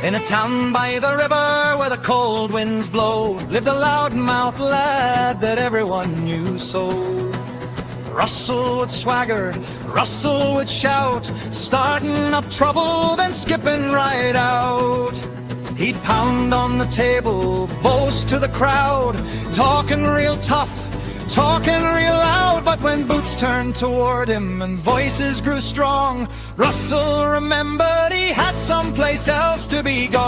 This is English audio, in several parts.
In a town by the river where the cold winds blow, lived a loudmouth lad that everyone knew so. Russell would swagger, Russell would shout, starting up trouble, then skipping right out. He'd pound on the table, boast to the crowd, talking real tough, talking real loud. But when boots turned toward him and voices grew strong, Russell remembered he had someplace else to be gone.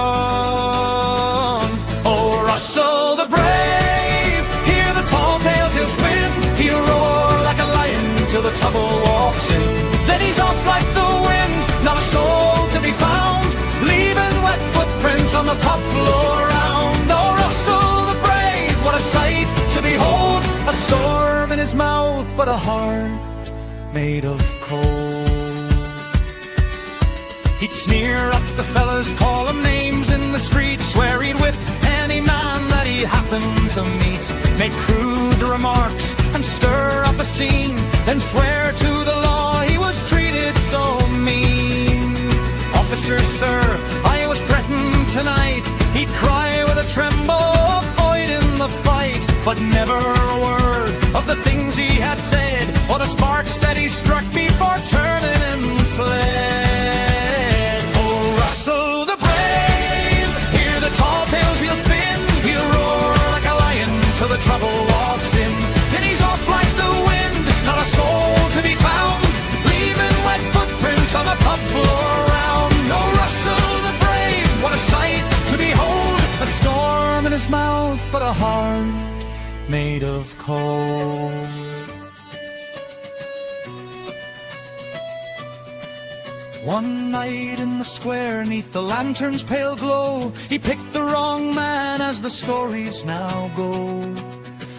Oh, Russell the brave, hear the tall tales he'll spin. He'll roar like a lion till the trouble walks in. Then he's off like the wind, not a soul to be found, leaving wet footprints on the pub floor round. Oh, Russell the brave, what a sight to behold, a storm in his mouth, but a heart made of coal. He'd sneer at the fellas, call them names in the street, swear he'd whip any man that he happened to meet, make crude remarks and stir up a scene, then swear to the law he was treated so mean. Officer, sir, I was threatened tonight. He'd cry with a tremble, avoiding the fight, but never a word of the things he had said, or the sparks that he struck before turning and fled. Oh, Russell the brave, hear the tall tales he'll spin. He'll roar like a lion till the trouble walks in. Then he's off like the wind, not a soul to be found, leaving wet footprints on the pub floor round. Oh, Russell the brave, what a sight to behold, a storm in his mouth, but a heart made of coal. One night in the square, neath the lantern's pale glow, he picked the wrong man, as the stories now go.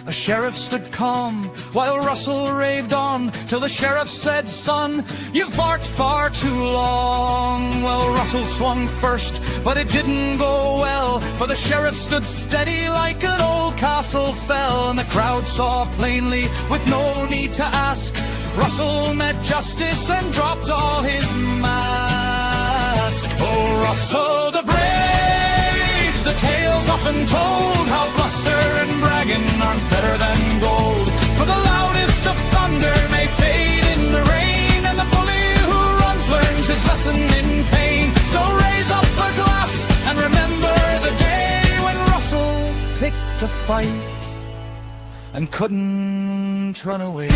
A sheriff stood calm while Russell raved on, till the sheriff said, son, you've barked far too long. Well, Russell swung first, but it didn't go well, for the sheriff stood steady like an old castle fell, and the crowd saw plainly with no need to ask, Russell met justice and dropped all his mask. Oh, Russell the brave, the tale's often told, how bluster and bragging aren't better than gold. For the loudest of thunder may fade in the rain, and the bully who runs learns his lesson in pain. So raise up a glass and remember the day when Russell picked a fight and couldn't run away.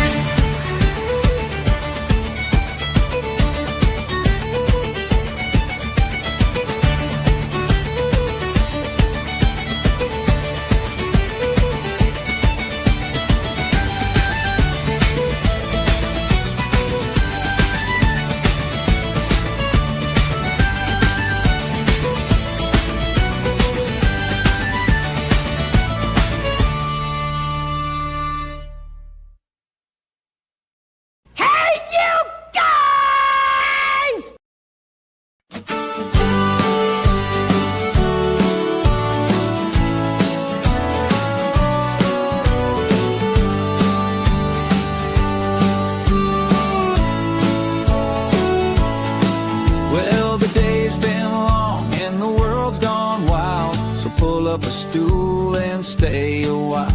Up a stool and stay a while.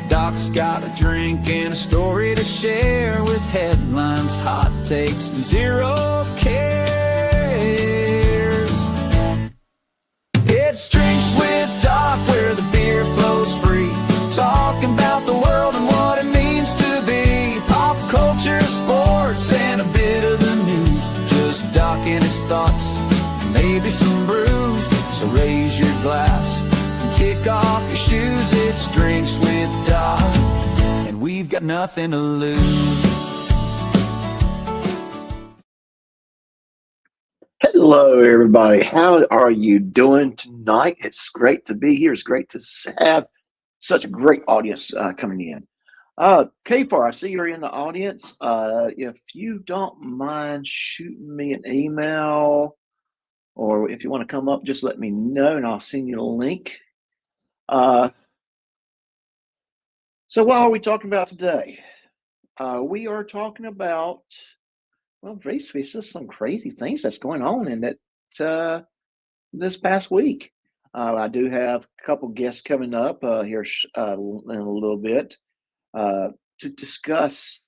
Doc's got a drink and a story to share, with headlines, hot takes, and zero cares. It's Drinks with Doc, where the beer flows free, talking about the world and what it means to be pop culture, sports, and a bit of the news. Just Doc and his thoughts, maybe some brews. So raise your glass, kick off your shoes. It's Drinks with Doc, and we've got nothing to lose. Hello, everybody. How are you doing tonight? It's great to be here. It's great to have such a great audience coming in. K4, I see you're in the audience. If you don't mind shooting me an email, or if you want to come up, just let me know and I'll send you a link. So what are we talking about today? We are talking about, well, basically it's just some crazy things that's going on, and that this past week. I do have a couple guests coming up here in a little bit to discuss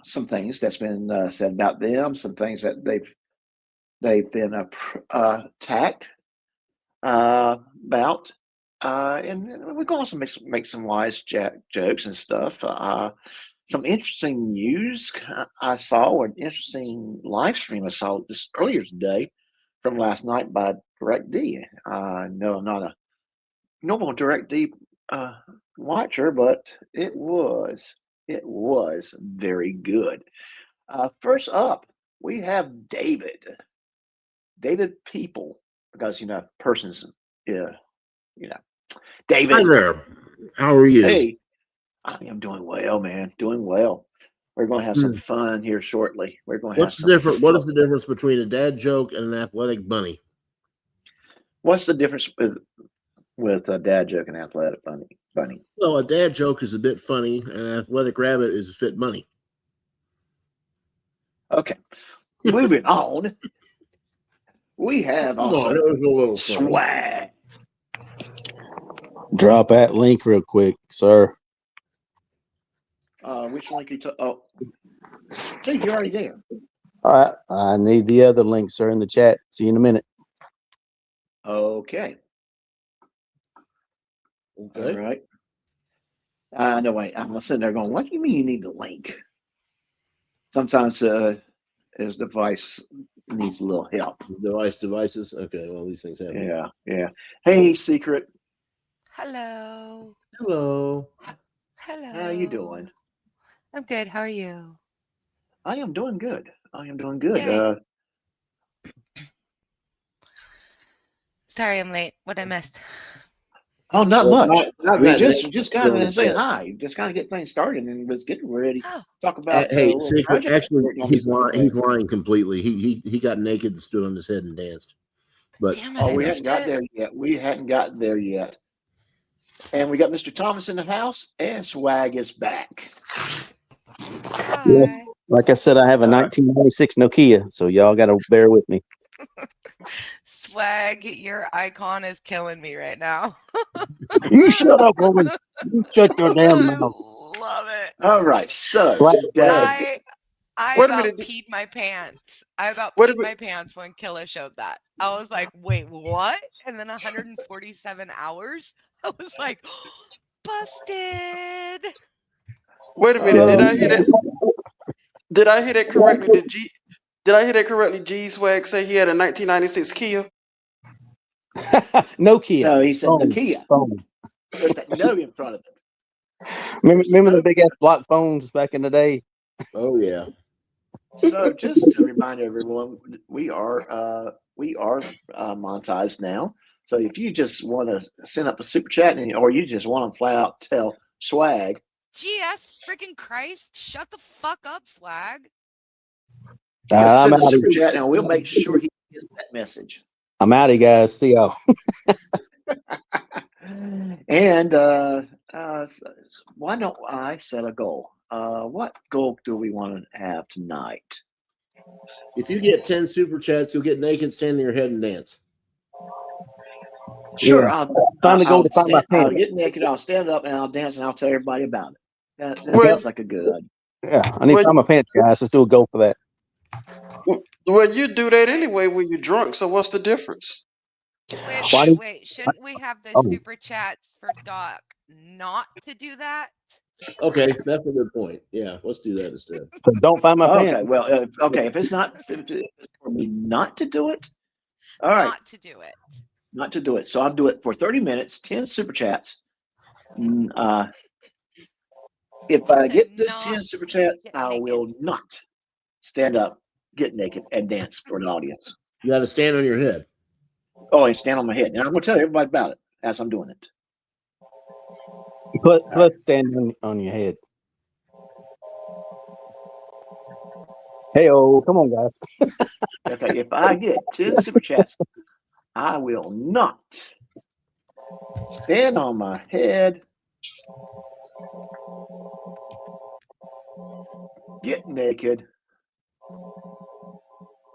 some things that's been said about them, some things that they've been attacked about, and we can also make some wise jokes and stuff. Some interesting news I saw, or an interesting live stream I saw just earlier today from last night by DirectD. No, I'm not a normal DirectD watcher, but it was very good. First up, we have David People, because persons, David. Hi there. How are you? Hey, I am doing well, man. Doing well. We're going to have some fun here shortly. We're going to What's have the difference? What is the difference between a dad joke and an athletic bunny? What's the difference with a dad joke and athletic bunny? Well, a dad joke is a bit funny, and an athletic rabbit is a fit bunny. Okay, moving on. We have also swag. Drop that link real quick, sir. Which link you took? Oh, see, you're already there. All right, I need the other link, sir, in the chat. See you in a minute. Okay. Okay. All right. No, wait. I'm sitting there going, what do you mean you need the link? Sometimes his device needs a little help. Devices. Okay, well, these things happen. Yeah. Hey, Secret. Hello. Hello. Hello. How you doing? I'm good. How are you? I am doing good. Yay. Sorry I'm late. What I missed? Oh, not Well, much. not We that just kind of saying hi. Just kind of get things started, and was getting ready to Oh, talk about Hey, a little Secret. project. Actually, we're working on he's this other day. lying completely. He got naked and stood on his head and danced. But damn it. I we missed hadn't got it. there yet. We hadn't gotten there yet. And we got Mr. Thomas in the house, and Swag is back. Hi. Like I said, I have a 1996 Nokia, so y'all got to bear with me. Swag, your icon is killing me right now. You shut up, woman. You shut your damn mouth. Love it. All right, so today, I Wait a about minute. peed my pants. I about Wait a peed minute. my pants when Killa showed that. I was like, wait, what? And then 147 hours. I was like, busted. Wait a minute. Did I hear yeah. that? Did I hear that correctly? Did I hear that correctly? G Swag say he had a 1996 Kia. Nokia. No, he said Phone. Nokia. Phone. There's that no in front of it. Remember the big ass block phones back in the day? oh yeah. So just to remind everyone, we are monetized now. So if you just want to send up a super chat, or you just want to flat out tell Swag, GS freaking Christ, shut the fuck up, Swag. just I'm send a out. super chat, and we'll make sure he gets that message. I'm out, guys. See y'all. And why don't I set a goal? What goal do we want to have tonight? If you get 10 super chats, you'll get naked, stand on your head, and dance. Sure, Yeah. I'll Find the goal to find my I'll pants. get naked, I'll stand up, and I'll dance, and I'll tell everybody about it. That Well- sounds like a good idea. Yeah, I need to find my pants, guys. Let's do a goal for that. Well, you do that anyway when you're drunk. So what's the difference? Wait. Shouldn't we have the Oh. super chats for Doc not to do that? Okay, that's a good point. Yeah, let's do that instead. So don't find my Okay, pants. well, if it's for me not to do it, all right, Not to do it. not to do it. So I'll do it for 30 minutes, 10 super chats. If I get this 10 super chat, get I naked. will not stand up, get naked, and dance for the audience. You got to stand on your head. Oh, and stand on my head. And I'm going to tell everybody about it as I'm doing it. Plus stand on your head. Hey, come on, guys. Okay, if I get 10 super chats, I will not stand on my head, get naked,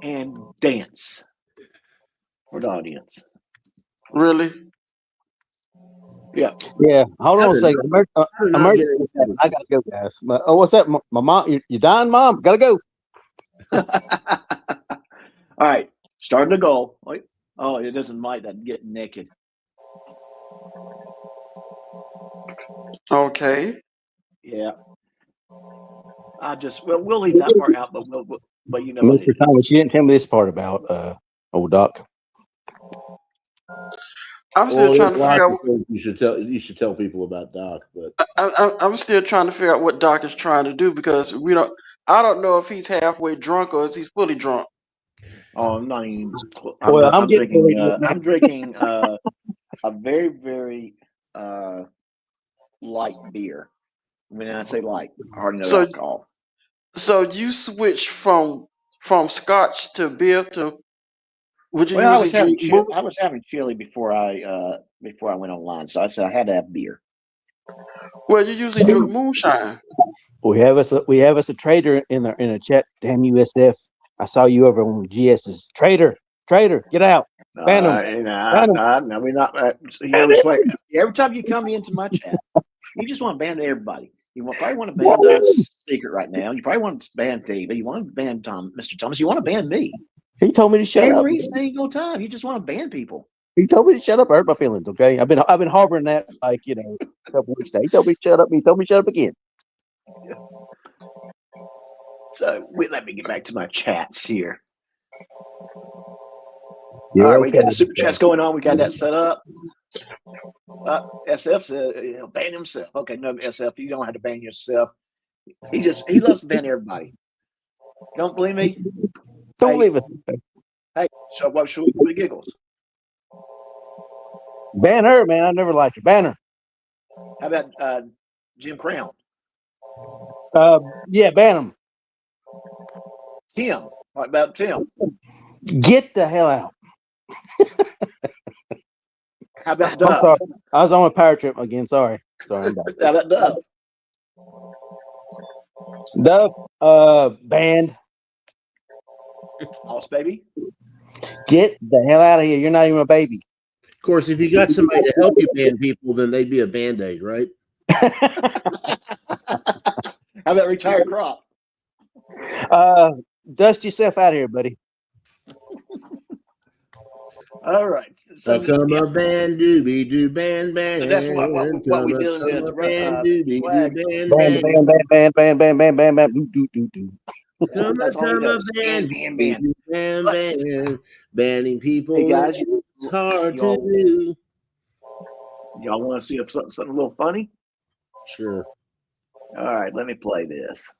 and dance for the audience. Really? Yeah. Yeah. Hold on a second. How did not Emergency. get I gotta go, guys. Oh, what's that? My mom. You dying, mom? Gotta go. All right. Starting to go. Wait. Oh, it doesn't like that get naked. Okay. Yeah. We'll leave that part out, but but you know what Mr. it Thomas, is. you didn't tell me this part about old Doc. I'm still Well, trying there's to lots figure of out. things you should tell people about Doc, but I'm still trying to figure out what Doc is trying to do because we don't. I don't know if he's halfway drunk or is he fully drunk. Oh, I'm not even. Well, I'm I'm getting drinking. fully I'm drinking a very, very light beer. When I say light, hardly no So alcohol. so you switched from Scotch to beer to. Would you Well, usually drink? I was having chili before I went online, so I said I had to have beer. Well, you usually drink moonshine. We have us a trader in a chat. Damn USF! I saw you over on GS's trader. Get out. Ban him. Ban him. No, we're not. It's like every time you come into my chat, you just want to ban everybody. Probably want to ban Secret right now. You probably want to ban David. You want to ban Mr. Thomas. You want to ban me He told me to shut up. every single time. You just want to ban people. He told me to shut up. I hurt my feelings. Okay, I've been harboring that a couple weeks now. He told me to shut up. He told me to shut up again. So let me get back to my chats here. You're all right, we okay. got the super chats going on. We got that set up. SF said ban himself. Okay, no, SF, you don't have to ban yourself. He loves to ban everybody. Don't believe me? Don't leave it. Hey, so what should we do with giggles? Ban her, man. I never liked her. Ban her. How about Jim Crown? Yeah, ban him. Tim. What about Tim? Get the hell out. How about I'm Dove? sorry. I was on a power trip again. Sorry. I'm back. How about Dove? Dove, banned. Hoss baby? Get the hell out of here. You're not even a baby. of course, if you got somebody to help you ban people, then they'd be a band-aid, right? How about retired crop? Dust yourself out of here, buddy. All right. So come a band doobie doo band band. So that's what we're dealing with. Band doobie Swag. doo Ban, band ban, ban, ban, ban, ban, ban, ban, do. That's all he does. Ban. band. Banning people. Hey guys, It's hard to y'all do. want to see something a little funny? Sure. All right, let me play this.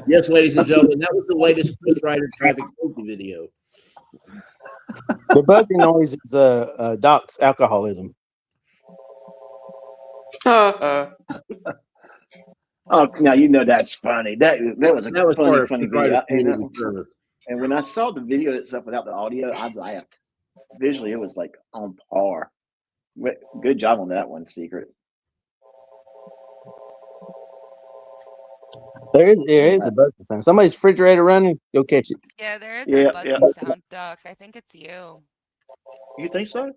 Yes, ladies and gentlemen, that was the latest Chris Ryder traffic safety video. The buzzing noise is Doc's alcoholism. Oh, now you know that's funny. That was a funny video. And when I saw the video itself without the audio, I laughed. Visually, it was like on par. Good job on that one, Secret. There is a buzzing sound. Somebody's refrigerator running. Go catch it. Yeah, there is a buzzing sound, Duck. I think it's you. You think so?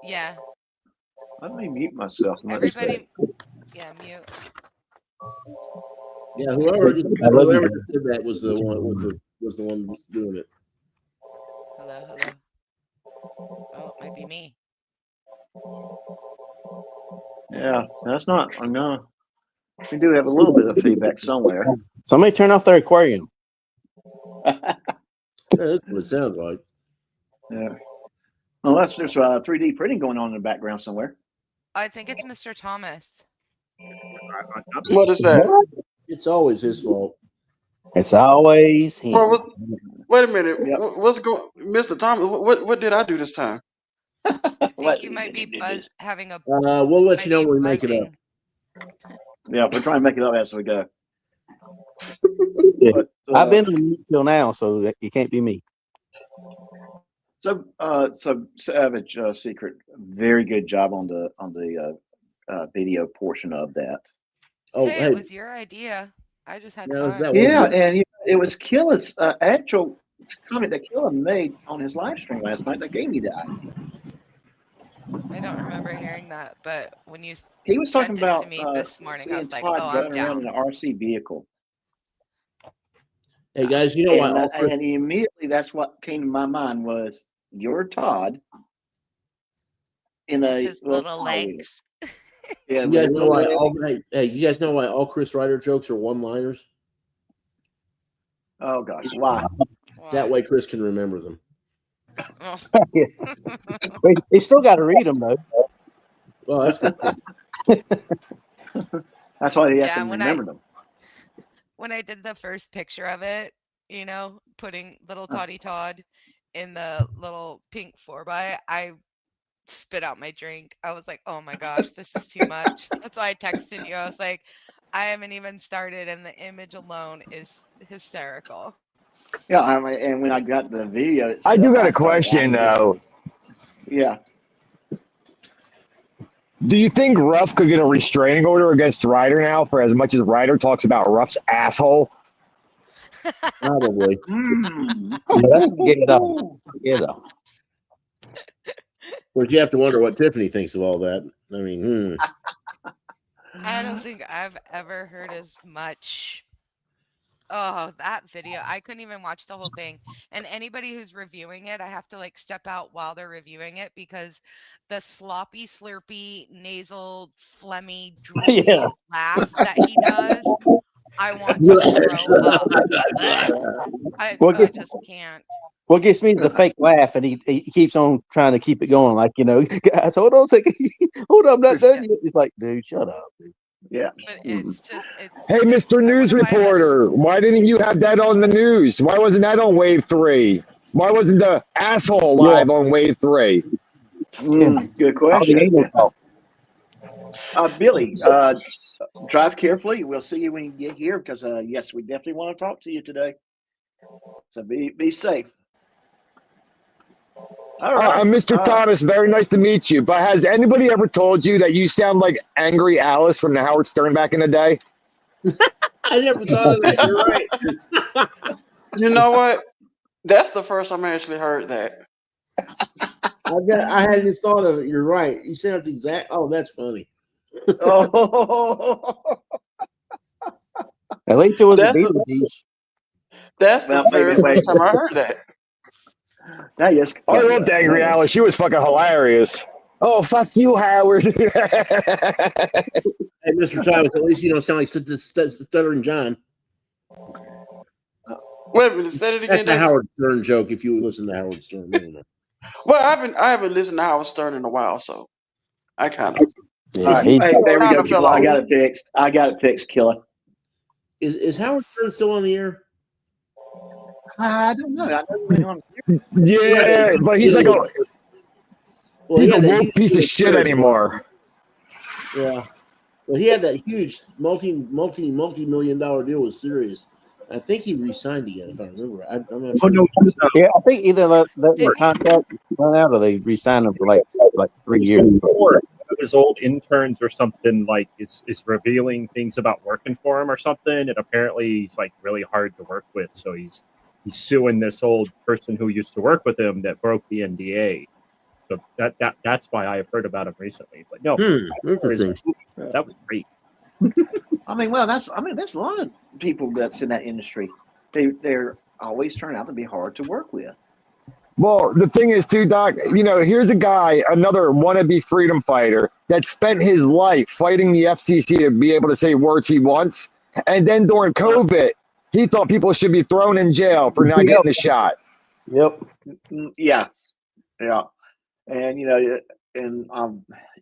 Yeah. Let me mute myself. Everybody, yeah, mute. Yeah, whoever did that was the one doing it. Hello. Oh, it might be me. Yeah, that's not. I know. We do have a little bit of feedback somewhere. Somebody turn off their aquarium. Yeah, that's what it sounds like. Yeah. Well, there's 3D printing going on in the background somewhere. I think it's Mr. Thomas. What is that? It's always his fault. It's always him. Well, wait a minute. Yep. What's going, Mr. Thomas? What did I do this time? I What think you might be having a. We'll let you know might when we be make it up. buzzing. Yeah, we're trying to make it up as we go. Yeah. But, I've been in mute till now, so it can't be me. so Savage Secret, very good job on the video portion of that. Oh, Hey, it was your idea. I just had No, fun. that was Yeah, good. and it was Killa's actual comment that Killa made on his live stream last night that gave me that idea. I don't remember hearing that, but when you He was talking sent it about to me this morning, I seeing was like, Todd "Oh, I'm driving around down." in an RC vehicle. Hey guys, you know why? And immediately that's what came to my mind was you're Todd in a His little legs. Yeah, You guys know why you guys know why all Chris Ryder jokes are one-liners? Oh gosh, why? That way Chris can remember them. Oh. He still got to read them though. Well, that's good. That's why he has Yeah, to remember them. When I did the first picture of it, you know, putting little Toddy Todd in the little pink 4x, I spit out my drink. I was like, "Oh my gosh, this is too much." That's why I texted you. I was like, "I haven't even started, and the image alone is hysterical." Yeah, I mean, and when I got the video, I do got a I started question laughing. though. Yeah. Do you think Ruff could get a restraining order against Ryder now for as much as Ryder talks about Ruff's asshole? Probably. That's get off. Get off. But you have to wonder what Tiffany thinks of all that. I mean, I don't think I've ever heard as much. Oh, that video. I couldn't even watch the whole thing. And anybody who's reviewing it, I have to like step out while they're reviewing it because the sloppy, slurpy, nasal, phlegmy, drooly laugh that he does, I want to throw up. I just can't. What gets me is the fake laugh, and he keeps on trying to keep it going. Like, you know, guys, hold on a second. Hold on, I'm not done yet. He's like, dude, shut up. Dude. Yeah. But it's just, Hey, Mr. News Reporter, why didn't you have that on the news? Why wasn't that on Wave 3? Why wasn't the asshole live on Wave 3? Good question. Billy, drive carefully. We'll see you when you get here because, yes, we definitely want to talk to you today. So be safe. All right. Mr. Thomas, very nice to meet you. But has anybody ever told you that you sound like Angry Alice from the Howard Stern back in the day? I never thought of that. You're right. You know what? That's the first time I actually heard that. I hadn't thought of it. You're right. You sound exact. Oh, that's funny. At least it was a Beetlejuice. That's the first time I heard that. Yes. I loved Angry Alice. She was fucking hilarious. Oh, fuck you, Howard. Hey, Mr. Thomas, at least you don't sound like Stuttering John. Wait a minute, say it again. That's a Howard Stern joke if you listen to Howard Stern. Well, I haven't listened to Howard Stern in a while, so I kind of. Hey, there we go. I got it fixed. Killer. Is Howard Stern still on the air? I don't know. Yeah, but he's like he's a woke piece of shit anymore. Yeah. Well, he had that huge multi-million dollar deal with Sirius. I think he re-signed again, if I remember. I'm not sure. Yeah, I think either the contract run out or they re-signed him for like 3 years. Or his old interns or something like is revealing things about working for him or something, and apparently he's like really hard to work with. So he's suing this old person who used to work with him that broke the NDA. So that's why I've heard about him recently. But no, interesting. That was great. I mean, that's a lot of people that's in that industry. They're always turn out to be hard to work with. Well, the thing is, too, Doc, you know, here's a guy, another wannabe freedom fighter that spent his life fighting the FCC to be able to say words he wants. And then during COVID, he thought people should be thrown in jail for not getting a shot. Yep. Yeah. And, you know, and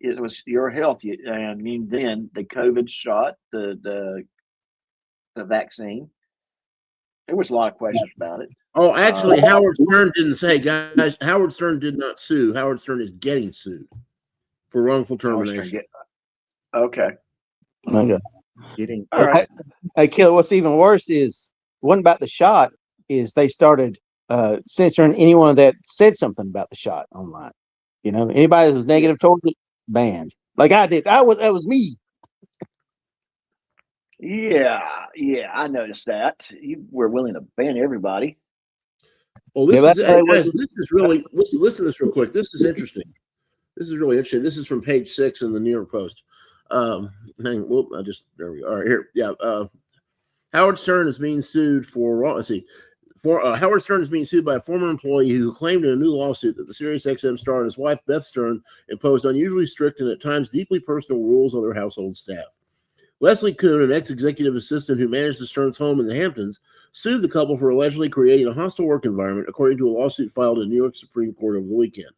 it was your health. And I mean, then the COVID shot, the vaccine. There was a lot of questions about it. Oh, actually, Howard Stern didn't say, guys. Howard Stern did not sue. Howard Stern is getting sued for wrongful termination. Okay. Okay. Getting All right. Hey, Killer, what's even worse is one about the shot is they started censoring anyone that said something about the shot online. You know, anybody that was negative towards it, banned. Like I did. That was me. Yeah, I noticed that. You were willing to ban everybody. Well, this is really listen to this real quick. This is interesting. This is really interesting. This is from page 6 in the New York Post. There we go. All right, here. Yeah. Howard Stern is being sued for Howard Stern is being sued by a former employee who claimed in a new lawsuit that the SiriusXM star and his wife Beth Stern imposed unusually strict and at times deeply personal rules on their household staff. Leslie Kuhn, an ex-executive assistant who managed the Stearns' home in the Hamptons, sued the couple for allegedly creating a hostile work environment, according to a lawsuit filed in New York Supreme Court over the weekend.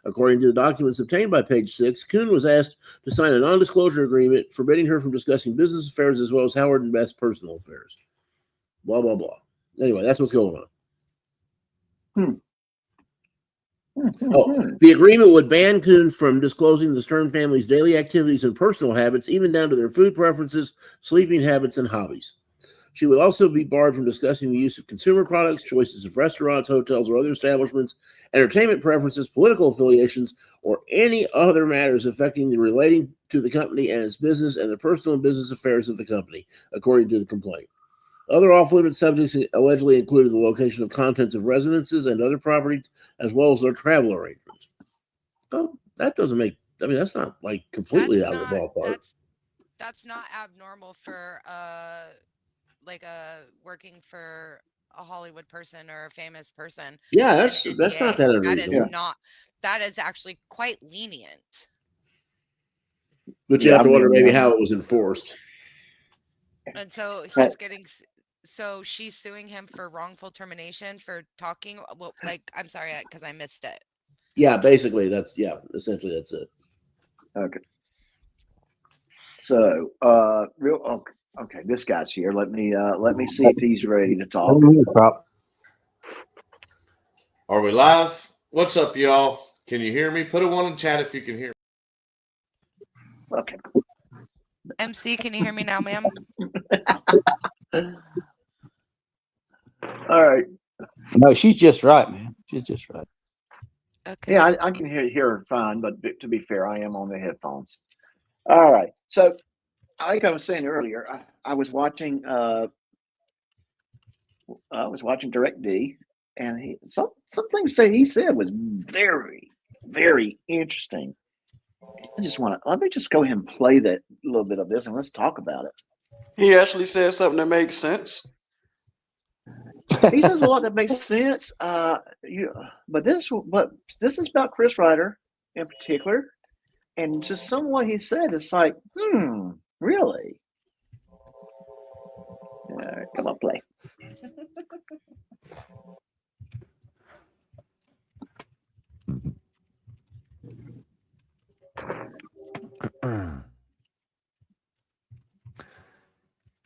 According to the documents obtained by page 6, Kuhn was asked to sign a non-disclosure agreement forbidding her from discussing business affairs as well as Howard and Beth's personal affairs. Blah, blah, blah. Anyway, that's what's going on. The agreement would ban Kuhn from disclosing the Stern family's daily activities and personal habits, even down to their food preferences, sleeping habits, and hobbies. She would also be barred from discussing the use of consumer products, choices of restaurants, hotels, or other establishments, entertainment preferences, political affiliations, or any other matters affecting the relating to the company and its business and the personal and business affairs of the company, according to the complaint. Other off-limits subjects allegedly included the location of contents of residences and other property, as well as their travel arrangements. Oh, that doesn't make. I mean, that's not like completely out of the ballpark. That's not abnormal for working for a Hollywood person or a famous person. Yeah, that's not that unreasonable. That is not. That is actually quite lenient. But you have to wonder maybe how it was enforced. And so he's getting. So she's suing him for wrongful termination for talking. Well, I'm sorry, because I missed it. Yeah, basically essentially that's it. Okay. So, okay, this guy's here. Let me see if he's ready to talk. Are we live? What's up, y'all? Can you hear me? Put a 1 in chat if you can hear me. Okay. MC, can you hear me now, ma'am? All right. No, she's just right, man. She's just right. Okay. Yeah, I can hear her fine, but to be fair, I am on the headphones. All right. So, like I was saying earlier, I was watching Direct D, and some things that he said was very, very interesting. Let me just go ahead and play that little bit of this, and let's talk about it. He actually said something that makes sense. He says a lot that makes sense. But this is about Chris Ryder in particular, and just some of what he said is like, really? Come on, play.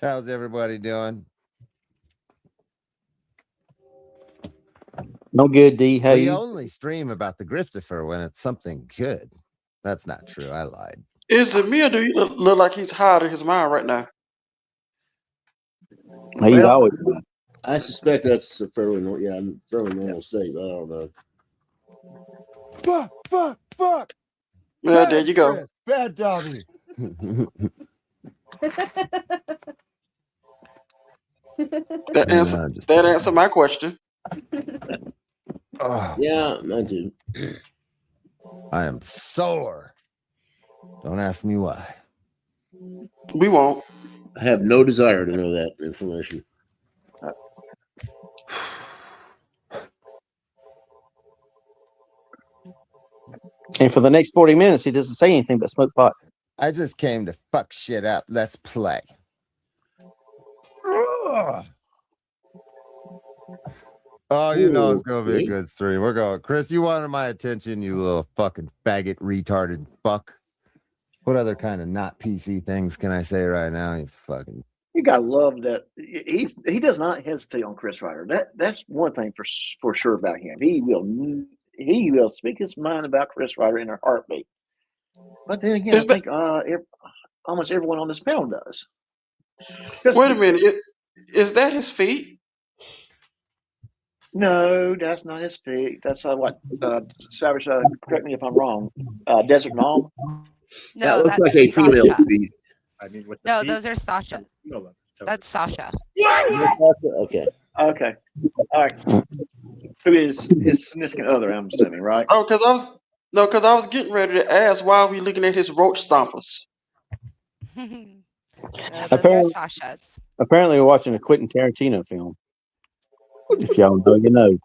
How's everybody doing? No good, D. How we you? Only stream about the Griftifer when it's something good. That's not true. I lied. Is it me or do he look like he's high out of his mind right now? He's always. I suspect that's a fairly normal state. But I don't know. Fuck. Yeah, there you go. Bad doggy. That answered my question. Yeah, I do. I am sore. Don't ask me why. We won't. I have no desire to know that information. And for the next 40 minutes, he doesn't say anything but smoke pot. I just came to fuck shit up. Let's play. Oh, you know it's Ooh, gonna be a okay. good stream. We're going. Chris, you wanted my attention, you little fucking faggot, retarded fuck. What other kind of not PC things can I say right now? You fucking. You gotta love that he does not hesitate on Chris Ryder. That's one thing for sure about him. He will speak his mind about Chris Ryder in a heartbeat. But then again, I Is that, think almost everyone on this panel does. Just wait a minute. Is that his feet? no, that's not his feet. That's what Savage. Correct me if I'm wrong. Desert Nom. That No, looks like that's a female Sasha. feet. I mean, with the No, feet, those are Sasha. no, That's Sasha. Okay. Okay, all right. Who is his significant other? I'm assuming, right? Oh, because I was getting ready to ask why are we looking at his roach stompers. No, those are Apparently, Sasha's. apparently, we're watching a Quentin Tarantino film. If y'all know, you know.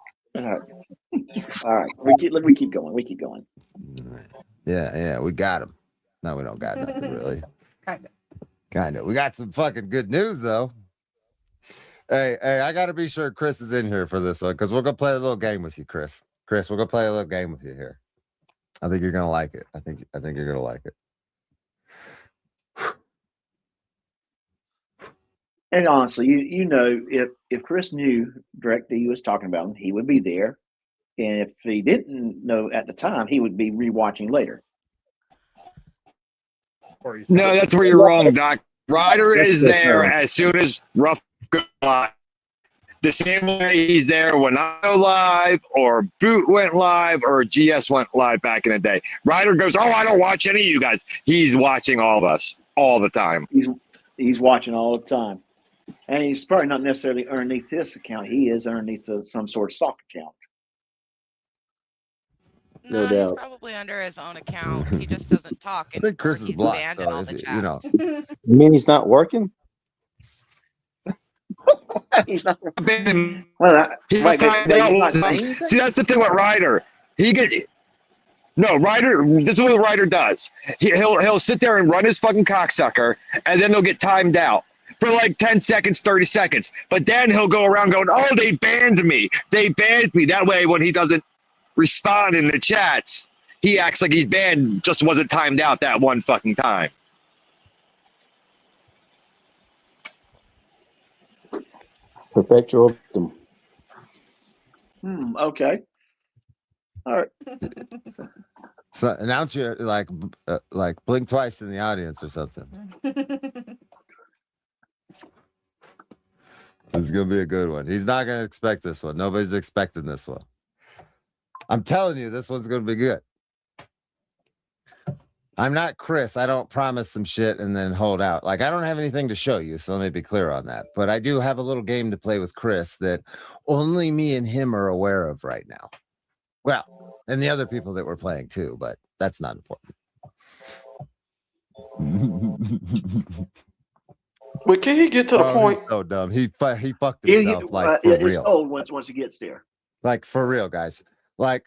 All right. We keep going. We keep going. Yeah, we got him. No, we don't got nothing really. Kind of. We got some fucking good news though. Hey, I gotta be sure Chris is in here for this one because we're gonna play a little game with you, Chris. Chris, we're gonna play a little game with you here. I think you're gonna like it. I think you're gonna like it. And honestly, you know, if Chris knew DirectD was talking about him, he would be there. And if he didn't know at the time, he would be rewatching later. No, that's where you're wrong, Doc. Ryder is there as soon as Ruff goes live. The same way he's there when I go live, or Boot went live, or GS went live back in the day. Ryder goes, "Oh, I don't watch any of you guys." He's watching all of us all the time. He's watching all the time, and he's probably not necessarily underneath this account. He is underneath some sort of stock account. No, No he's doubt. probably under his own account. He just doesn't talk I think Chris is he's blocked, banned in so all if the you know. You mean he's not working? He's not. Well, Well, he's wait, not saying anything? See, that's the thing with Ryder. Ryder. This is what Ryder does. He'll sit there and run his fucking cocksucker, and then he'll get timed out for like 10 seconds, 30 seconds. But then he'll go around going, "Oh, they banned me. They banned me." That way, when he doesn't respond in the chats, he acts like he's banned, just wasn't timed out that one fucking time. Perpetual victim. Okay. All right. So announce your like blink twice in the audience or something. This is gonna be a good one. He's not gonna expect this one. Nobody's expecting this one. I'm telling you, this one's gonna be good. I'm not Chris. I don't promise some shit and then hold out. Like, I don't have anything to show you, so let me be clear on that. But I do have a little game to play with Chris that only me and him are aware of right now. Well, and the other people that we're playing too, but that's not important. But can he get to the point? He's so dumb. He fucked himself for it's real. old once he gets there. Like, for real, guys. Like,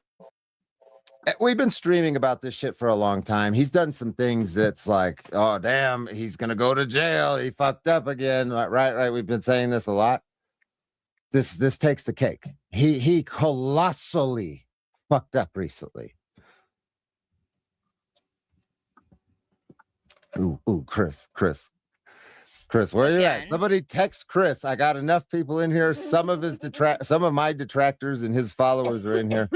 we've been streaming about this shit for a long time. He's done some things that's like, oh, damn, he's going to go to jail. He fucked up again. Right. We've been saying this a lot. This takes the cake. He colossally fucked up recently. Ooh, Chris, where are you at? Somebody text Chris. I got enough people in here. Some of my detractors and his followers are in here.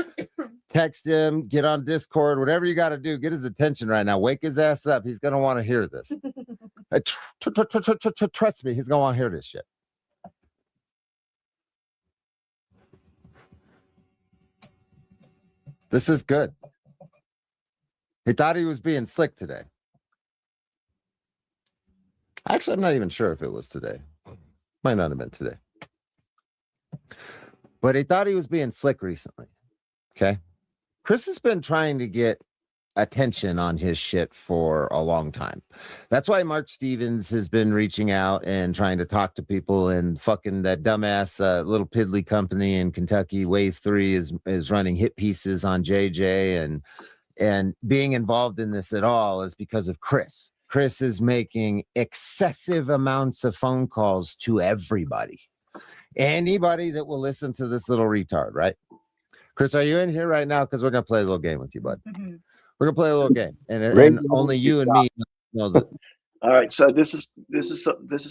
Text him, get on Discord, whatever you got to do. Get his attention right now. Wake his ass up. He's going to want to hear this. Trust me, he's going to want to hear this shit. This is good. He thought he was being slick today. Actually, I'm not even sure if it was today. Might not have been today. But he thought he was being slick recently. Okay. Chris has been trying to get attention on his shit for a long time. That's why Mark Stevens has been reaching out and trying to talk to people, and fucking that dumbass little piddly company in Kentucky, Wave 3, is running hit pieces on JJ, and being involved in this at all is because of Chris. Chris is making excessive amounts of phone calls to everybody. Anybody that will listen to this little retard, right? Chris, are you in here right now? Because we're gonna play a little game with you, bud. We're gonna play a little game, and only you and me know that. All right, so this is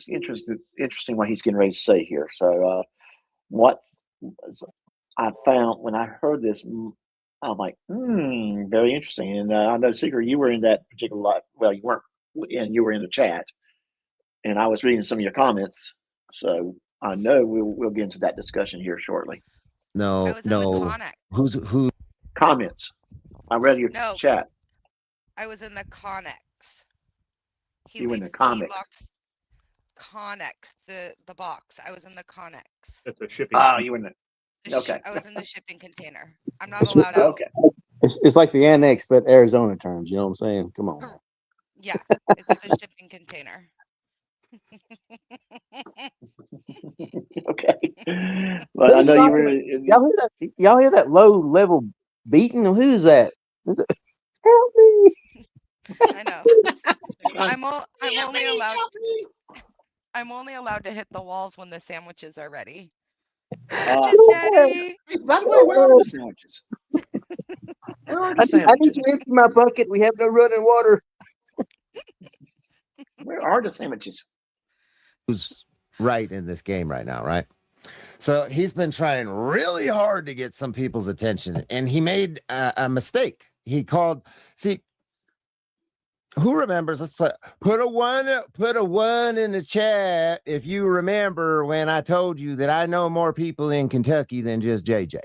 interesting what he's getting ready to say here. So what I found when I heard this, I'm like, very interesting. And I know, Seeker, you were in that particular live. Well, you weren't, and you were in the chat, and I was reading some of your comments. So I know we'll get into that discussion here shortly. No. Who comments? I read your chat. I was in the Connex. You were in the comics. Connex, the box. I was in the Connex. It's a shipping. You were in the. Okay. I was in the shipping container. I'm not allowed out. Okay. It's like the annex, but Arizona terms. You know what I'm saying? Come on. Yeah, it's the shipping container. Okay. But I know you were. Y'all hear that low level beating? Who's that? Help me! I know. I'm only allowed to hit the walls when the sandwiches are ready. Sandwiches ready. By the way, where are the sandwiches? I need to empty my bucket. We have no running water. Where are the sandwiches? Who's right in this game right now, right? So he's been trying really hard to get some people's attention, and he made a mistake. He called. See, who remembers? Let's play. Put a one in the chat if you remember when I told you that I know more people in Kentucky than just JJ.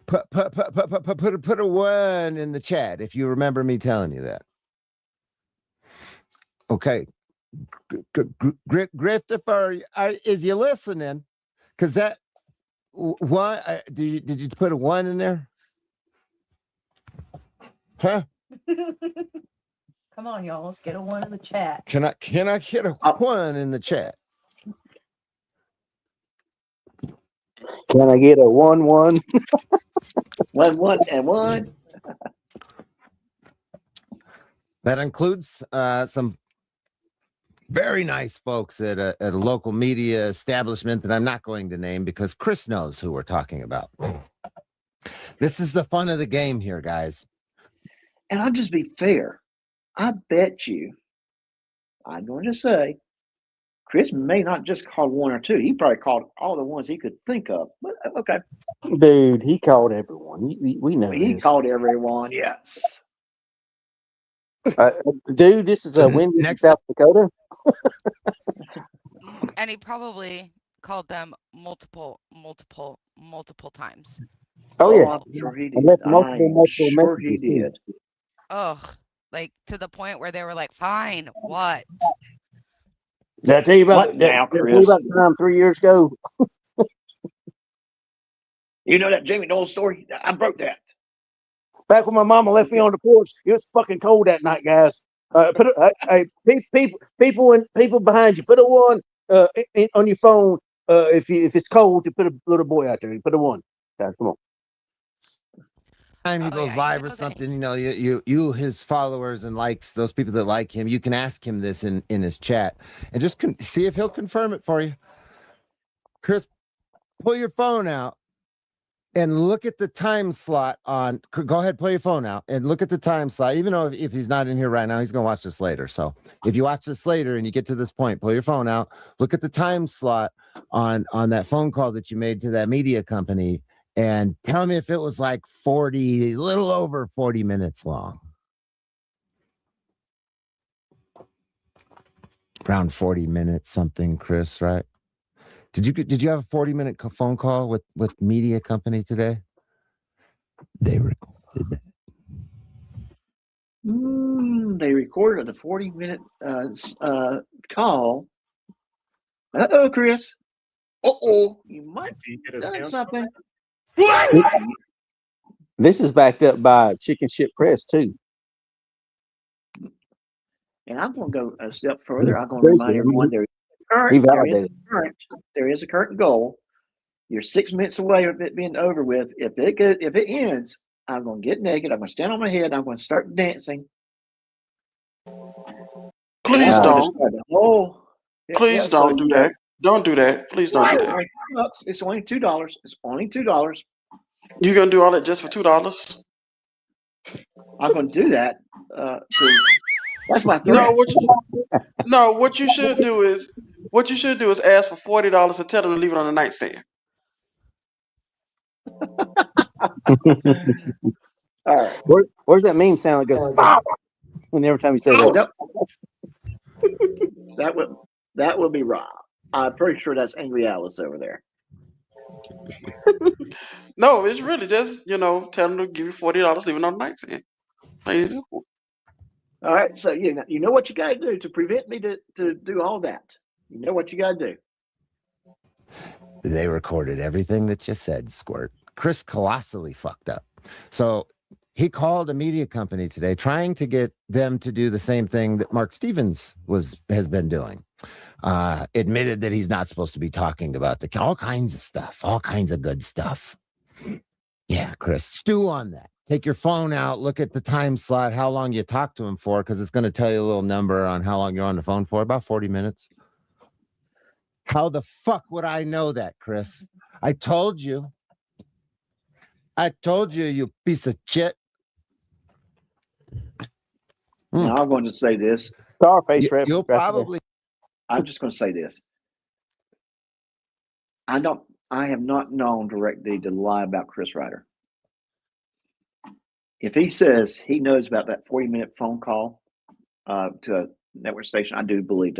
Put a one in the chat if you remember me telling you that. Okay. Christopher, is you listening? Because that one, did you put a one in there? Huh? Come on, y'all. Let's get a one in the chat. Can I get a one in the chat? Can I get a 1-1? 1-1 and 1. That includes some very nice folks at a local media establishment that I'm not going to name because Chris knows who we're talking about. This is the fun of the game here, guys. And I'll just be fair. I bet you, I'm going to say, Chris may not just call one or two. He probably called all the ones he could think of. But okay. Dude, he called everyone. We know he called everyone, yes. Dude, this is a win in South Dakota. And he probably called them multiple times. Oh, yeah. I'm sure he did. I'm sure he did. Ugh. Like to the point where they were like, fine, what? Did I tell you about the time 3 years ago? You know that Jamie Knowles story? I broke that. Back when my mama left me on the porch, it was fucking cold that night, guys. People behind you, put a one on your phone. If it's cold, to put a little boy out there. You put a one. Guys, come on. Time he goes live or something, you his followers and likes, those people that like him, you can ask him this in his chat and just see if he'll confirm it for you. Chris, pull your phone out and look at the time slot on. Go ahead, pull your phone out and look at the time slot. Even though if he's not in here right now, he's gonna watch this later. So if you watch this later and you get to this point, pull your phone out, look at the time slot on that phone call that you made to that media company. And tell me if it was like a little over 40 minutes long. Around 40 minutes something, Chris, right? Did you have a 40-minute phone call with media company today? They recorded that. They recorded a 40-minute call. Uh-oh, Chris. Uh-oh. You might have done something. This is backed up by Chicken Shit Press too. And I'm going to go a step further. I'm going to remind everyone there is a current goal. You're 6 minutes away from it being over with. If it ends, I'm going to get naked. I'm going to stand on my head. I'm going to start dancing. Please don't. Please don't do that. Don't do that. Please don't do It's that. only $2. It's only $2. It's only $2. You gonna do all that just for $2? I'm going to do that. That's my No, threat. what you should do is ask for $40 and tell them to leave it on the nightstand. All right. Where's that meme sound that goes when every time you say Oh, that? that would be Rob. I'm pretty sure that's Angry Alice over there. No, it's really just tell them to give you $40, leave it on the nightstand. Plain and simple. All right. So you know what you got to do to prevent me to do all that. You know what you got to do. They recorded everything that you said, Squirt. Chris colossally fucked up. So he called a media company today trying to get them to do the same thing that Mark Stevens has been doing. Admitted that he's not supposed to be talking about all kinds of stuff, all kinds of good stuff. Yeah, Chris, stew on that. Take your phone out, look at the time slot, how long you talked to him for, because it's going to tell you a little number on how long you're on the phone for, about 40 minutes. How the fuck would I know that, Chris? I told you, you piece of shit. Now I'm going to say this. Starface You'll probably. I'm just going to say this. I have not known DirectD to lie about Chris Ryder. If he says he knows about that 40-minute phone call to a network station, I do believe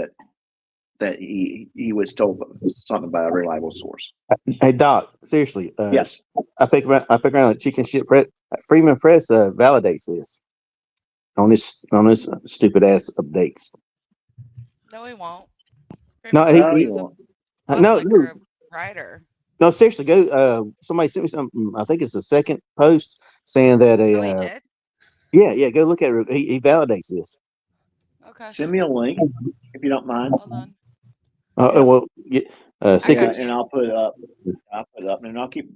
that he was told something by a reliable source. Hey Doc, seriously. Yes. I pick around like chicken shit press. Freeman Press validates this on this stupid ass updates. No, he won't. No, Freeman he Press is won't. a No, bootlicker of Ryder. no, seriously, go. Somebody sent me something. I think it's the second post saying that Oh, he did? yeah, go look at it. He validates this. Okay. Send me a link if you don't mind. Hold on. Well, secret, and I'll put it up. And I'll keep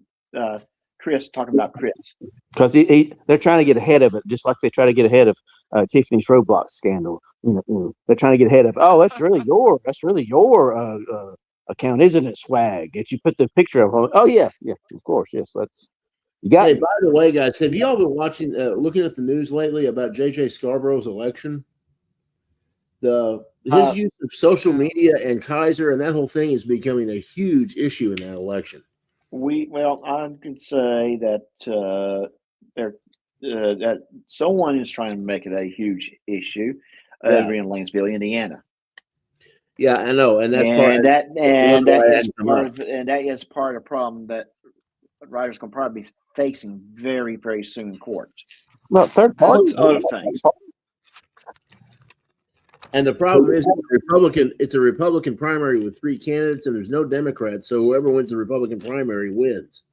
Chris talking about Chris because they're trying to get ahead of it, just like they try to get ahead of Tiffany's Roblox scandal. They're trying to get ahead of. Oh, that's really your account, isn't it? Swag. If you put the picture of. Oh yeah, of course, yes. You got. Hey, by the way, guys, have you all been watching, looking at the news lately about J.J. Scarborough's election? His use of social media and Kaiser and that whole thing is becoming a huge issue in that election. I could say that that someone is trying to make it a huge issue over in Lanesville, Indiana. Yeah, I know, and that's that is part of the problem that Ryder's going to probably be facing very, very soon in court. Well, third party, other things. And the problem is it's a Republican primary with 3 candidates, and there's no Democrats. So whoever wins the Republican primary wins.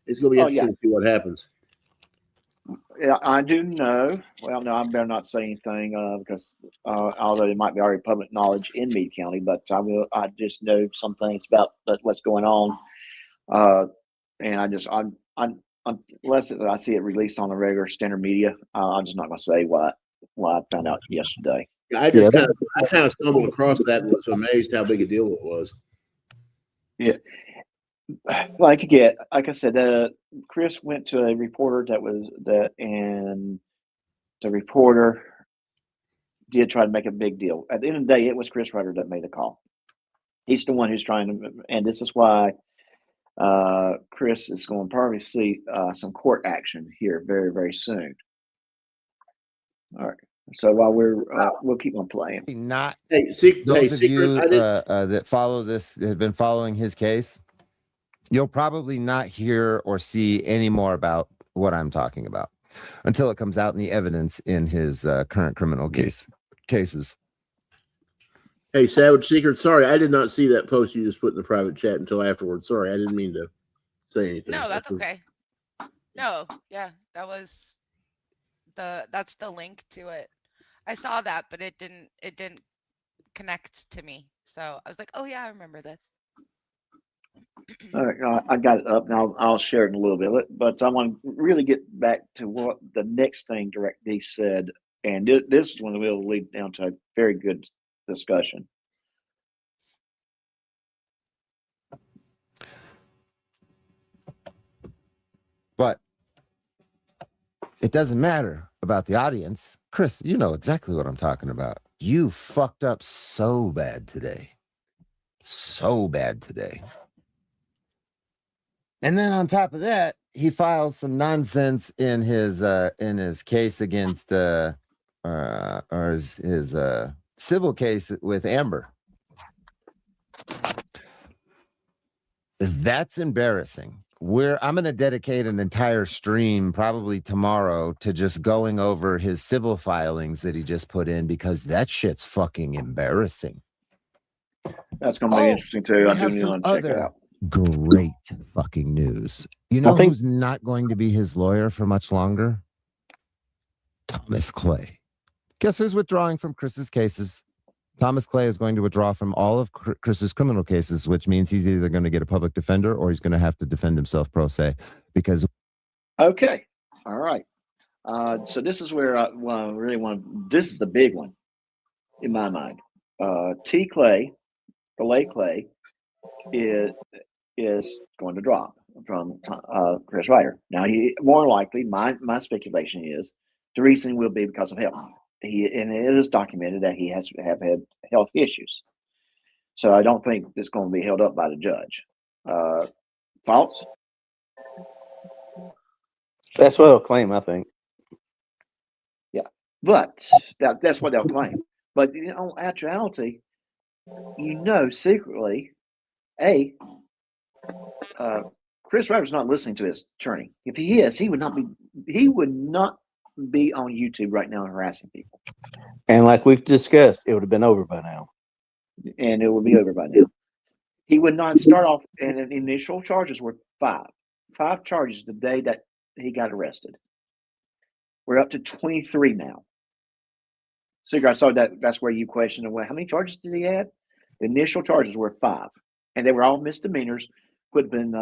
It's going to be interesting to see what happens. Yeah, I do know. Well, no, I better not say anything because although it might be already public knowledge in Meade County, but I just know some things about what's going on. And unless I see it released on the regular standard media, I'm just not going to say what I found out yesterday. I kind of stumbled across that and was amazed how big a deal it was. Yeah. Like I said, Chris went to a reporter and the reporter did try to make a big deal. At the end of the day, it was Chris Ryder that made the call. He's the one who's trying to, and this is why Chris is going to probably see some court action here very, very soon. All right. So while we'll keep on playing. Those of you that follow this, have been following his case, you'll probably not hear or see any more about what I'm talking about until it comes out in the evidence in his current criminal cases. Hey, Savage Secret, sorry, I did not see that post you just put in the private chat until afterwards. Sorry, I didn't mean to say anything. No, that's okay. No, yeah, that's the link to it. I saw that, but it didn't connect to me. So I was like, oh yeah, I remember this. All right, I got it up now. I'll share it in a little bit, but I want to really get back to what the next thing DirectD said, and this one will lead down to a very good discussion. it doesn't matter about the audience. Chris, you know exactly what I'm talking about. You fucked up so bad today. So bad today. And then on top of that, he files some nonsense in his case against or his civil case with Amber. That's embarrassing. I'm going to dedicate an entire stream probably tomorrow to just going over his civil filings that he just put in, because that shit's fucking embarrassing. That's going to be interesting too. I do need to check it out. Great fucking news. You know who's not going to be his lawyer for much longer? Thomas Clay. Guess who's withdrawing from Chris's cases? Thomas Clay is going to withdraw from all of Chris's criminal cases, which means he's either going to get a public defender or he's going to have to defend himself pro se. Because okay, all right. So this is where I really want. This is the big one in my mind. T. Clay, the late Clay, is going to drop from Chris Ryder. Now, he more likely, my speculation is the reason will be because of health. And it is documented that he has had health issues. So I don't think it's going to be held up by the judge. Thoughts? That's what they'll claim, I think. Yeah, but that's what they'll claim. But in actuality, secretly, Chris Ryder's not listening to his attorney. If he is, he would not be on YouTube right now harassing people. And like we've discussed, it would have been over by now. And it would be over by now. He would not start off, and the initial charges were 5. 5 charges the day that he got arrested. We're up to 23 now. So I saw that's where you questioned, well, how many charges did he have? The initial charges were 5, and they were all misdemeanors. Could have been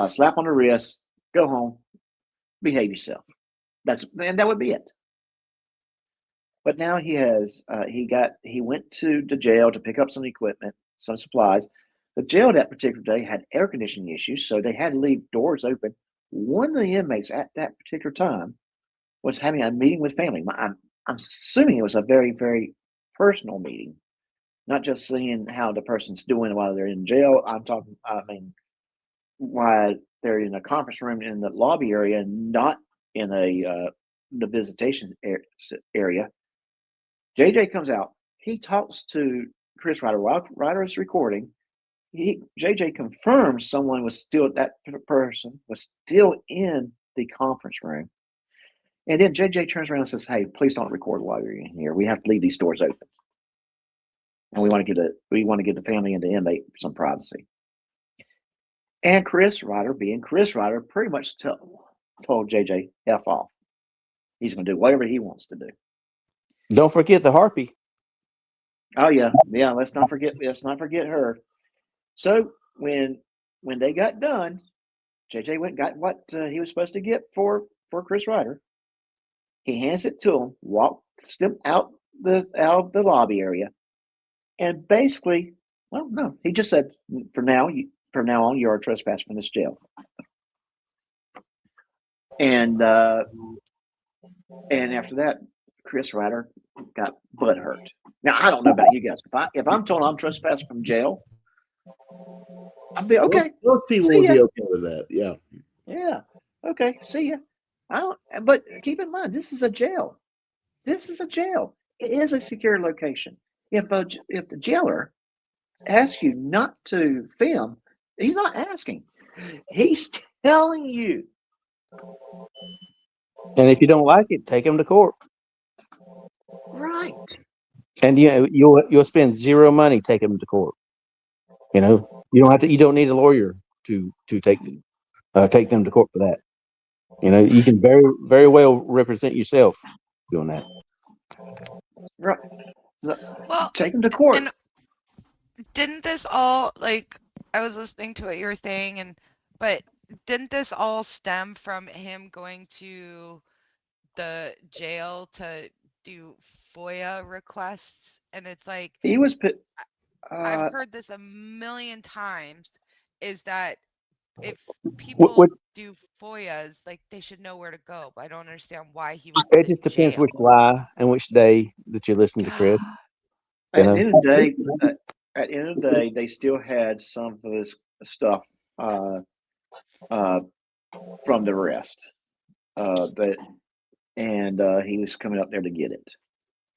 slap on the wrist, go home, behave yourself. And that would be it. But now he went to the jail to pick up some equipment, some supplies. The jail that particular day had air conditioning issues, so they had to leave doors open. One of the inmates at that particular time was having a meeting with family. I'm assuming it was a very, very personal meeting, not just seeing how the person's doing while they're in jail. While they're in a conference room in the lobby area, not in the visitation area. JJ comes out. He talks to Chris Ryder while Ryder is recording. JJ confirms that person was still in the conference room. And then JJ turns around and says, "Hey, please don't record while you're in here. We have to leave these doors open, and we want to get the family and the inmate some privacy." And Chris Ryder, being Chris Ryder, pretty much told JJ F off. He's going to do whatever he wants to do. Don't forget the harpy. Oh yeah. Let's not forget her. So when they got done, JJ went and got what he was supposed to get for Chris Ryder. He hands it to him, walks him out of the lobby area, and basically, well, no, he just said, from now on, you're a trespass from this jail. And after that, Chris Ryder got butthurt. Now, I don't know about you guys. If I'm told I'm trespassing from jail, I'll be okay. Most people would be okay with that. Yeah. Yeah. Okay. See ya. But keep in mind, this is a jail. This is a jail. It is a secure location. If the jailer asks you not to film, he's not asking. He's telling you. And if you don't like it, take him to court. Right. And you'll spend zero money taking them to court. You don't need a lawyer to take them to court for that. You can very, very well represent yourself doing that. Right. Well, take them to court. And didn't this all, like, I was listening to what you were saying, but didn't this all stem from him going to the jail to do FOIA requests? And it's like, he was I've heard this a million times, is that if What, people what, do FOIAs, like they should know where to go. But I don't understand why he was it in just depends jail. which lie and which day that you listen to Chris. You At the know, end of the day, at the end of the day, they still had some of his stuff uh, from the rest. But and he was coming up there to get it.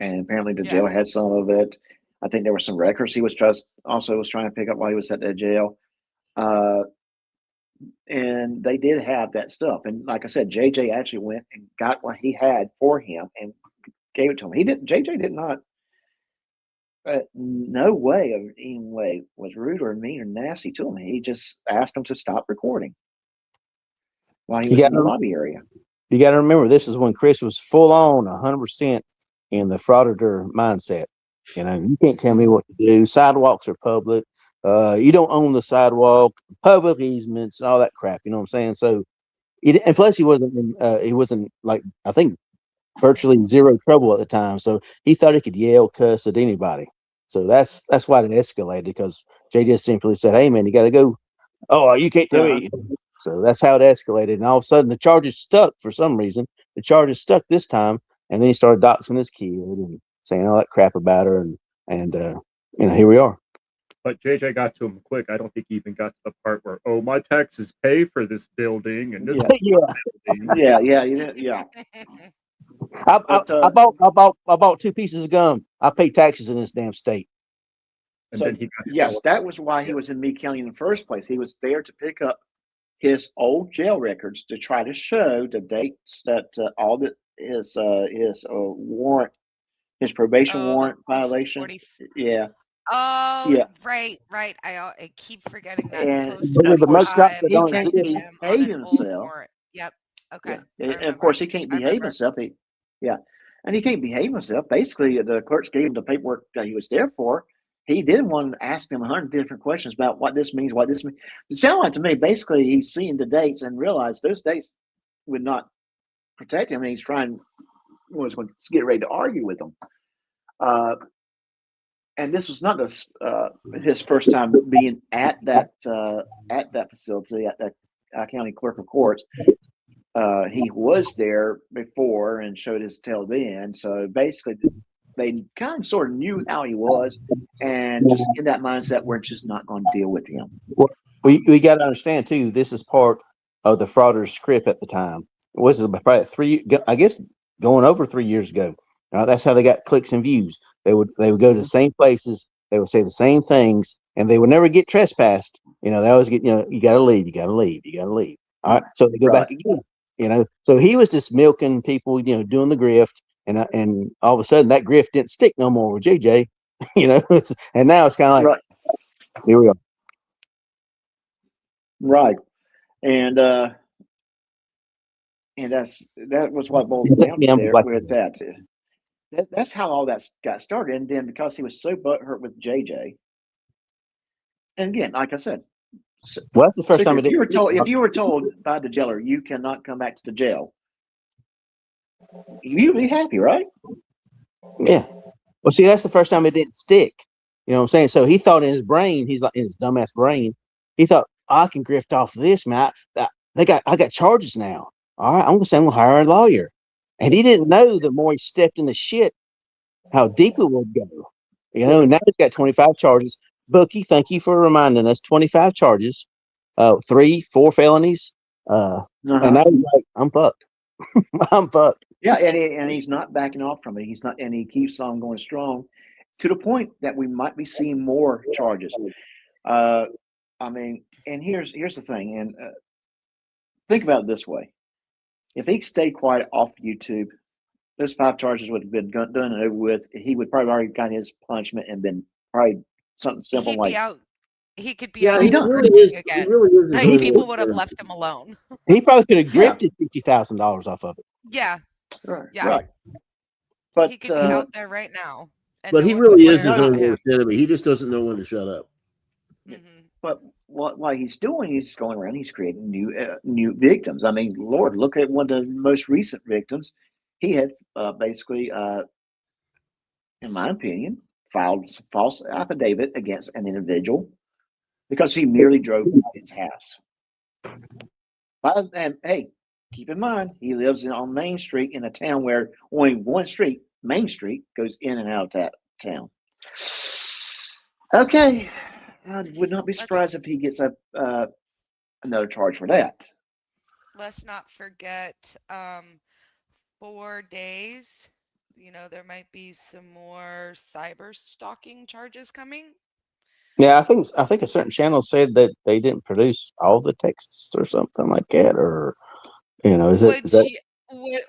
And apparently the Yeah. jail had some of it. I think there were some records he was also was trying to pick up while he was at that jail. Uh, and they did have that stuff. And like I said, JJ actually went and got what he had for him and gave it to him. He didn't. JJ did not. No way of any way was rude or mean or nasty to him. He just asked him to stop recording while he you was got in the lobby area. you got to remember this is when Chris was full on 100% in the frauditor mindset. You know, you can't tell me what to do. Sidewalks are public. You don't own the sidewalk, public easements, all that crap. You know what I'm saying? So, and plus he wasn't like, I think, virtually zero trouble at the time. So he thought he could yell, cuss at anybody. So that's why it escalated, because Jay just simply said, "Hey man, you got to go." Oh, you can't tell me. So that's how it escalated. And all of a sudden the charges stuck for some reason. The charges stuck this time. And then he started doxing his kid and saying all that crap about her. And here we are. But JJ got to him quick. I don't think he even got to the part where, oh, my taxes pay for this building and this building. Yeah. I bought 2 pieces of gum. I pay taxes in this damn state. And So then he got yes, that was why he was in Meade County in the first place. He was there to pick up his old jail records to try to show the dates that all that his warrant, his probation warrant violation. Yeah. Oh, Yeah. right. I keep forgetting that And post Those are the most five that he don't can't arrested exist. him on behave an old himself. warrant. Yep. Okay. Yeah. I And of remember. course, he can't I behave remember. himself. And he can't behave himself. Basically, the clerks gave him the paperwork that he was there for. He didn't want to ask him 100 different questions about what this means, what this means. It sounded like to me, basically, he's seeing the dates and realized those dates would not protect him, and he's was going to get ready to argue with them. And this was not his first time being at that facility, at that county clerk of courts. He was there before and showed his tail then. So basically, they kind of sort of knew how he was, and just in that mindset, we're just not going to deal with him. Well, we got to understand too. This is part of the frauder's script at the time. It was probably going over 3 years ago. That's how they got clicks and views. They would go to the same places. They would say the same things, and they would never get trespassed. They always get, you got to leave, you got to leave, you got to leave. All right, so they go back again. So he was just milking people, doing the grift, and all of a sudden that grift didn't stick no more with JJ. And now it's kind of like, here we are. Right. And that was what boiled down to there with that. That's how all that got started. And then because he was so butthurt with JJ, and again, like I said, well, that's the first time if you were told by the jailer you cannot come back to the jail, you'd be happy, right? Yeah. Well, see, that's the first time it didn't stick. You know what I'm saying? So he thought in his brain, he's like in his dumbass brain, he thought, I can grift off this, man. I got charges now. All right, I'm gonna hire a lawyer. And he didn't know the more he stepped in the shit, how deep it would go. Now he's got 25 charges. Bookie, thank you for reminding us. 25 charges, 3, 4 felonies. And now he's like, I'm fucked. I'm fucked. Yeah, and he's not backing off from it. He's not, and he keeps on going strong to the point that we might be seeing more charges. I mean, and here's the thing, and think about it this way: if he stayed quiet off YouTube, those 5 charges would have been done and over with. He would probably already got his punishment and been probably something simple He could be out. He Really is. Again. He really is. Like, people would have left him alone. He probably could have grifted $50,000 off of it. Yeah. Right. Yeah. Right. But he could be out there right now. But he really is his own worst enemy. He just doesn't know when to shut up. But what he's doing, he's going around. He's creating new victims. I mean, Lord, look at one of the most recent victims. He had basically, in my opinion, filed a false affidavit against an individual because he merely drove by his house. And hey, keep in mind, he lives on Main Street in a town where only one street, Main Street, goes in and out of that town. Okay, I would not be surprised if he gets another charge for that. Let's not forget 4 days. There might be some more cyber stalking charges coming. Yeah, I think a certain channel said that they didn't produce all the texts or something like that, or is that?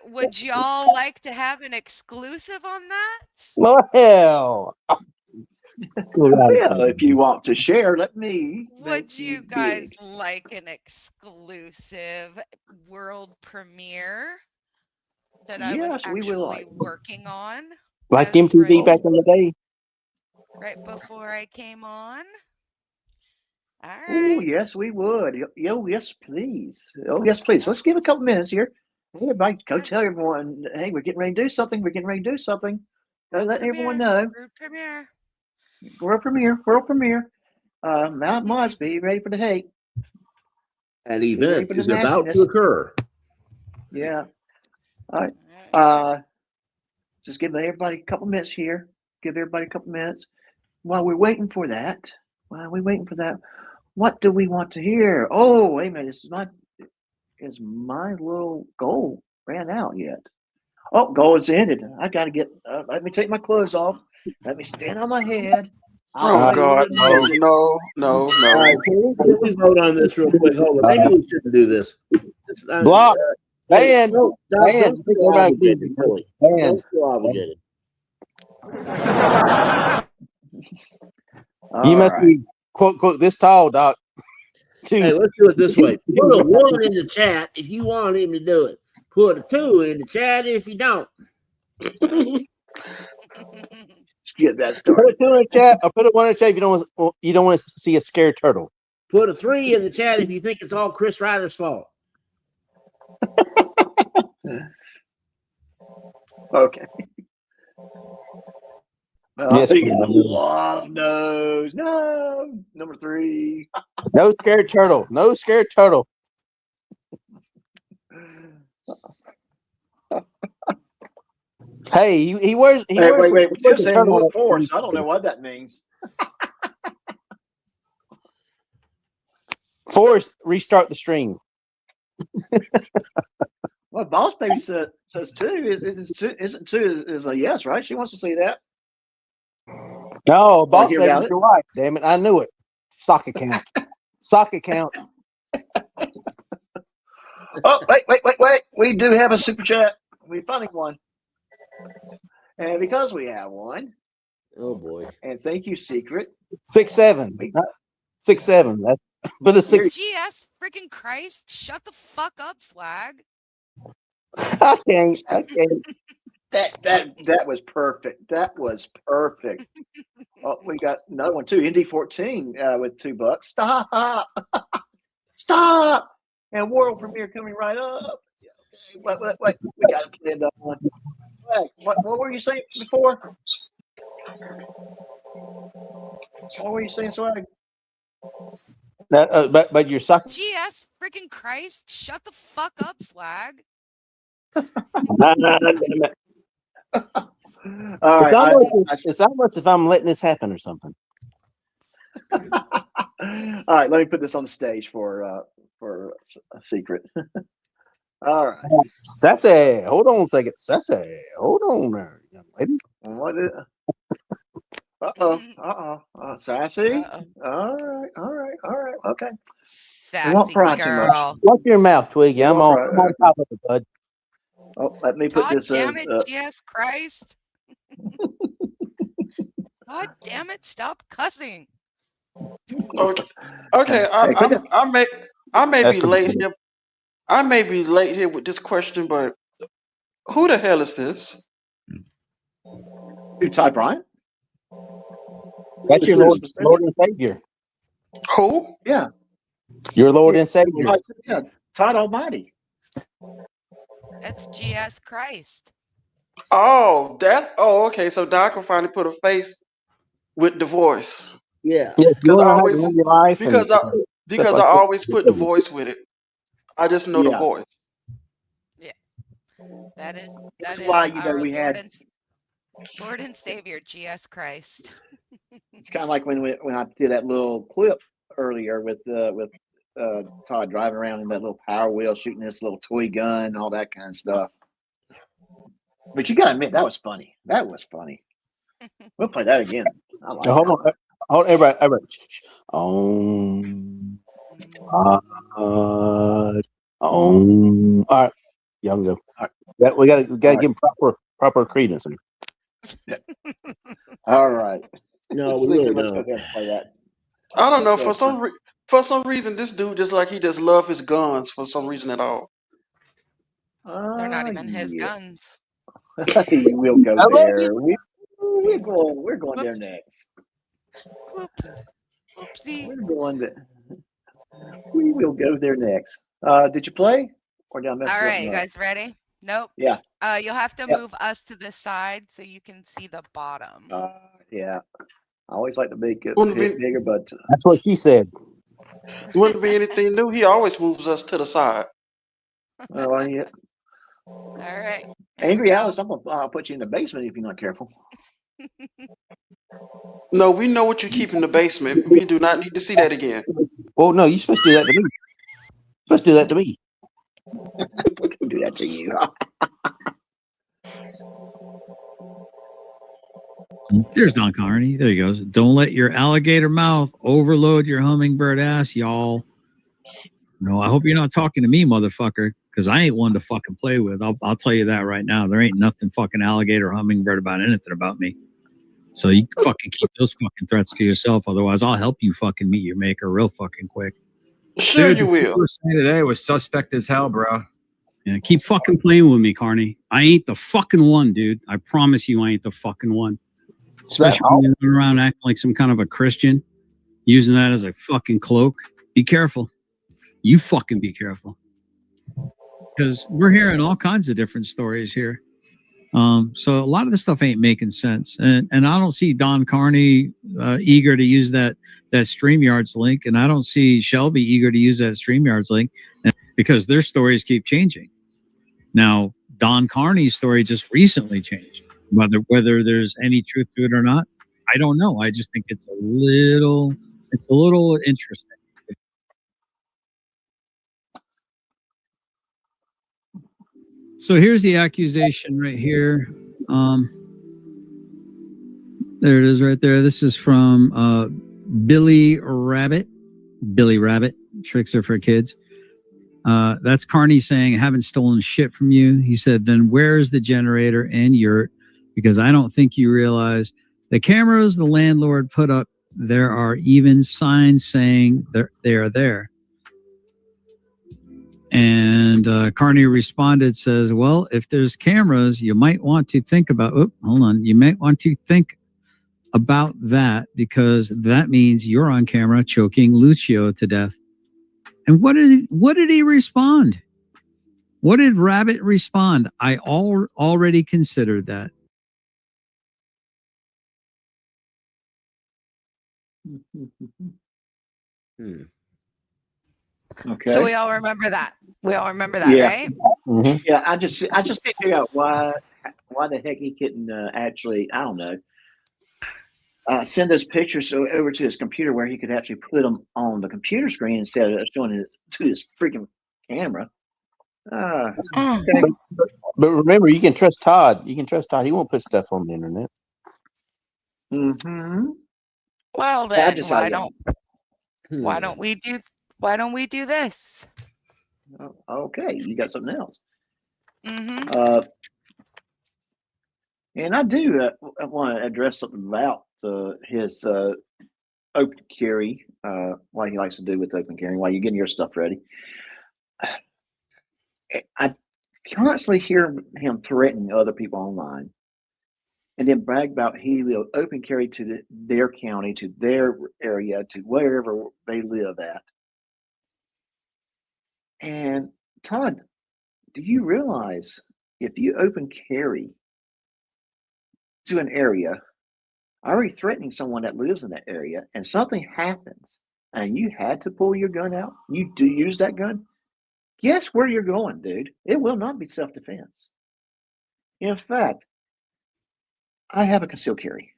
Would y'all like to have an exclusive on that? Well, hell. Well, if you want to share, let me. Would you guys like an exclusive world premiere that I was actually working on? Like MTV back in the day? Right before I came on? All right. Oh, yes, we would. Oh, yes, please. Oh, yes, please. Let's give a couple minutes here. Hey, everybody, go tell everyone, hey, we're getting ready to do something. We're getting ready to do something. Go let everyone know. World premiere. World premiere. Mount Mosby, ready for the hate. An event is about to occur. Yeah. All right. Just give everybody a couple minutes here. Give everybody a couple minutes. While we're waiting for that, what do we want to hear? Oh, wait a minute. Is my little goal ran out yet? Oh, goal is ended. I got to get, let me take my clothes off. Let me stand on my head. Oh, God. No. All right, can we vote on this real quick? Hold on. Maybe we shouldn't do this. Block. Ban. Don't feel obligated, really. Don't feel obligated. You must be, quote, this tall, Doc. Hey, let's do it this way. Put a 1 in the chat if you want him to do it. Put a 2 in the chat if you don't. Get that started. Put a 2 in the chat, or put a 1 in the chat if you don't want to see a scared turtle. Put a 3 in the chat if you think it's all Chris Ryder's fault. Okay. Yes, a lot of no's. No. Number 3. No scared turtle. No scared turtle. Hey, he wears. Wait. You're saying look forward. I don't know what that means. Forrest, restart the stream. Well, Boss Baby says 2. Isn't 2 is a yes, right? She wants to see that. No, Boss Baby, you're right. Damn it, I knew it. Sock account. Sock account. Oh, wait. We do have a super chat. We're finding one. And because we have one. Oh, boy. And thank you, Secret. 6'7". 6'7". That's but a 6. GS freaking Christ! Shut the fuck up, swag. I can't. That was perfect. That was perfect. Oh, we got another one too. ND14 with $2. Stop! And world premiere coming right up. Wait. We got to play that one. What were you saying before? What were you saying, Swag? But you're sucking. GS freaking Christ! Shut the fuck up, swag. It's almost if I'm letting this happen or something. All right, let me put this on the stage for a secret. All right. Sassy, hold on a second. Sassy, hold on there, young lady. What is? Sassy. All right. Okay. Sassy girl. Watch your mouth, Twiggy. I'm on top of it, bud. Oh, let me put this damn it, Jesus Christ. God damn it, stop cussing. Okay. I may be late here. I may be late here with this question, but who the hell is this? Who, Ty Bryant? That's your Lord and Savior. Who? Yeah. Your Lord and Savior. Yeah, Todd Almighty. That's GS Christ. Oh, okay. So now I can finally put a face with the voice. Yeah. Because I always put the voice with it. I just know the voice. Yeah, that is That's why our we had. Lord and Savior Jesus Christ. It's kind of like when I did that little clip earlier with Todd driving around in that little Power Wheel, shooting this little toy gun, all that kind of stuff. But you gotta admit that was funny. That was funny. We'll play that again. I like Hold that. on, everybody. All right, y'all can go. All We gotta right. give him proper credence. All right. No, we really Let's go don't. ahead and play that. I don't know. Let's For some reason, this dude he just love his guns for some reason at all. They're not even his guns. We'll go there. We're going there next. Whoops. Whoopsie. We will go there next. Did you play? Or did I mess All it right, you up? guys ready? Nope. Yeah. You'll have to move us to the side so you can see the bottom. Yeah. I always like to make it Wouldn't be, bigger, but That's what she said. wouldn't be anything new. He always moves us to the side. well, yeah. All right. Angry Alice, I'm gonna put you in the basement if you're not careful. No, we know what you keep in the basement. We do not need to see that again. Well, no, you're supposed to do that to me. You're supposed to do that to me. Do that to you. There's Don Carney. There he goes. Don't let your alligator mouth overload your hummingbird ass, y'all. No, I hope you're not talking to me, motherfucker, because I ain't one to fucking play with. I'll tell you that right now. There ain't nothing fucking alligator or hummingbird about anything about me. So you can fucking keep those fucking threats to yourself. Otherwise, I'll help you fucking meet your maker real fucking quick. Sure, Dude, you will. What you were saying today was suspect as hell, bro. Yeah, keep fucking playing with me, Carney. I ain't the fucking one, dude. I promise you I ain't the fucking one. Especially when you're running around acting like some kind of a Christian, using that as a fucking cloak. Be careful. You fucking be careful. Because we're hearing all kinds of different stories here. So a lot of this stuff ain't making sense. And I don't see Don Carney eager to use that StreamYards link. And I don't see Shelby eager to use that StreamYards link because their stories keep changing. Now, Don Carney's story just recently changed. Whether there's any truth to it or not, I don't know. I just think it's a little interesting. So here's the accusation right here. There it is right there. This is from Billy Rabbit. Billy Rabbit, tricks are for kids. That's Carney saying, I haven't stolen shit from you. He said, then where's the generator and yurt? Because I don't think you realize the cameras the landlord put up, there are even signs saying they are there. And Carney responded, says, well, if there's cameras, you might want to think about, you might want to think about that because that means you're on camera choking Lucio to death. And what did he respond? What did Rabbit respond? I already considered that. Okay. So we all remember that. We all remember that, right? Mm-hmm. Yeah, I just can't figure out why the heck he couldn't actually, I don't know, send those pictures over to his computer where he could actually put them on the computer screen instead of showing it to his freaking camera. Okay. But remember, you can trust Todd. You can trust Todd. He won't put stuff on the internet. Mm-hmm. Well, then why don't we do this? Okay, you got something else. Mm-hmm. And I do want to address something about his open carry, what he likes to do with open carry while you're getting your stuff ready. I constantly hear him threatening other people online and then brag about he will open carry to their county, to their area, to wherever they live at. And Todd, do you realize if you open carry to an area, already threatening someone that lives in that area, and something happens and you had to pull your gun out, you do use that gun, guess where you're going, dude. It will not be self-defense. In fact, I have a concealed carry.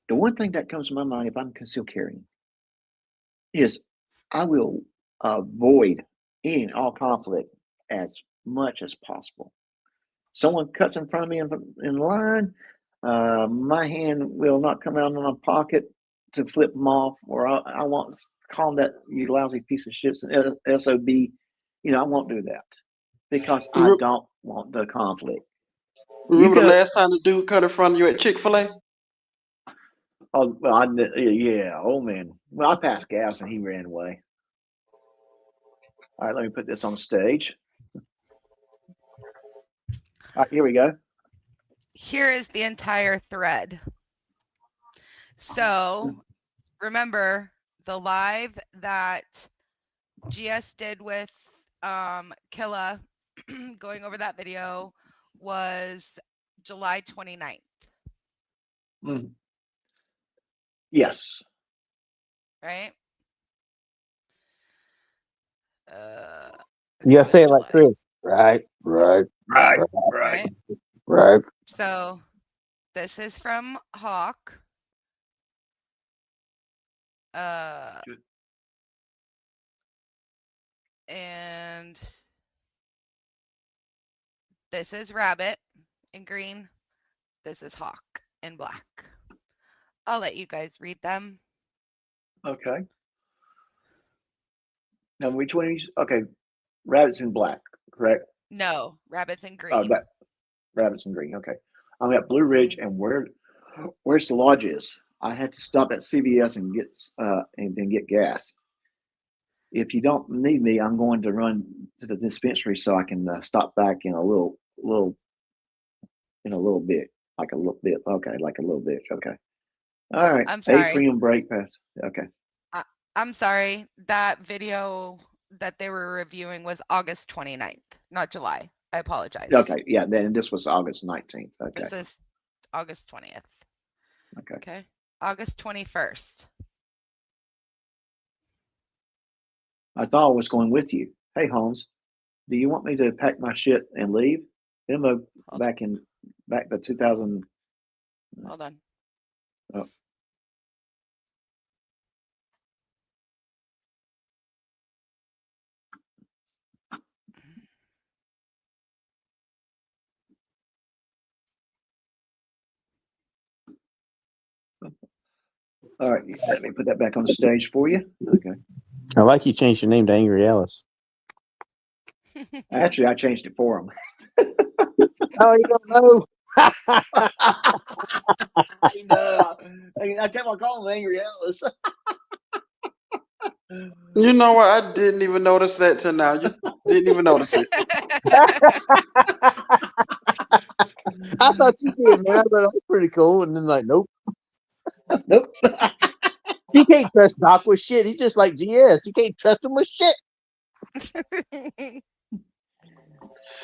The one thing that comes to my mind if I'm concealed carrying is I will avoid any and all conflict as much as possible. Someone cuts in front of me in line, my hand will not come out of my pocket to flip them off, or I won't call them that you lousy piece of shit, SOB. I won't do that because I don't want the conflict. Remember the last time the dude cut in front of you at Chick-fil-A? Oh, well, yeah. Oh, man. Well, I passed gas and he ran away. All right, let me put this on the stage. All right, here we go. Here is the entire thread. So remember the live that GS did with Killa going over that video was July 29th. Yes. Right? You gotta say it like Chris. Right. So this is from Hawk. And this is Rabbit in green. This is Hawk in black. I'll let you guys read them. Okay. Now, which one is? Okay, Rabbit's in black, correct? No, Rabbit's in green. Oh, that Rabbit's in green. Okay. I'm at Blue Ridge, and where's the lodge is? I had to stop at CVS and then get gas. If you don't need me, I'm going to run to the dispensary so I can stop back in a little bit, like a little bit. Okay, like a little bit. Okay. All right. I'm sorry. Premium break pass. Okay. I'm sorry. That video that they were reviewing was August 29th, not July. I apologize. Okay. Yeah. Then this was August 19th. Okay. This is August 20th. Okay. Okay. August 21st. I thought I was going with you. Hey, Holmes, do you want me to pack my shit and leave? Memo back to 2000. Hold on. Oh. All right, let me put that back on the stage for you. Okay. I like you changed your name to Angry Alice. Actually, I changed it for him. Oh, you don't know. I kept on calling him Angry Alice. You know what? I didn't even notice that till now. You didn't even notice it. I thought you did, man. I thought that was pretty cool. And then nope. Nope. You can't trust Doc with shit. He's just like GS. You can't trust him with shit.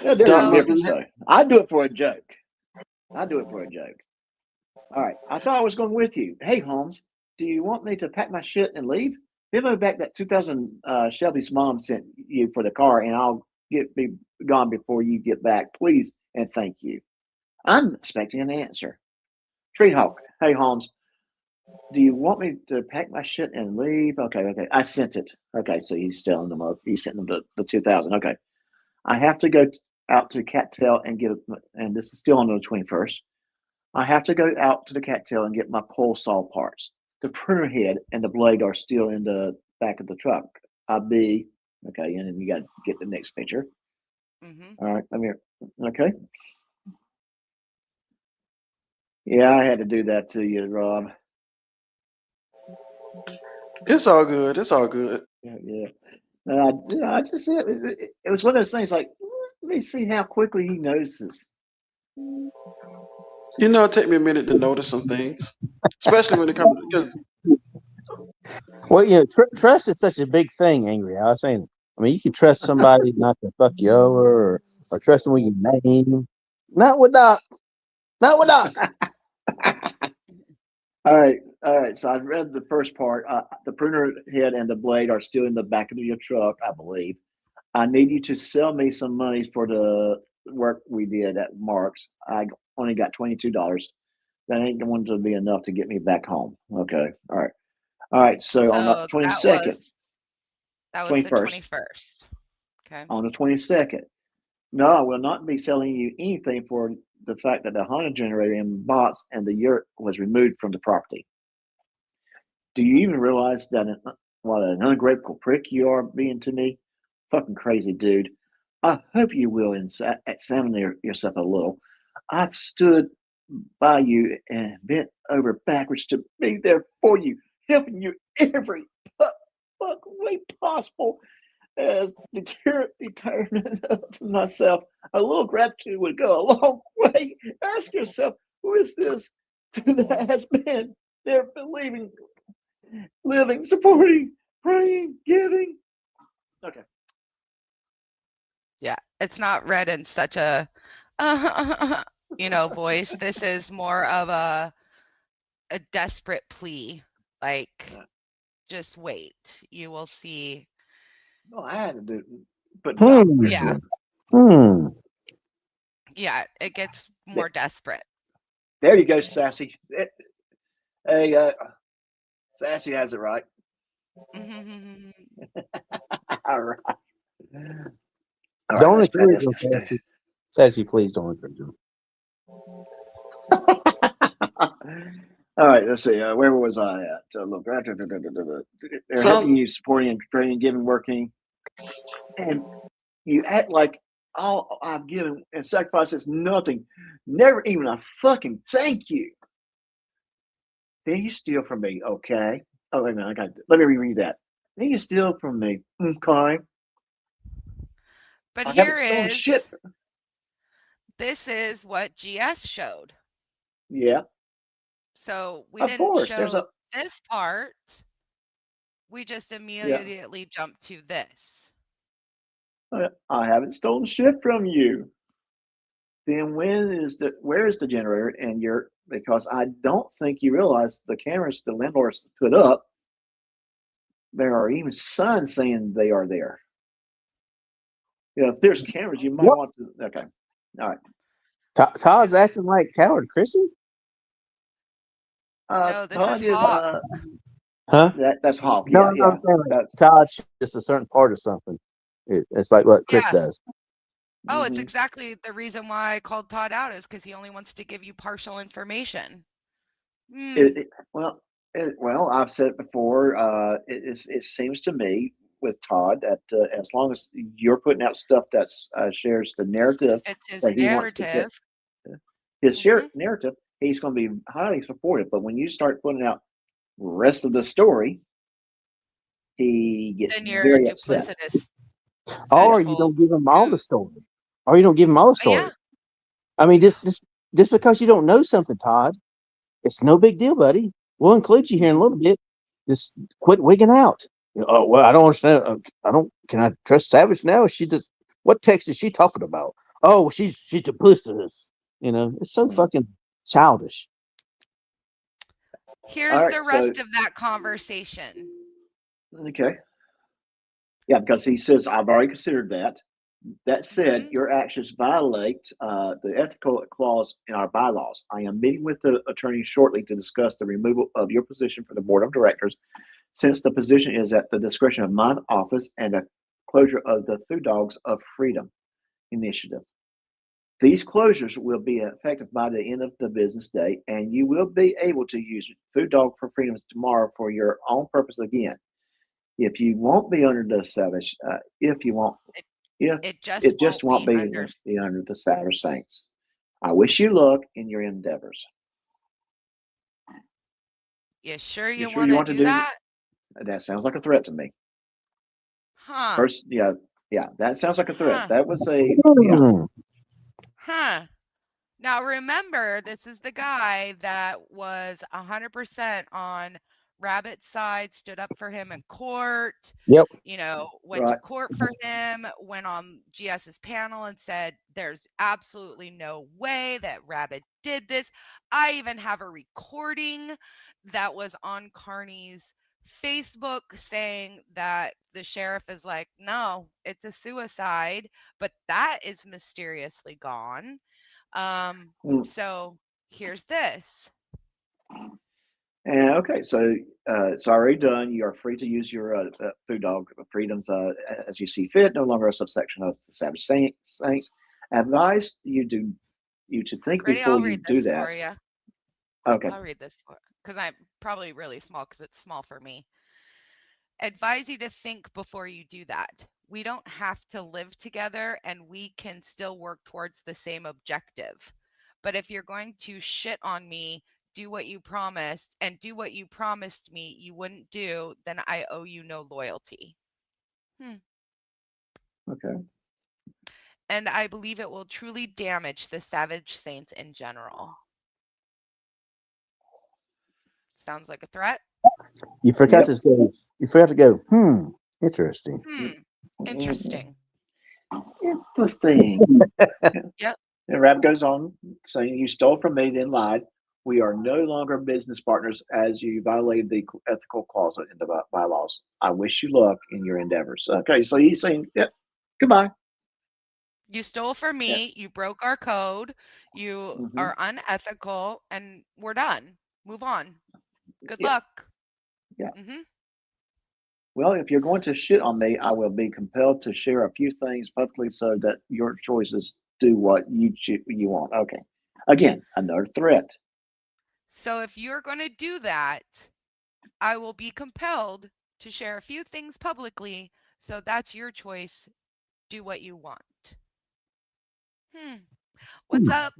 Yeah, there's a difference, though. I do it for a joke. All right. I thought I was going with you. Hey, Holmes, do you want me to pack my shit and leave? Memo back that 2000 Shelby's mom sent you for the car, and I'll be gone before you get back. Please and thank you. I'm expecting an answer. Tree Hawk. Hey, Holmes, do you want me to pack my shit and leave? Okay. I sent it. Okay, so he's telling them up. He sent them to the 2000. Okay. I have to go out to Cattail and get, and this is still on the 21st. I have to go out to the Cattail and get my pole saw parts. The printer head and the blade are still in the back of the truck. Okay, and then you got to get the next picture. Mm-hmm. All right, okay. Yeah, I had to do that to you, Rob. It's all good. Yeah. I just it was one of those things like, let me see how quickly he notices. You know, it take me a minute to notice some things, especially when it comes because. Well, trust is such a big thing, Angry Alice. I mean, you can trust somebody not to fuck you over, or trust them with your name. Not with Doc. All right. So I read the first part. The printer head and the blade are still in the back of your truck, I believe. I need you to sell me some money for the work we did at Mark's. I only got $22. That ain't going to be enough to get me back home. Okay. All right. All right. So on the So 22nd, that was the 21st, 21st. Okay. on the 22nd, no, I will not be selling you anything for the fact that the Honda generator and box and the yurt was removed from the property. Do you even realize that what an ungrateful prick you are being to me? Fucking crazy, dude. I hope you will examine yourself a little. I've stood by you and bent over backwards to be there for you, helping you every fuck way possible. As determined to myself, a little gratitude would go a long way. Ask yourself, who is this that has been there believing, living, supporting, praying, giving? Okay. Yeah, it's not read in such a voice. This is more of a desperate plea. Like, just wait. You will see. No, I had to do, but Yeah. Yeah, it gets more desperate. There you go, Sassy. Hey, Sassy has it right. All right. All Don't right, encourage them, Sassy. Sassy, please don't encourage them. All right, let's see. Where was I at? Look, they're helping you, supporting, praying, giving, working, and you act like all I've given and sacrificed is nothing, never even a fucking thank you. Then you steal from me, okay? Oh, wait a minute, let me reread that. Then you steal from me, okay? But I here haven't stolen is shit. This is what GS showed. Yeah. So we Of didn't course, show this part. We just immediately jumped to this. I haven't stolen shit from you. Then where is the generator and because I don't think you realize the cameras the landlords put up, there are even signs saying they are there. If there's cameras, you might want to. Okay. All right. Todd's acting like Coward Chrissy? No, this Todd is Hawk. Huh? That's Hawk. No, Yeah. I'm saying like Todd's just a certain part of something. It's like what Chris does. Oh, it's exactly the reason why I called Todd out is because he only wants to give you partial information. Well, I've said it before. It seems to me with Todd that as long as you're putting out stuff that shares the narrative It's his that he wants to narrative. his share narrative, he's going to be highly supportive. But when you start putting out the rest of the story, he gets Then you're very upset. duplicitous. Or you don't give him all the story. Or you don't give him all the story. Yeah. I mean, just because you don't know something, Todd, it's no big deal, buddy. We'll include you here in a little bit. Just quit wigging out. Oh well, I don't understand. Can I trust Savage now? What text is she talking about? Oh, she's duplicitous. It's so fucking childish. Here's the rest of that conversation. Okay. Yeah, because he says, I've already considered that. That said, your actions violate the ethical clause in our bylaws. I am meeting with the attorney shortly to discuss the removal of your position from the board of directors, since the position is at the discretion of my office and the closure of the Food Dogs of Freedom initiative. These closures will be effective by the end of the business day, and you will be able to use Food Dog for Freedom tomorrow for your own purpose again. If you won't be under the Savage, it just won't be under the Savage Saints. I wish you luck in your endeavors. You sure you want to do that? That sounds like a threat to me. Huh. First, yeah, that sounds like a threat. Huh. That was a Huh. Now remember, this is the guy that was 100% on Rabbit's side, stood up for him in court. Yep. Went to court for him, went on GS's panel and said, there's absolutely no way that Rabbit did this. I even have a recording that was on Carney's Facebook saying that the sheriff is like, no, it's a suicide, but that is mysteriously gone. So here's this. And okay, so it's already done. You are free to use your food dog freedoms as you see fit. No longer a subsection of the Savage Saints. Advise you to think Ready? before I'll you read do this that. for you. Okay. I'll read this because I'm probably really small because it's small for me. Advise you to think before you do that. We don't have to live together and we can still work towards the same objective. But if you're going to shit on me, do what you promised, and do what you promised me you wouldn't do, then I owe you no loyalty. Okay. And I believe it will truly damage the Savage Saints in general. Sounds like a threat? You forgot to go. You forgot to go. Interesting. Interesting. Interesting. Yep. And Rab goes on saying, "You stole from me, then lied. We are no longer business partners as you violated the ethical clause in the bylaws. I wish you luck in your endeavors." Okay, so he's saying, "Yep, goodbye." You stole from me. You broke our code. You are unethical, and we're done. Move on. Good luck. Yeah. Well, if you're going to shit on me, I will be compelled to share a few things publicly so that your choices do what you want. Okay. Again, another threat. So if you're going to do that, I will be compelled to share a few things publicly. So that's your choice. Do what you want. What's up?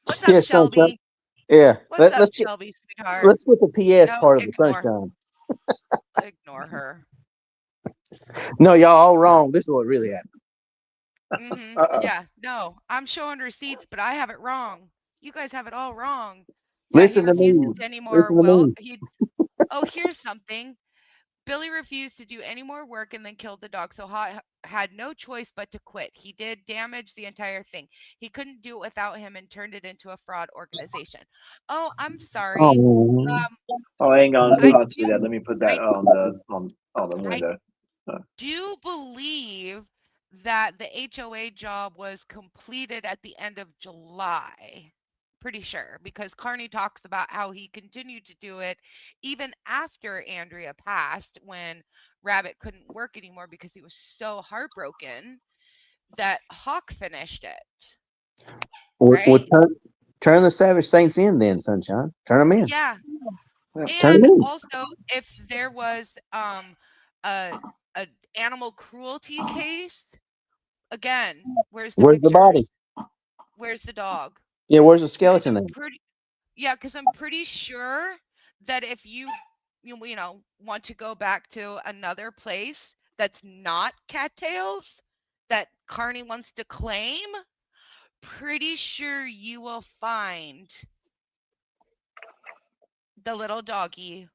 What's up, Shelby? Yeah. What's up, Let's Shelby, sweetheart? let's get the PS No, part of the ignore. sunshine. Ignore her. No, y'all all wrong. This is what really happened. Yeah, no, I'm showing receipts, but I have it wrong. You guys have it all wrong. Yeah, Listen he to me. refused to do any more. Listen to me. Oh, here's something. Billy refused to do any more work and then killed the dog. So Hot had no choice but to quit. He did damage the entire thing. He couldn't do it without him and turned it into a fraud organization. Oh, I'm sorry. Oh, hang on. Let's see that. Let me put that on the window. Do believe that the HOA job was completed at the end of July. Pretty sure, because Carney talks about how he continued to do it even after Andrea passed, when Rabbit couldn't work anymore because he was so heartbroken that Hawk finished it. We'll turn the Savage Saints in then, sunshine. Turn them in. Yeah. Turn And them in. also, if there was a animal cruelty case, again, where's the Where's the body? Where's the dog? Yeah, where's the skeleton then? Because I'm pretty sure that if you want to go back to another place that's not cattails that Carney wants to claim, pretty sure you will find the little doggy.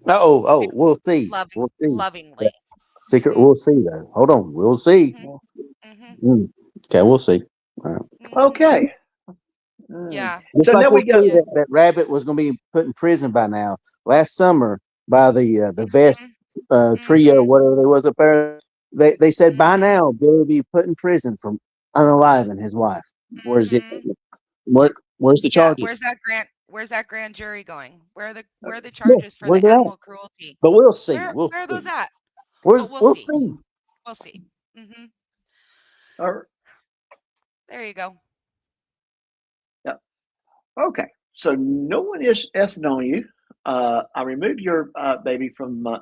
We'll see. We'll see. Lovingly. Secret. We'll see though. Hold on. We'll see. Okay, we'll see. All right. Okay. Yeah. Just So like now we we'll see go. that Rabbit was going to be put in prison by now. Last summer, by the vest trio, whatever there was up there, they said by now Billy would be put in prison for unaliving his wife. Where's it? Where's the charges? Where's that grand jury going? Where are the charges for the animal cruelty? But we'll see. Where are those at? We'll see. We'll see. All right. There you go. Yeah. Okay. So no one is S-ing on you. I removed your baby from my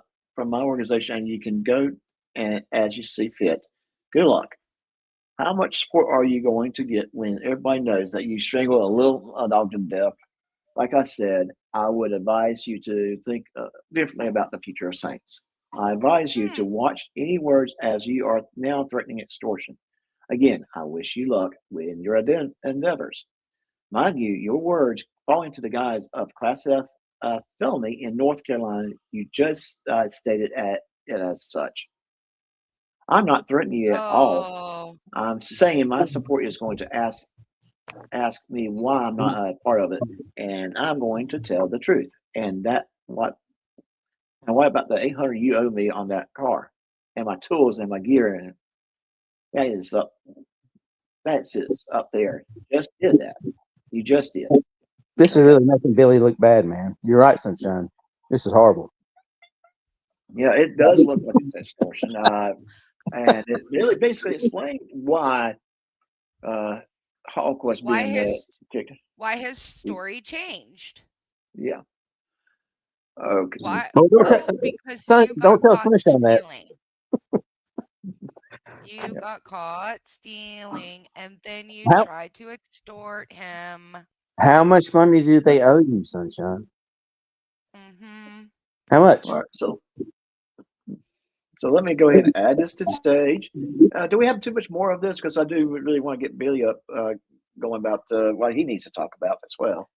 organization, and you can go and as you see fit. Good luck. How much support are you going to get when everybody knows that you strangled a little dog to death? Like I said, I would advise you to think differently about the future of Saints. I advise you to watch any words as you are now threatening extortion. Again, I wish you luck in your endeavors. Mind you, your words fall into the guise of Class F felony in North Carolina. You just stated it as such. I'm not threatening you at all. I'm saying my support is going to ask me why I'm not a part of it, and I'm going to tell the truth. And And what about the 800 you owe me on that car and my tools and my gear? And that is up. That's it up there. You just did that. You just did. This is really making Billy look bad, man. You're right, Sunshine. This is horrible. Yeah, it does look like it's extortion. And it really basically explained why Hawk was being kicked. Why his story changed. Yeah. Okay. Why? Oh, Because son, you don't got tell caught Sunshine that. stealing. You got caught stealing, and then you How tried to extort him. how much money do they owe you, Sunshine? Mm-hmm. How much? All right. So let me go ahead and add this to the stage. Do we have too much more of this? Because I do really want to get Billy up going about what he needs to talk about as well.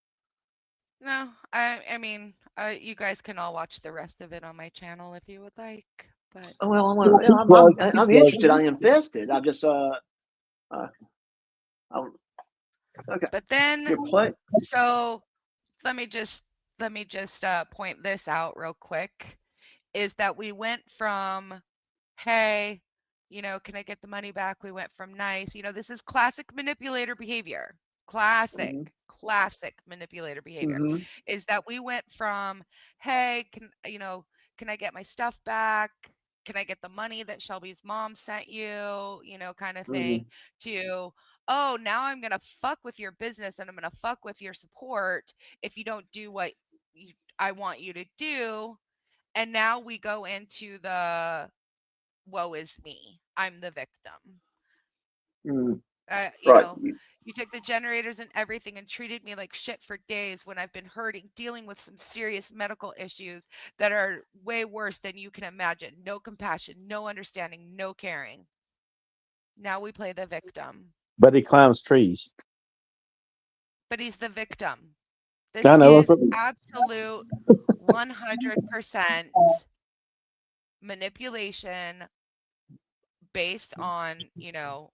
No, I mean, you guys can all watch the rest of it on my channel if you would like. But Oh, well, I'm interested. I'm invested. I'm just okay. But then, Your play. so let me just point this out real quick. Is that we went from, hey, you know, can I get the money back? We went from nice. You know, this is classic manipulator behavior. Classic manipulator behavior. Mm-hmm. Is that we went from, hey, can I get my stuff back? Can I get the money that Shelby's mom sent you? You know, kind of thing, to, oh, now I'm going to fuck with your business and I'm going to fuck with your support if you don't do what I want you to do. And now we go into the woe is me. I'm the victim. You know, you took the generators and everything and treated me like shit for days when I've been hurting, dealing with some serious medical issues that are way worse than you can imagine. No compassion, no understanding, no caring. Now we play the victim. But he climbs trees. But he's the victim. This I know. is absolute 100% manipulation based on, you know,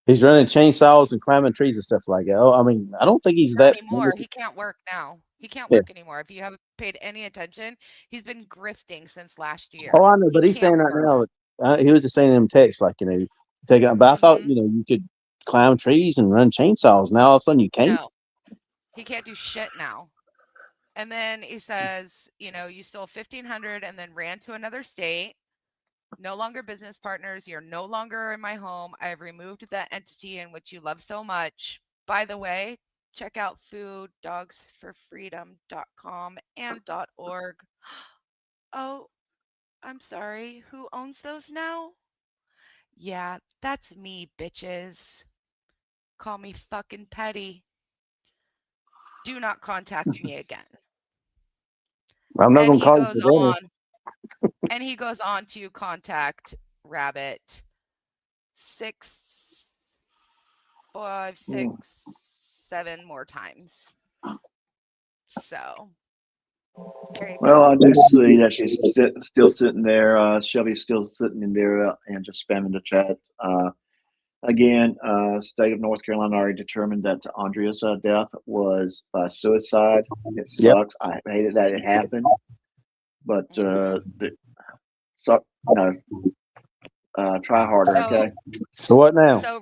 He's running chainsaws and climbing trees and stuff like that. Oh, I mean, I don't think he's not that anymore. He can't work now. He can't Yeah. work anymore. If you haven't paid any attention, he's been grifting since last year. Oh, I know, but he's saying can't right work. now. He was just saying in text, like, you know, take it. But I thought, you know, you could climb trees and run chainsaws. Now all of a sudden you can't. No, he can't do shit now. And then he says, you know, you stole 1,500 and then ran to another state. No longer business partners. You're no longer in my home. I've removed the entity in which you love so much. By the way, check out fooddogsforfreedom.com and .org. Oh, I'm sorry. Who owns those now? Yeah, that's me, bitches. Call me fucking petty. Do not contact me again. I'm not And going to he call you goes for dinner. on, and he goes on to contact Rabbit 6, 5, 6, 7 more times. So, there you Well, go. I do see that she's still sitting there. Shelby's still sitting in there and just spamming the chat. Again, state of North Carolina already determined that Andrea's death was by suicide. It sucks. I hated that it happened, but try harder, okay? So what now? So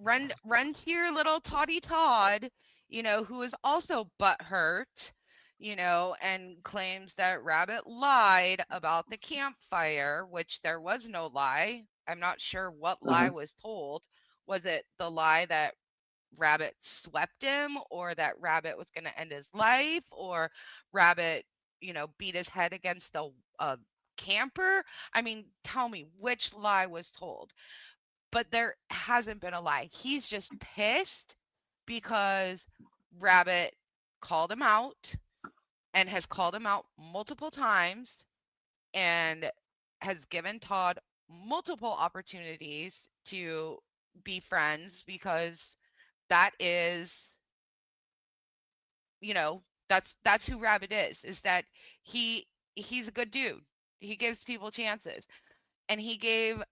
run to your little Toddy Todd, you know, who is also butthurt, you know, and claims that Rabbit lied about the campfire, which there was no lie. I'm not sure what lie was told. Was it the lie that Rabbit swept him, or that Rabbit was going to end his life, or Rabbit, you know, beat his head against a camper? I mean, tell me which lie was told. But there hasn't been a lie. He's just pissed because Rabbit called him out and has called him out multiple times and has given Todd multiple opportunities to be friends, because that is, you know, that's who Rabbit is that he's a good dude. He gives people chances. And he gave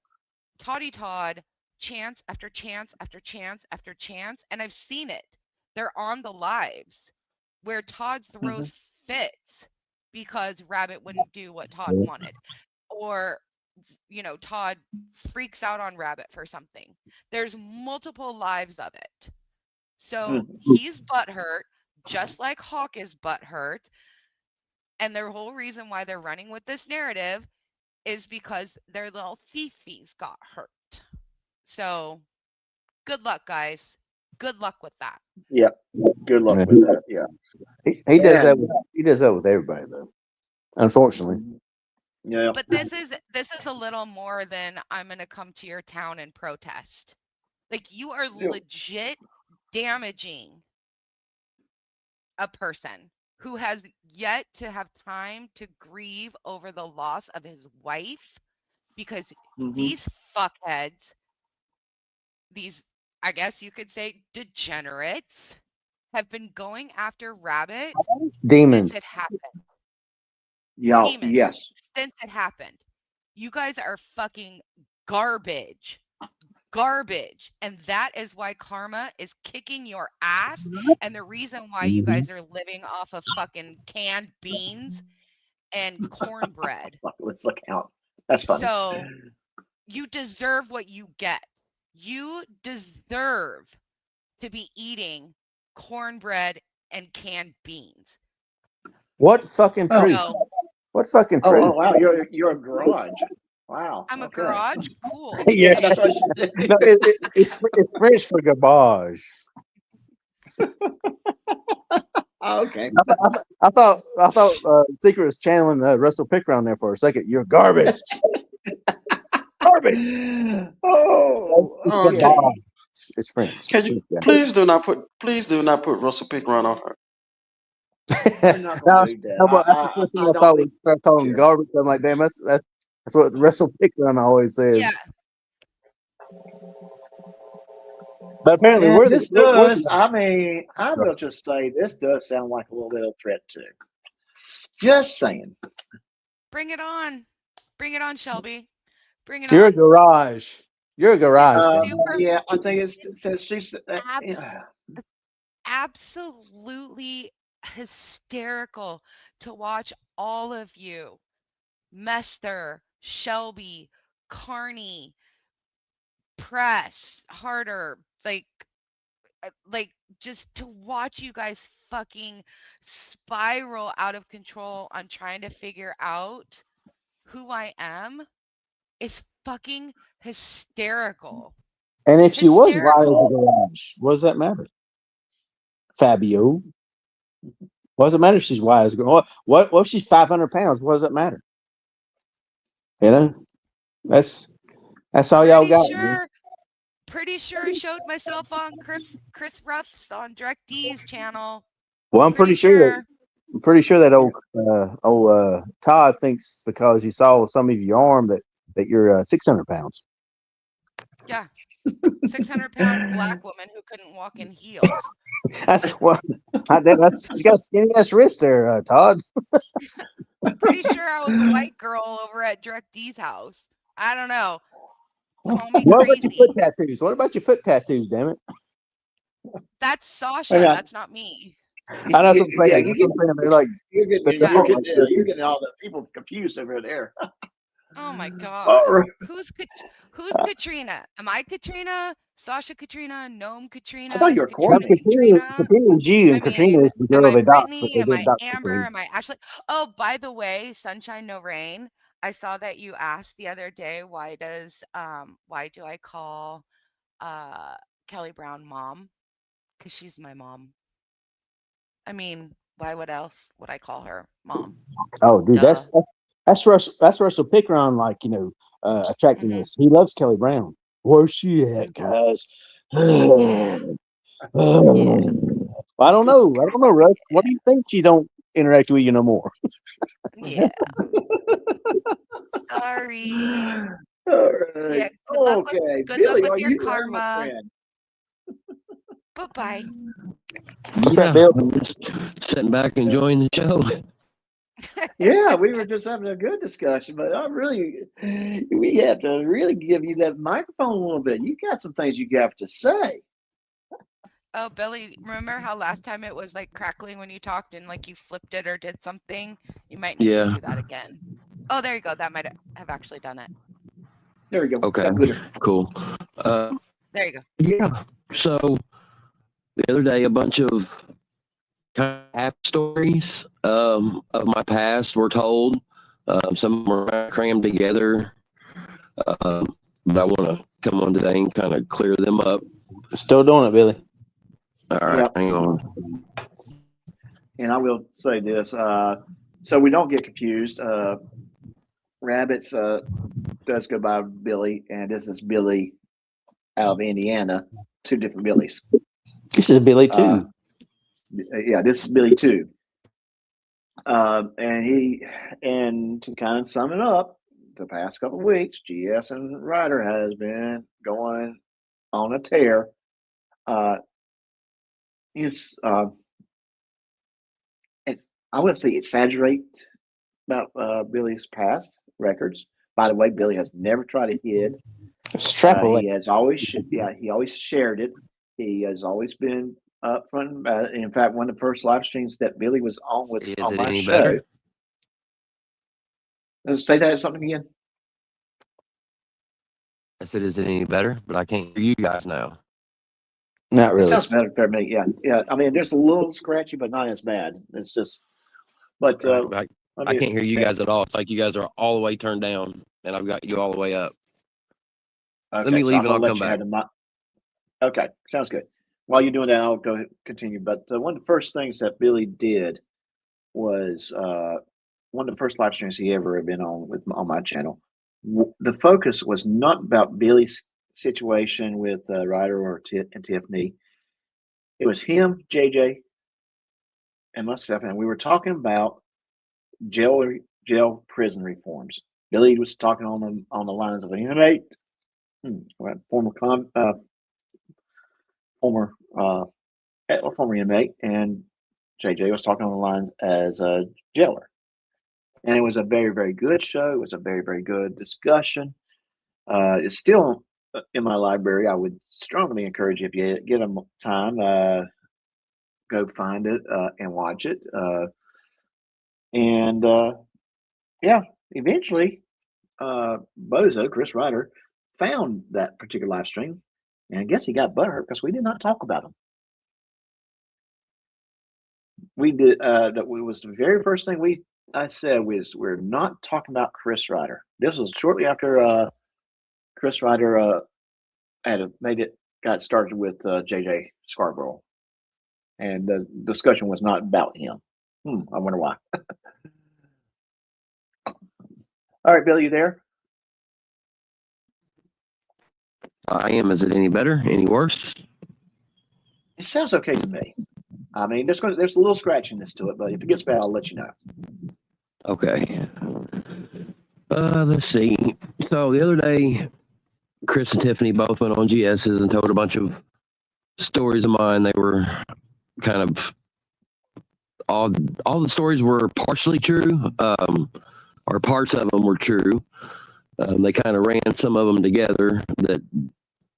Toddy Todd chance after chance after chance after chance, and I've seen it. They're on the lives where Todd throws fits because Rabbit wouldn't do what Todd wanted, or Todd freaks out on Rabbit for something. There's multiple lives of it. So he's butthurt, just like Hawk is butthurt. And the whole reason why they're running with this narrative is because their little thiefies got hurt. So good luck, guys. Good luck with that. Yeah. Good luck with that. Yeah. He does that. He does that with everybody, though. Unfortunately. Yeah. But this is a little more than I'm gonna come to your town and protest. Like, you are legit damaging a person who has yet to have time to grieve over the loss of his wife, because these fuckheads, these, I guess you could say, degenerates, have been going after Rabbit Demons. since it happened. Yeah. Demons, Yes. since it happened. You guys are fucking garbage. Garbage. And that is why karma is kicking your ass, and the reason why you guys are living off of fucking canned beans and cornbread. Let's look out. That's funny. So you deserve what you get. You deserve to be eating cornbread and canned beans. What fucking truth? So, What fucking Oh, truth? wow. You're a garage. Wow. I'm a garage. Cool. Yeah, that's what no, it's French for garbage. Okay. I thought Secret was channeling Russell Pickering there for a second. You're garbage. Garbage. Oh, It's okay. garbage. It's French. Can you please do not put Russell Pickering on her. not gonna do that. That's the first thing I thought was start calling him garbage. I'm like, damn, that's what Russell Pickering always says. Yeah. But apparently, Yeah, we're this the, we're does. I mean, I will just say this does sound like a little bit of a threat too. Just saying. Bring it on. Bring it on, Shelby. Bring it You're on. a garage. You're a garage. Yeah, I think it's since she's absolutely hysterical to watch all of you, Mester, Shelby, Carney, Press, Harder, like just to watch you guys fucking spiral out of control on trying to figure out who I am is fucking hysterical. And if she was wild as a garage, what does that matter? Fabio. What does it matter if she's wise? What if she's 500 pounds? What does it matter? You know, that's all y'all got. Pretty sure I showed myself on Chris Ruff's on Direct D's channel. Well, I'm pretty sure that old Todd thinks because he saw some of your arm that you're 600 pounds. Yeah, 600-pound black woman who couldn't walk in heels. She got a skinny ass wrist there, Todd. I'm pretty sure I was a white girl over at Direct D's house. I don't know. Call me What crazy. about your foot tattoos? What about your foot tattoos? Damn it! That's Sasha. That's not me. I know what I'm saying. They're like you're getting all the people confused over there. Oh my god. Who's Katrina? Am I Katrina? Sasha Katrina? Gnome Katrina? I thought you were Courtney. Katrina's you, and Katrina is the girl they doxed. Am I Amber? Am I Ashley? Oh, by the way, Sunshine No Rain. I saw that you asked the other day, why do I call Kelly Brown mom? Because she's my mom. I mean, why else would I call her mom? Oh, dude, that's Russell Pickering, attractiveness. He loves Kelly Brown. Where's she at, guys? Well, I don't know, Russ. What do you think she don't interact with you no more? Yeah. Sorry. All right. Yeah, good luck with your karma. Bye-bye. What's that, Bill? I'm just sitting back enjoying the show. Yeah, we were just having a good discussion, but we have to really give you that microphone a little bit. You got some things you have to say. Oh, Billy, remember how last time it was like crackling when you talked and like you flipped it or did something? You might need to Yeah. do that again. Oh, there you go. That might have actually done it. There we go. Okay. Got gooder. Cool. There you go. Yeah. So the other day, a bunch of kind of happy stories of my past were told. Some were crammed together, but I want to come on today and kind of clear them up. Still doing it, Billy. All right, Yep. hang on. And I will say this, so we don't get confused. Rabbits does go by Billy, and this is Billy out of Indiana. Two different Billies. This is Billy too. Yeah, this is Billy too. And to kind of sum it up, the past couple of weeks, GS and Ryder has been going on a tear. It's I wouldn't say exaggerate about Billy's past records. By the way, Billy has never tried to hid. Extrapolate. He has always, he always shared it. He has always been upfront about it. In fact, one of the first live streams that Billy was on with on my show. Better? Say that something again. I said, is it any better? But I can't hear you guys now. Not It really. sounds better for me. Yeah, yeah. I mean, there's a little scratchy, but not as bad. It's just, but I can't hear you guys at all. It's like you guys are all the way turned down, and I've got you all the way up. Okay, Let me leave so and I'll come back. Okay, sounds good. While you're doing that, I'll go continue. But one of the first things that Billy did was one of the first live streams he ever had been on on my channel. The focus was not about Billy's situation with Ryder or and Tiffany. It was him, JJ, and myself, and we were talking about jail prison reforms. Billy was talking on the lines of an inmate, former inmate, and JJ was talking on the lines as a jailer. And it was a very, very good show. It was a very, very good discussion. It's still in my library. I would strongly encourage you, if you get a time, go find it and watch it. Yeah, eventually, Bozo, Chris Ryder, found that particular live stream, and I guess he got butthurt because we did not talk about him. We did. That was the very first thing I said was we're not talking about Chris Ryder. This was shortly after Chris Ryder got started with JJ Scarborough, and the discussion was not about him. I wonder why. All right, Bill, you there? I am. Is it any better? Any worse? It sounds okay to me. I mean, there's a little scratchiness to it, but if it gets bad, I'll let you know. Okay. Let's see. So the other day, Chris and Tiffany both went on GS's and told a bunch of stories of mine. They were kind of all the stories were partially true, or parts of them were true. They kind of ran some of them together that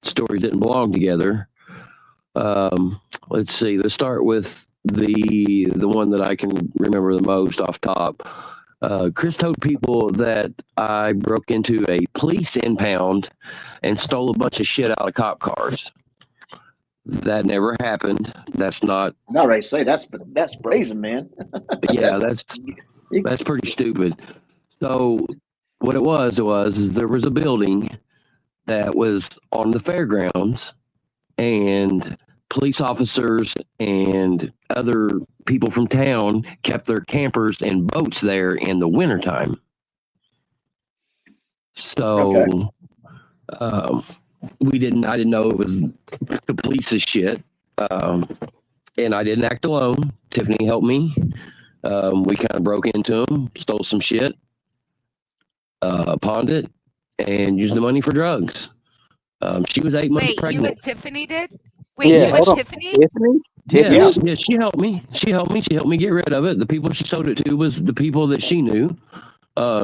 stories didn't belong together. Let's see. Let's start with the one that I can remember the most off top. Chris told people that I broke into a police impound and stole a bunch of shit out of cop cars. That never happened. That's not. Not ready to say that's brazen, man. Yeah, that's pretty stupid. So what it was there was a building that was on the fairgrounds, and police officers and other people from town kept their campers and boats there in the wintertime. So I didn't know it was the police's shit. And I didn't act alone. Tiffany helped me. We kind of broke into them, stole some shit, pawned it, and used the money for drugs. She was 8 months Wait, pregnant. you and Tiffany did? Wait, you and Tiffany? Yeah, she helped me. She helped me get rid of it. The people she sold it to was the people that she knew.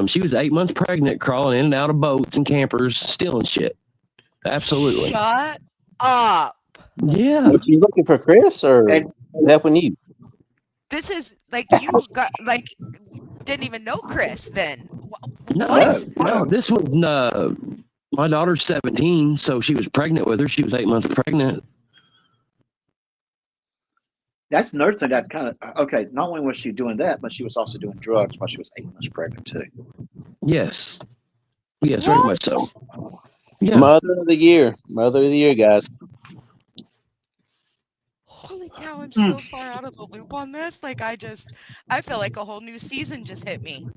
She was 8 months pregnant, crawling in and out of boats and campers, stealing shit. Absolutely. Shut up. Yeah. Was she looking for Chris or helping you? This is like you got like didn't even know Chris then. No, this was my daughter's 17, so she was pregnant with her. She was 8 months pregnant. That's another thing that's kind of okay. Not only was she doing that, but she was also doing drugs while she was 8 months pregnant too. Yes, very much so. Yeah. Mother of the year, guys. Holy cow, I'm so far out of the loop on this. Like I feel like a whole new season just hit me.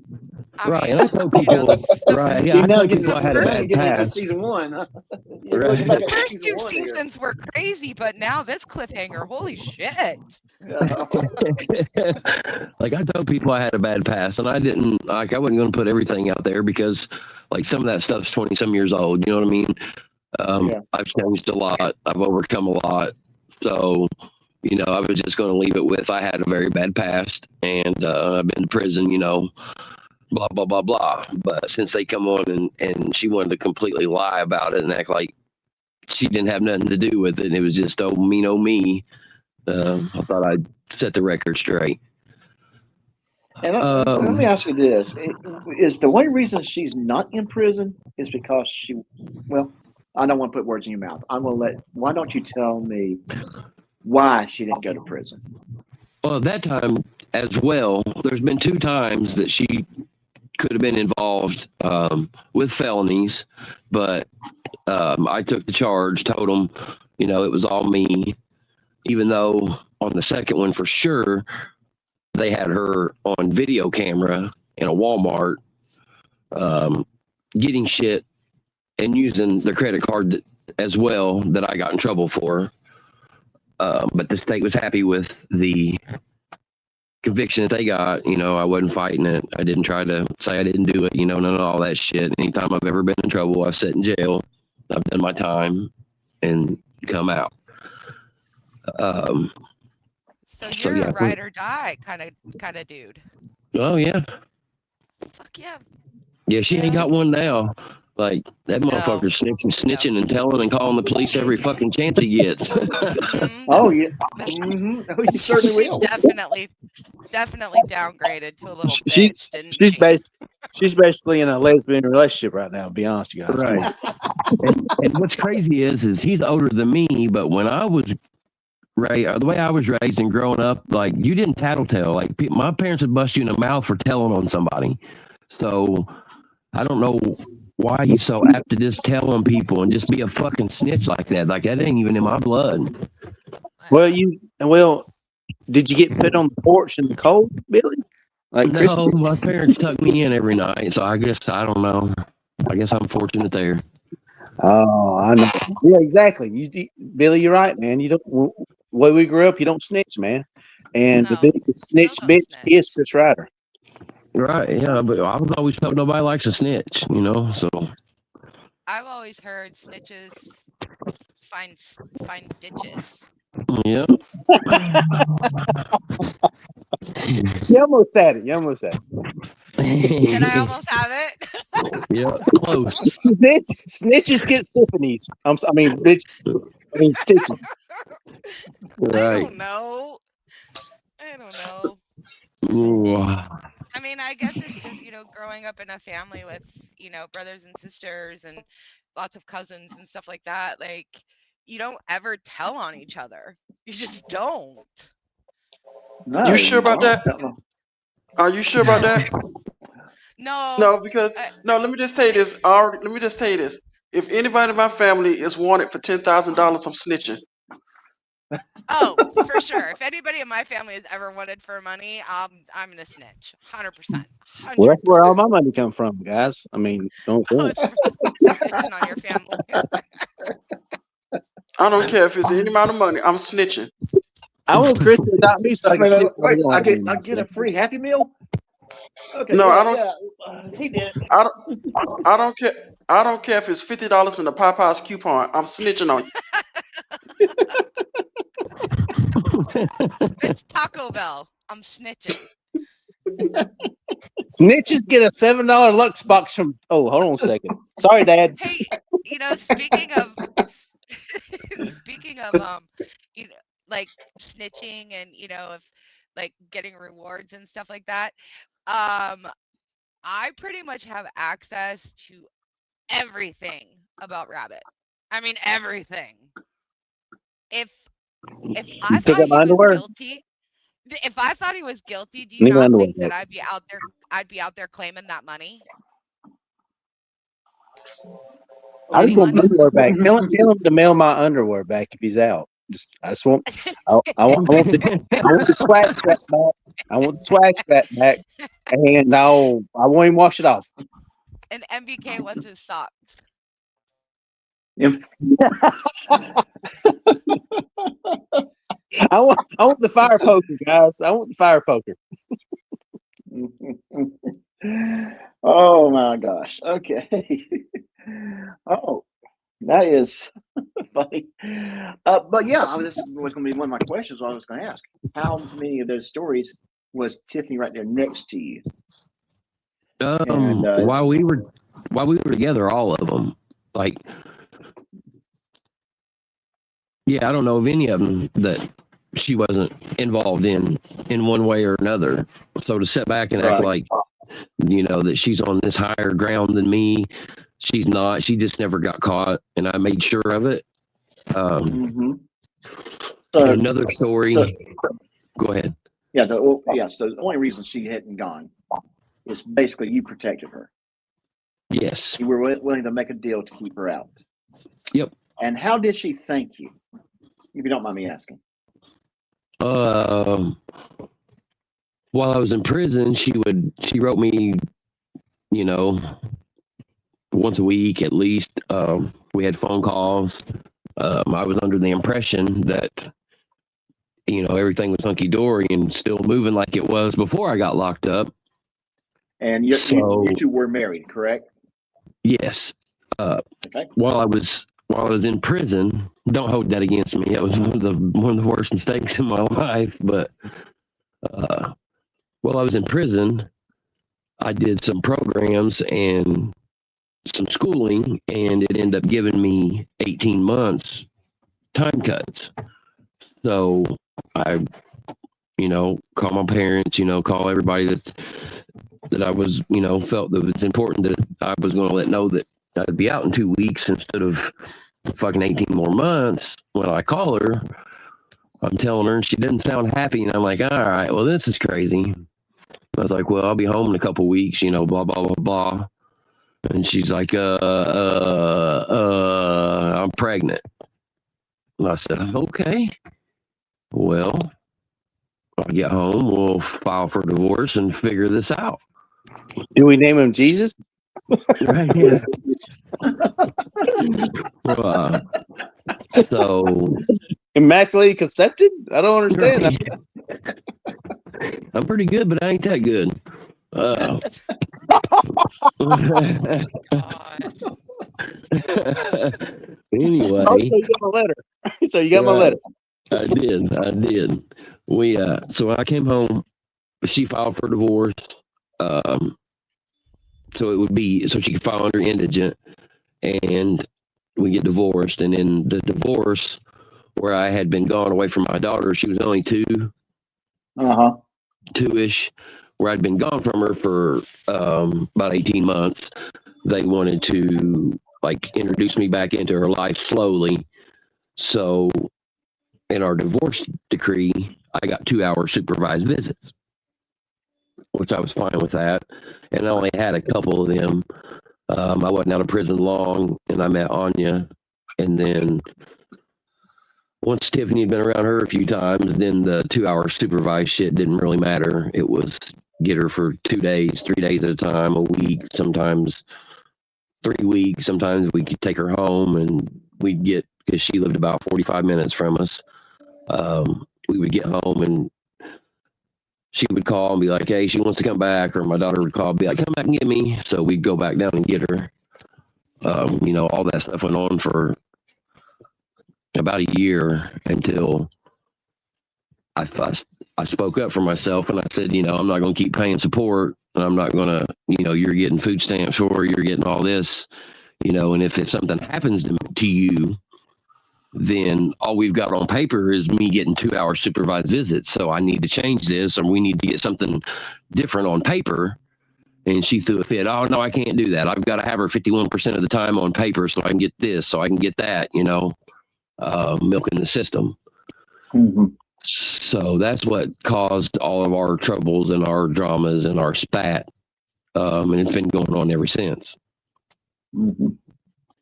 Right, and I told people, right, yeah, I told people I had a bad past. Season 1, huh? Right. The first 2 seasons were crazy, but now this cliffhanger, holy shit. Like I told people I had a bad past, and I didn't, like I wasn't going to put everything out there because like some of that stuff's 20-some years old, you know what I mean? I've changed a lot, I've overcome a lot, so you know, I was just going to leave it with I had a very bad past, and I've been to prison, you know, blah, blah, blah, blah. But since they come on and she wanted to completely lie about it and act like she didn't have nothing to do with it, and it was just, oh, me, I thought I'd set the record straight. And let me ask you this. Is the only reason she's not in prison is because well, I don't want to put words in your mouth. Why don't you tell me why she didn't go to prison? Well, at that time as well, there's been 2 times that she could have been involved with felonies, but I took the charge, told them, you know, it was all me, even though on the second one for sure, they had her on video camera in a Walmart getting shit and using the credit card as well that I got in trouble for. But the state was happy with the conviction that they got. You know, I wasn't fighting it. I didn't try to say I didn't do it. You know, none of all that shit. Anytime I've ever been in trouble, I've sat in jail. I've done my time and come out. So you're a ride or die kind of dude. Oh yeah. Fuck yeah. Yeah, she ain't got one now. Like that motherfucker snitching and telling and calling the police every fucking chance he gets. Oh yeah. Mm-hmm. Oh, you certainly will. Definitely downgraded to a little bitch, didn't she? She's basically in a lesbian relationship right now, to be honest, you guys. Right. and what's crazy is he's older than me, but when I was raised, the way I was raised and growing up, like you didn't tattletale. Like my parents would bust you in the mouth for telling on somebody. So I don't know why he's so apt to just tell on people and just be a fucking snitch like that. Like that ain't even in my blood. Well, did you get put on the porch in the cold, Billy? Like no, my parents tuck me in every night, so I guess I don't know. I guess I'm fortunate there. Oh, I know. Yeah, exactly. Billy, you're right, man. You don't. Way we grew up, you don't snitch, man. And the biggest snitch bitch is Chris Ryder. Right, yeah, but I was always told nobody likes a snitch, you know. So I've always heard snitches find ditches. Yeah. You almost had it. Did I almost have it? Yeah, close. Snitches get Tiffany's. Stitches. Right. I don't know. Ooh. I mean, I guess it's just, growing up in a family with, brothers and sisters and lots of cousins and stuff like that. Like, you don't ever tell on each other. You just don't. No, you sure about that? Are you sure about that? No, because let me just tell you this. Let me just tell you this. If anybody in my family is wanted for $10,000, I'm snitching. Oh, for sure. If anybody in my family is ever wanted for money, I'm gonna snitch. 100%. Well, that's where all my money come from, guys. I mean, don't snitching on your family. I don't care if it's any amount of money. I'm snitching. I want Chris to adopt me so I can I get a free Happy Meal. Okay, no, I don't. Yeah, he did. I don't care. I don't care if it's $50 in the Popeyes coupon. I'm snitching on you. It's Taco Bell. I'm snitching. Snitches get a $7 Lux box from. Oh, hold on a second. Sorry, Dad. Hey, speaking of you know, like snitching and if like getting rewards and stuff like that, I pretty much have access to everything about Rabbit. I mean everything. If I Took thought out my he was underwear. guilty, if I thought he was guilty, do you Need my not underwear think that back. I'd be out there claiming that money? I just want my Anyone? underwear back. Tell him to mail my underwear back if he's out. I just want. I want the swag strap back. I want the swag strap back, and I won't even wash it off. And MBK wants his socks. I want the fire poker, guys. I want the fire poker. Oh my gosh. Okay. Oh, that is funny. But yeah, was going to be one of my questions. I was going to ask, how many of those stories was Tiffany right there next to you? And, While we were together, all of them. Like, yeah, I don't know of any of them that she wasn't involved in one way or another. So to sit back and act like, that she's on this higher ground than me, she's not. She just never got caught, and I made sure of it. So another story. Go ahead. Yeah. So the only reason she hadn't gone is basically you protected her. Yes. You were willing to make a deal to keep her out. Yep. And how did she thank you? If you don't mind me asking. While I was in prison, she wrote me, once a week at least. We had phone calls. I was under the impression that, everything was hunky dory and still moving like it was before I got locked up. And you two were married, correct? Yes. Okay. While I was in prison, don't hold that against me. That was one of the worst mistakes in my life. But while I was in prison, I did some programs and some schooling, and it ended up giving me 18 months time cuts. So I, call my parents, call everybody that I was, felt that it's important that I was going to let know that I'd be out in 2 weeks instead of fucking 18 more months. When I call her, I'm telling her, and she doesn't sound happy. And I'm like, all right, well, this is crazy. I was like, well, I'll be home in a couple weeks, blah, blah, blah, blah. And she's like, I'm pregnant. And I said, okay, well, I'll get home, we'll file for divorce and figure this out. Do we name him Jesus? Right, yeah. So immaculately concepted? I don't understand that. I'm pretty good, but I ain't that good. Anyway. Oh, so you got my letter. So you got my letter. I did. So when I came home, she filed for divorce. So it would be, so she could file under indigent, and we get divorced. And in the divorce, where I had been gone away from my daughter, she was only two-ish, where I'd been gone from her for about 18 months. They wanted to introduce me back into her life slowly. So in our divorce decree, I got 2-hour supervised visits, which I was fine with that. And I only had a couple of them. I wasn't out of prison long, and I met Anya. And then once Tiffany had been around her a few times, then the 2-hour supervised shit didn't really matter. It was get her for 2 days, 3 days at a time, a week, sometimes 3 weeks. Sometimes we could take her home, and we'd get, because she lived about 45 minutes from us, we would get home, and she would call and be like, hey, she wants to come back. Or my daughter would call and be like, come back and get me. So we'd go back down and get her. All that stuff went on for about a year until I spoke up for myself, and I said, I'm not going to keep paying support, and I'm not going to, you're getting food stamps, or you're getting all this, and if something happens to you, then all we've got on paper is me getting 2-hour supervised visits. So I need to change this, or we need to get something different on paper. And she threw a fit. Oh, no, I can't do that. I've got to have her 51% of the time on paper so I can get this, so I can get that, milking the system. Mm-hmm. So that's what caused all of our troubles and our dramas and our spat. And it's been going on ever since. Mm-hmm.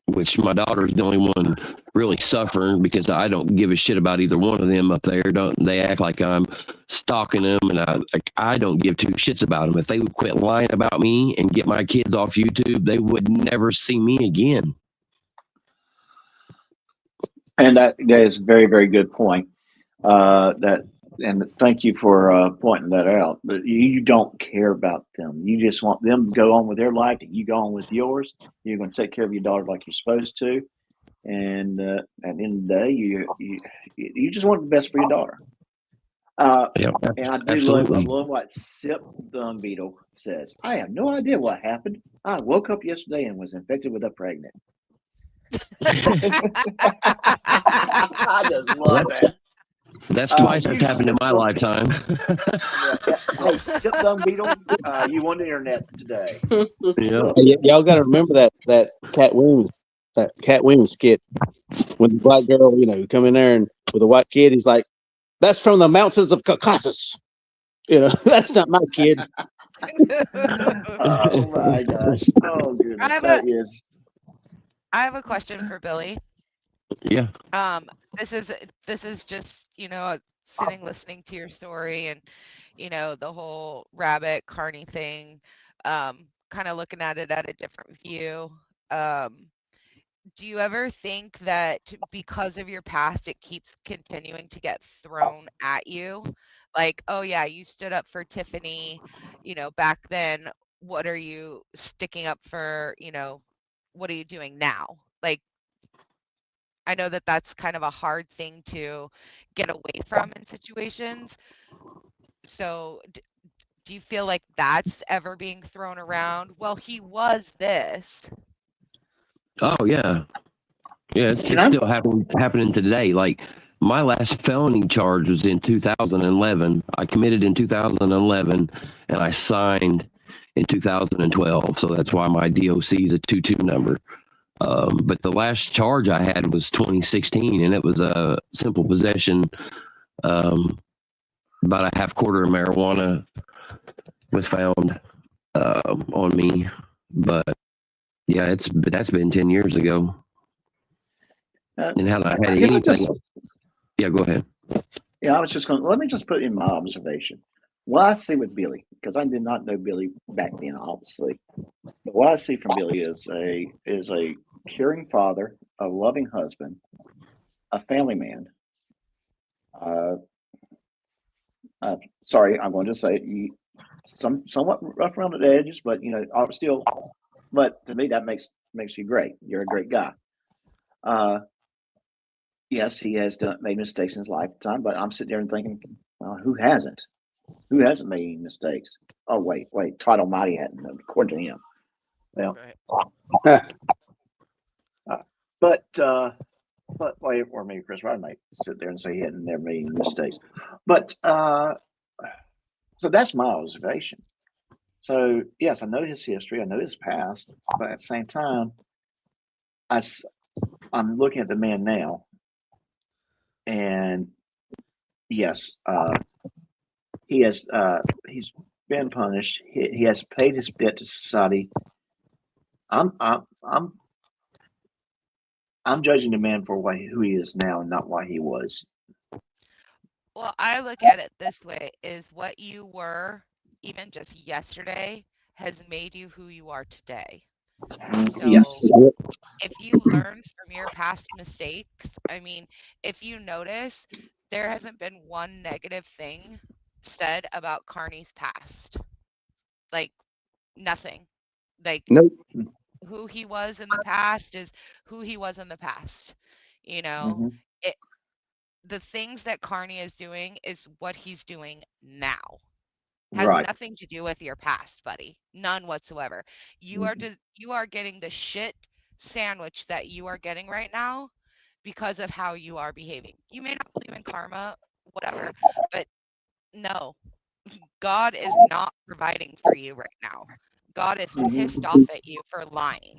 Which my daughter's the only one really suffering, because I don't give a shit about either one of them up there. They act like I'm stalking them, and I don't give two shits about them. If they would quit lying about me and get my kids off YouTube, they would never see me again. And that is a very, very good point. And thank you for pointing that out. But you don't care about them. You just want them to go on with their life, and you go on with yours. You're going to take care of your daughter like you're supposed to. And at the end of the day, you just want the best for your daughter. And I do love what Sip Dung Beetle says. I have no idea what happened. I woke up yesterday and was infected with a pregnant. I just love that. That's twice that's happened in my lifetime. Hey, Sip Dung Beetle, you won the internet today. Yeah. Y'all got to remember that Cat Williams skit when the black girl, come in there and with a white kid, he's like, "That's from the mountains of Caucasus." That's not my kid. Oh my gosh! Oh goodness, I have a question for Billy. Yeah. This is just sitting listening to your story and the whole rabbit Carney thing, kind of looking at it at a different view. Do you ever think that because of your past, it keeps continuing to get thrown at you? Like, oh yeah, you stood up for Tiffany, back then. What are you sticking up for? What are you doing now? Like, I know that that's kind of a hard thing to get away from in situations. So do you feel like that's ever being thrown around? Well, he was this. Oh yeah. Yeah, it's still happening today. Like, my last felony charge was in 2011. I committed in 2011, and I signed in 2012. So that's why my DOC is a 22 number. But the last charge I had was 2016, and it was a simple possession. About a half quarter of marijuana was found on me. But yeah, that's been 10 years ago. And how I had anything. Yeah, go ahead. Yeah, I was just going. Let me just put in my observation. What I see with Billy, because I did not know Billy back then, obviously, but what I see from Billy is a caring father, a loving husband, a family man. Sorry, I'm going to say somewhat rough around the edges, but still. But to me, that makes you great. You're a great guy. Yes, he has made mistakes in his lifetime, but I'm sitting there and thinking, well, who hasn't? Who hasn't made any mistakes? Oh, wait, Todd Almighty hadn't, according to him. Well, but wait, or maybe Chris Ryder might sit there and say he hadn't never made any mistakes. But so that's my observation. So yes, I know his history, I know his past, but at the same time, I'm looking at the man now. And yes, he's been punished. He has paid his debt to society. I'm judging the man for who he is now, and not why he was. Well, I look at it this way: is what you were even just yesterday has made you who you are today. So Yes. if you learn from your past mistakes, I mean, if you notice, there hasn't been one negative thing said about Carney's past. Like, nothing. Like, Nope. who he was in the past is who he was in the past. The things that Carney is doing is what he's doing now. Has Right. nothing to do with your past, buddy. None whatsoever. You are getting the shit sandwich that you are getting right now because of how you are behaving. You may not believe in karma, whatever, but no, God is not providing for you right now. God is pissed off at you for lying.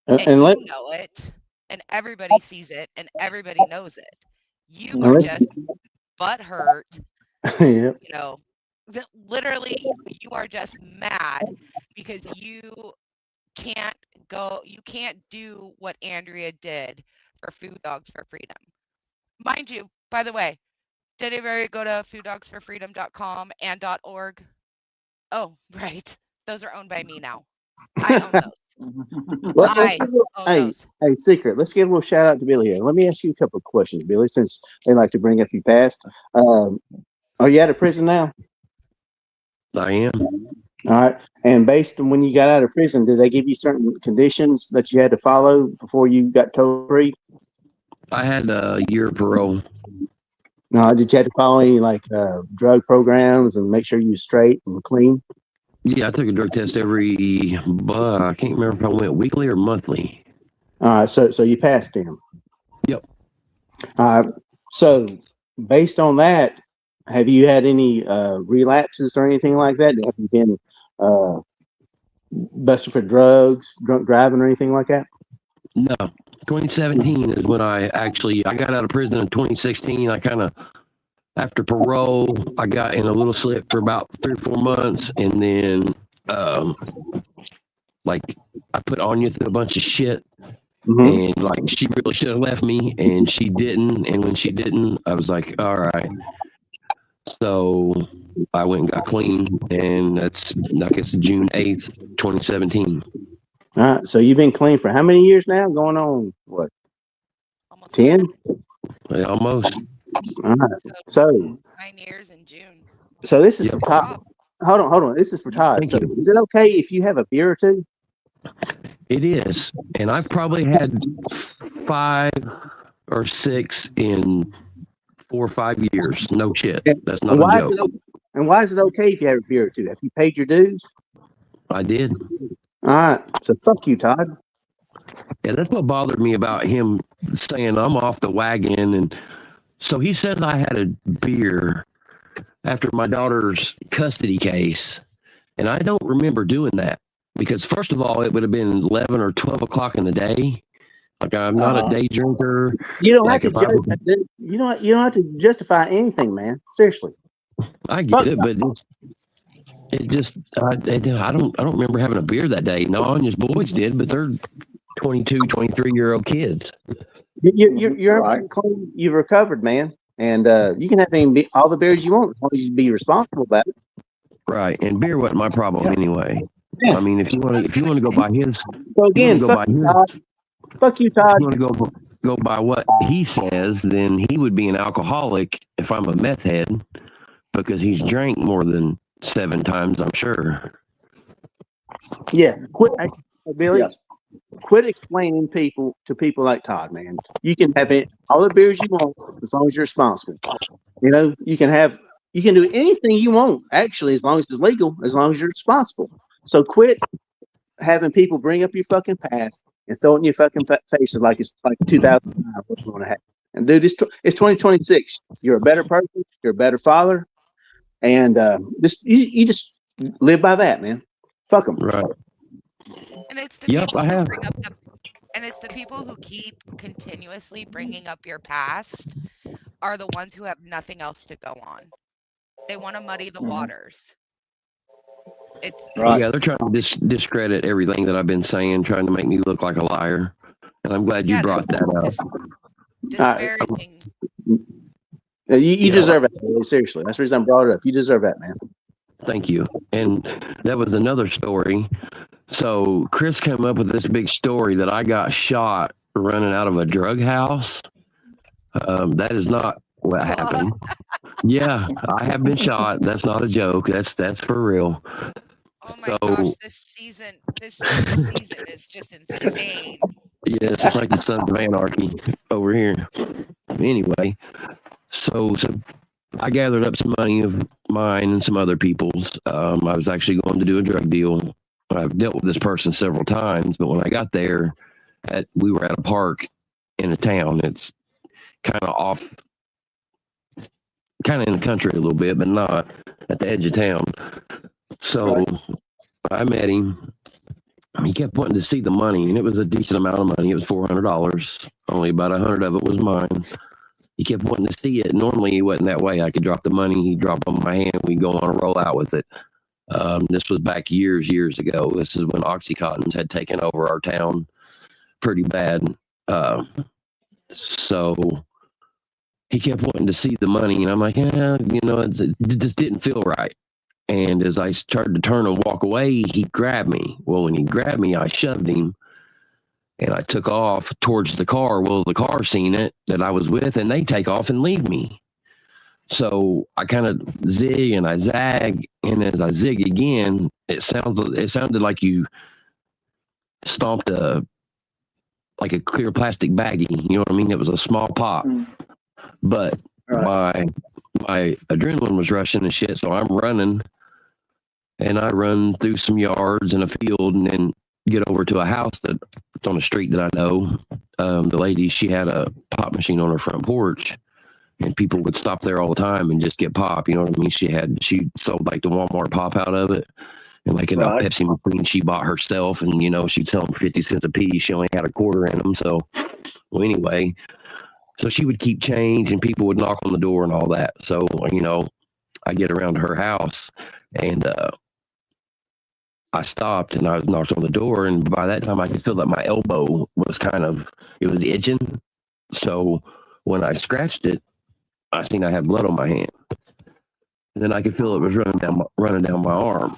And And let you know it, and everybody sees it, and everybody knows it. You are just butthurt, yeah. you know, literally, you are just mad because you can't do what Andrea did for Food Dogs for Freedom. Mind you, by the way, did anybody go to fooddogsforfreedom.com and .org? Oh, right. Those are owned by me now. I own those. Let's give hey, Secret. Let's give a little shout out to Billy here. Let me ask you a couple of questions, Billy, since they like to bring up your past. Are you out of prison now? I am. All right. And based on when you got out of prison, did they give you certain conditions that you had to follow before you got told free? I had a year of parole. No, did you have to follow any like drug programs and make sure you were straight and clean? Yeah, I took a drug test every, I can't remember if I went weekly or monthly. All right, so you passed them. Yep. So based on that, have you had any relapses or anything like that? Have you been busted for drugs, drunk driving, or anything like that? No. 2017 is when I got out of prison in 2016. I kind of, after parole, I got in a little slip for about 3 or 4 months, and then like I put Anya through a bunch of shit, and like she really should have left me, and she didn't. And when she didn't, I was like, all right. So I went and got clean, and that's, I guess, June 8th, 2017. All right, so you've been clean for how many years now? Going on what? Almost 10? Yeah, almost. All right. So 9 years in June. So this is for Todd. Hold on. This is for Todd. Thank so you. Is it okay if you have a beer or two? It is, and I've probably had 5 or 6 in 4 or 5 years. No shit. That's not a joke. And why is it okay if you have a beer or two? Have you paid your dues? I did. All right. So fuck you, Todd. Yeah, that's what bothered me about him saying I'm off the wagon. And so he says I had a beer after my daughter's custody case, and I don't remember doing that because, first of all, it would have been 11 or 12 o'clock in the day. Like, I'm not a day drinker. You don't like have to. You don't have to justify anything, man. Seriously. I get it, but it just I don't remember having a beer that day. No, Anya's boys did, but they're 22, 23-year-old kids. You're clean. You've recovered, man, and you can have all the beers you want as long as you be responsible about it. Right, and beer wasn't my problem anyway. Yeah. I mean, if you want to go by his, so again, fuck you, Todd. If you want to go by what he says, then he would be an alcoholic if I'm a meth head, because he's drank more than 7 times, I'm sure. Yeah, Billy. Yes. Quit explaining to people like Todd, man. You can have all the beers you want as long as you're responsible. You know, you can do anything you want, actually, as long as it's legal, as long as you're responsible. So quit having people bring up your fucking past and throw it in your fucking faces like it's like 2009. What's going to happen? And dude, it's 2026. You're a better person. You're a better father, and you just live by that, man. Fuck them. Right. And it's the people I have. Who and it's the people who keep continuously bringing up your past are the ones who have nothing else to go on. They want to muddy the waters. It's right. Yeah, they're trying to discredit everything that I've been saying, trying to make me look like a liar. And I'm glad you brought that up. Disparaging. You deserve it. Seriously, that's the reason I brought it up. You deserve that, man. Thank you. And that was another story. So Chris came up with this big story that I got shot running out of a drug house. That is not what happened. Yeah, I have been shot. That's not a joke. That's for real. Oh my gosh, this season is just insane. Yes, it's like the Sons of Anarchy over here. Anyway, so I gathered up some money of mine and some other people's. I was actually going to do a drug deal. I've dealt with this person several times, but when I got there, we were at a park, in a town. It's kind of off, kind of in the country a little bit, but not at the edge of town. So I met him. He kept wanting to see the money, and it was a decent amount of money. It was $400. Only about 100 of it was mine. He kept wanting to see it. Normally, he wasn't that way. I could drop the money. He'd drop on my hand. We'd go on a rollout with it. This was back years ago. This is when Oxycontins had taken over our town pretty bad. So he kept wanting to see the money, and I'm like, yeah, you know, it just didn't feel right. And as I started to turn and walk away, he grabbed me. Well, when he grabbed me, I shoved him, and I took off towards the car. Well, the car seen it that I was with, and they take off and leave me. So I kind of zig and I zag, and as I zig again, it sounded like you stomped like a clear plastic baggie. You know what I mean? It was a small pop, but my adrenaline was rushing and shit. So I'm running, and I run through some yards and a field, and then get over to a house that's on a street that I know. The lady, she had a pop machine on her front porch, and people would stop there all the time and just get pop. You know what I mean? She sold like the Walmart pop out of it, and like in a Pepsi machine she bought herself, and you know, she'd sell them 50 cents a piece. She only had a quarter in them. So, well, anyway, so she would keep change, and people would knock on the door and all that. So, you know, I get around to her house, and I stopped, and I knocked on the door, and by that time I could feel that my elbow was it was itching. So when I scratched it, I seen I had blood on my hand, and then I could feel it was running down my arm.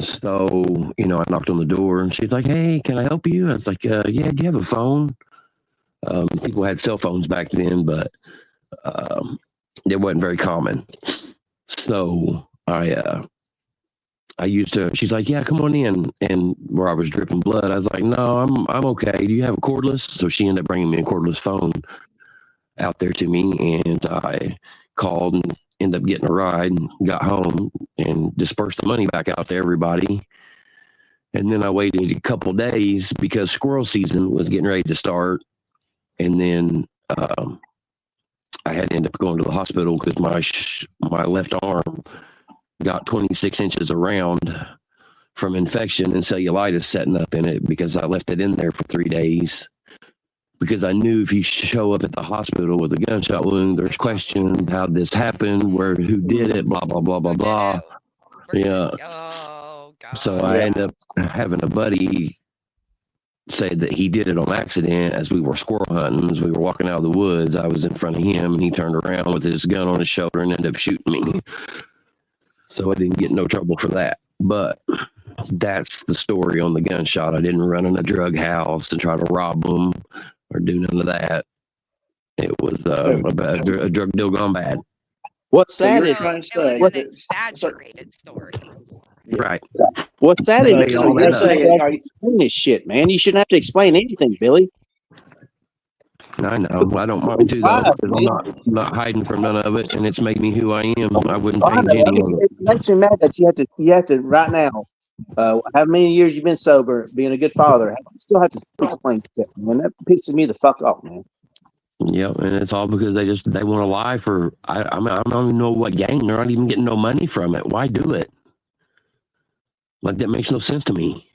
So, you know, I knocked on the door, and she's like, "Hey, can I help you?" I was like, "Yeah, do you have a phone?" People had cell phones back then, but it wasn't very common. So I used to. She's like, "Yeah, come on in." And where I was dripping blood, I was like, "No, I'm okay. Do you have a cordless?" So she ended up bringing me a cordless phone out there to me, and I called and ended up getting a ride, and got home and dispersed the money back out to everybody. And then I waited a couple days because squirrel season was getting ready to start, and then I had to end up going to the hospital because my left arm got 26 inches around from infection and cellulitis setting up in it because I left it in there for 3 days. Because I knew if you show up at the hospital with a gunshot wound, there's questions, how'd this happen, who did it, blah, blah, blah, blah, blah. Yeah. Oh, God. So I ended up having a buddy say that he did it on accident as we were squirrel hunting. As we were walking out of the woods, I was in front of him, and he turned around with his gun on his shoulder and ended up shooting me. So I didn't get no trouble for that. But that's the story on the gunshot. I didn't run in a drug house and try to rob them or do none of that. It was a drug deal gone bad. What's sad is it was an exaggerated story. Right. What's sad So is you know, explain this shit, man. You shouldn't have to explain anything, Billy. I know. I don't mind to though, because I'm not hiding from none of it, and it's made me who I am. I wouldn't change any of it. It makes me mad that you have to right now. How many years you've been sober, being a good father, you still have to explain that, man. That pisses me the fuck off, man. Yep, and it's all because they want to lie for. I don't even know what gain. They're not even getting no money from it. Why do it? Like, that makes no sense to me.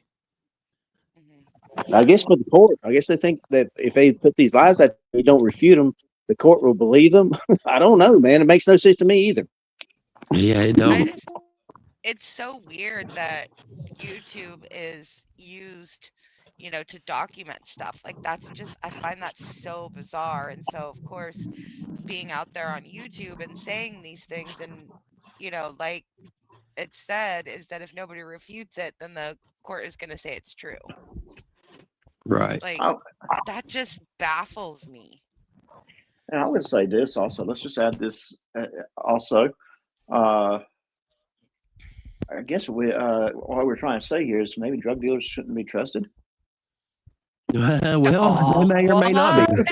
I guess for the court, I guess they think that if they put these lies out, they don't refute them, the court will believe them. I don't know, man. It makes no sense to me either. Yeah, it don't. It's so weird that YouTube is used, you know, to document stuff. Like, I find that so bizarre. And so, of course, being out there on YouTube and saying these things, and, you know, like it said, is that if nobody refutes it, then the court is going to say it's true. Right. Like, that just baffles me. And I would say this also. Let's just add this also. I guess what we're trying to say here is maybe drug dealers shouldn't be trusted. Well, they may or may not be.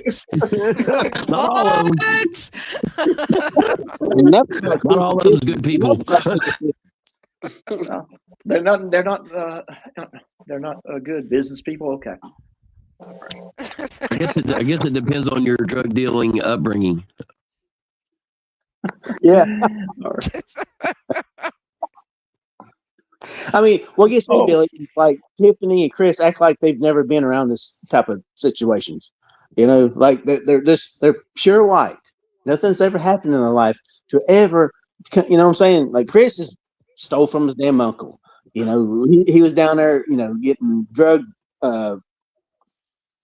Not all of them. Not all of those good people. They're not good business people. Okay. I guess it depends on your drug dealing upbringing. Yeah. I mean, what gets me, Billy, is like Tiffany and Chris act like they've never been around this type of situations. You know, like they're pure white. Nothing's ever happened in their life to ever, you know what I'm saying? Like Chris is stole from his damn uncle. You know, he was down there, you know, getting drug.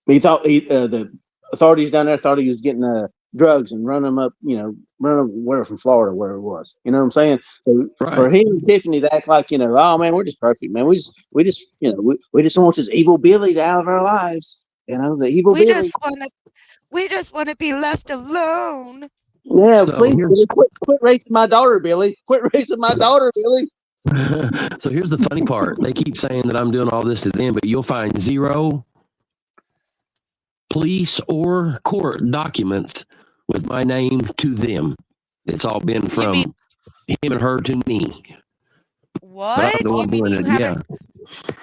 He thought the authorities down there thought he was getting drugs and run them up, you know, run them where from Florida, where it was. You know what I'm saying? So for him and Tiffany to act like, you know, oh man, we're just perfect, man. We just, you know, we just want this evil Billy out of our lives. You know, the evil Billy. We just want to be left alone. Yeah, please, Billy, quit racing my daughter, Billy. Quit racing my daughter, Billy. So here's the funny part. They keep saying that I'm doing all this to them, but you'll find zero police or court documents with my name to them. It's all been from him and her to me. What? You mean you haven't?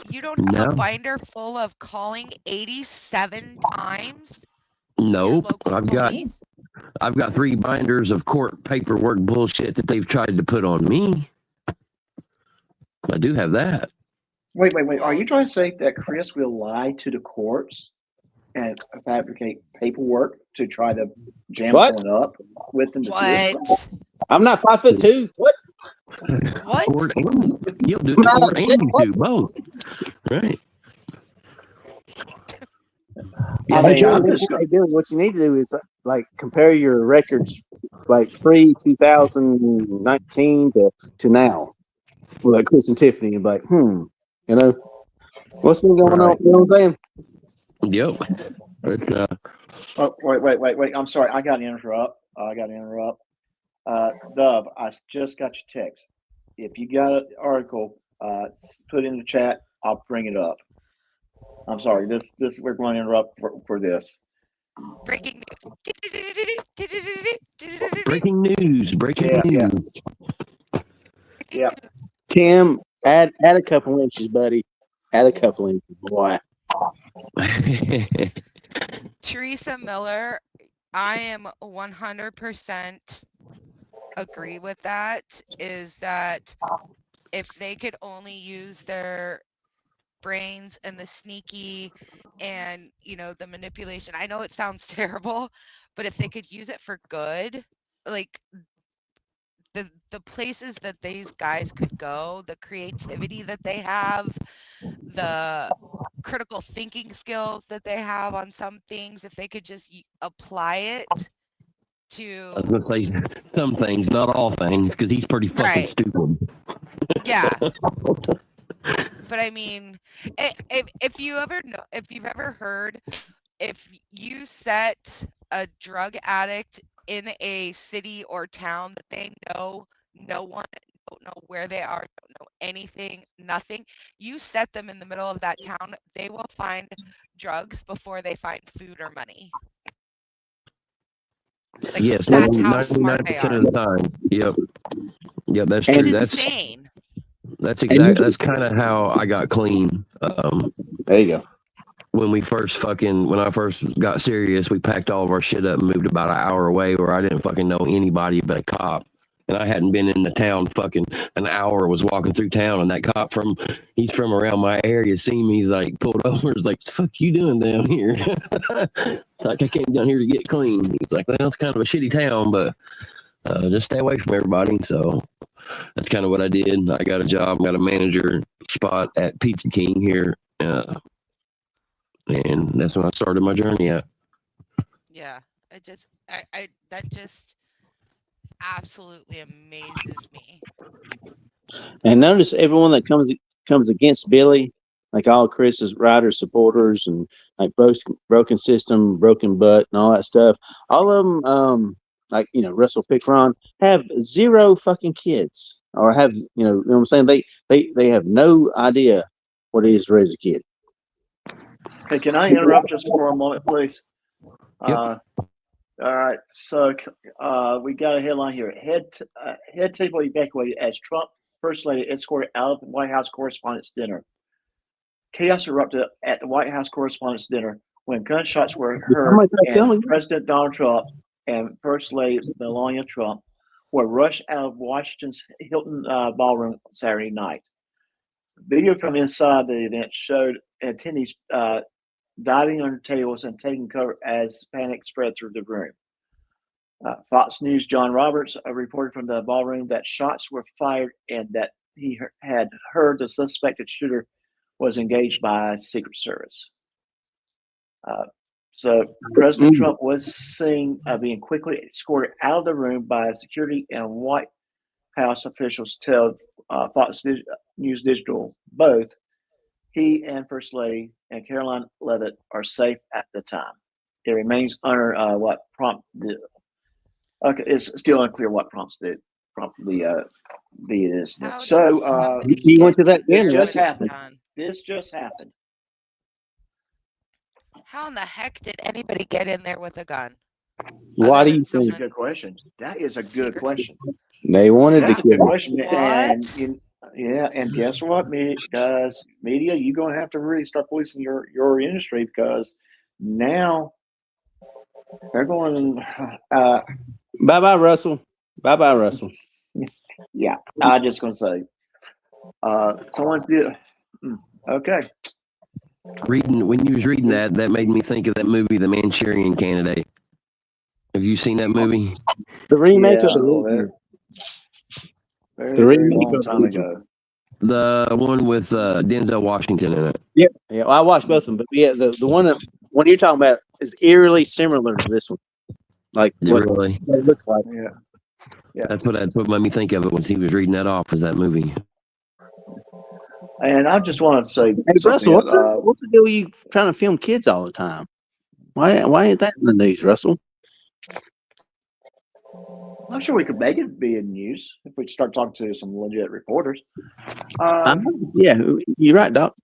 You don't have a binder full of calling 87 times? Nope. I've got 3 binders of court paperwork bullshit that they've tried to put on me. I do have that. Wait. Are you trying to say that Chris will lie to the courts and fabricate paperwork to try to jam someone up within the system? I'm not 5'2". What? Court you'll do the court and you do both. Right. Yeah, what you need to do is like compare your records like pre-2019 to now with like Chris and Tiffany and like, you know, what's been going on? You know what I'm saying? Yep. But, oh, wait. I'm sorry. I got to interrupt. Dub, I just got your text. If you got an article, put in the chat. I'll bring it up. I'm sorry. This we're going to interrupt for this. Breaking news. Breaking news. Yeah. Tim, add a couple inches, buddy. Add a couple inches, boy. Teresa Miller, I am 100% agree with that. Is that if they could only use their brains and the sneaky and, you know, the manipulation. I know it sounds terrible, but if they could use it for good, like the places that these guys could go, the creativity that they have, the critical thinking skills that they have on some things, if they could just apply it to. I was going to say some things, not all things, because he's pretty fucking stupid. Yeah. But I mean, if you've ever heard, if you set a drug addict in a city or town that they know no one, don't know where they are, don't know anything, nothing, you set them in the middle of that town, they will find drugs before they find food or money. Like, yes, that's 99% of the time. Yep, that's true. That's insane. That's kind of how I got clean. There you go. When I first got serious, we packed all of our shit up and moved about an hour away where I didn't fucking know anybody but a cop. And I hadn't been in the town fucking an hour, was walking through town, and that cop he's from around my area, seen me, he's like pulled over, he's like, "The fuck you doing down here?" It's like, "I came down here to get clean." He's like, "Well, it's kind of a shitty town, but just stay away from everybody." So that's kind of what I did. I got a job, got a manager spot at Pizza King here. And that's when I started my journey at. Yeah, that just absolutely amazes me. And notice everyone that comes against Billy, like all Chris's Ryder supporters and like broken system, broken butt, and all that stuff. All of them, like, you know, Russell Pickron, have 0 fucking kids, or have, you know what I'm saying? They have no idea what it is to raise a kid. Hey, can I interrupt just for a moment, please? Yep. All right. So we got a headline here. Head table evacuated as Trump First Lady escorted out of the White House Correspondents' Dinner. Chaos erupted at the White House Correspondents' Dinner when gunshots were Did heard, somebody try to kill and me? President Donald Trump and First Lady Melania Trump were rushed out of Washington's Hilton ballroom Saturday night. Video from inside the event showed attendees diving under tables and taking cover as panic spread through the room. Fox News' John Roberts reported from the ballroom that shots were fired and that he had heard the suspected shooter was engaged by Secret Service. So President Trump was seen being quickly escorted out of the room by security, and White House officials tell Fox News Digital both he and First Lady and Caroline Leavitt are safe at the time. It remains under what prompted. Okay, it's still unclear what prompted the incident. So he went to that this dinner. just happened. This just happened. How in the heck did anybody get in there with a gun? Why do you That's think? a good question. That is a good question. They wanted That's to a good kill him. question. And guess what, guys? Media, you're going to have to really start policing your industry, because now they're going. Bye bye, Russell. Bye bye, Russell. Yeah, I'm just going to say. Someone did. Okay. When you was reading that made me think of that movie, The Manchurian Candidate. Have you seen that movie? The remake of the very long time ago. The one with Denzel Washington in it. Yeah, yeah. Well, I watched both of them, but yeah, the one you're talking about is eerily similar to this one. Like what it looks like. Yeah. That's what made me think of it when he was reading that off, was that movie. And I just want to say, hey Russell, what's the deal with you trying to film kids all the time? Why ain't that in the news, Russell? I'm sure we could make it be in news if we start talking to some legit reporters. Yeah, you're right, Doc.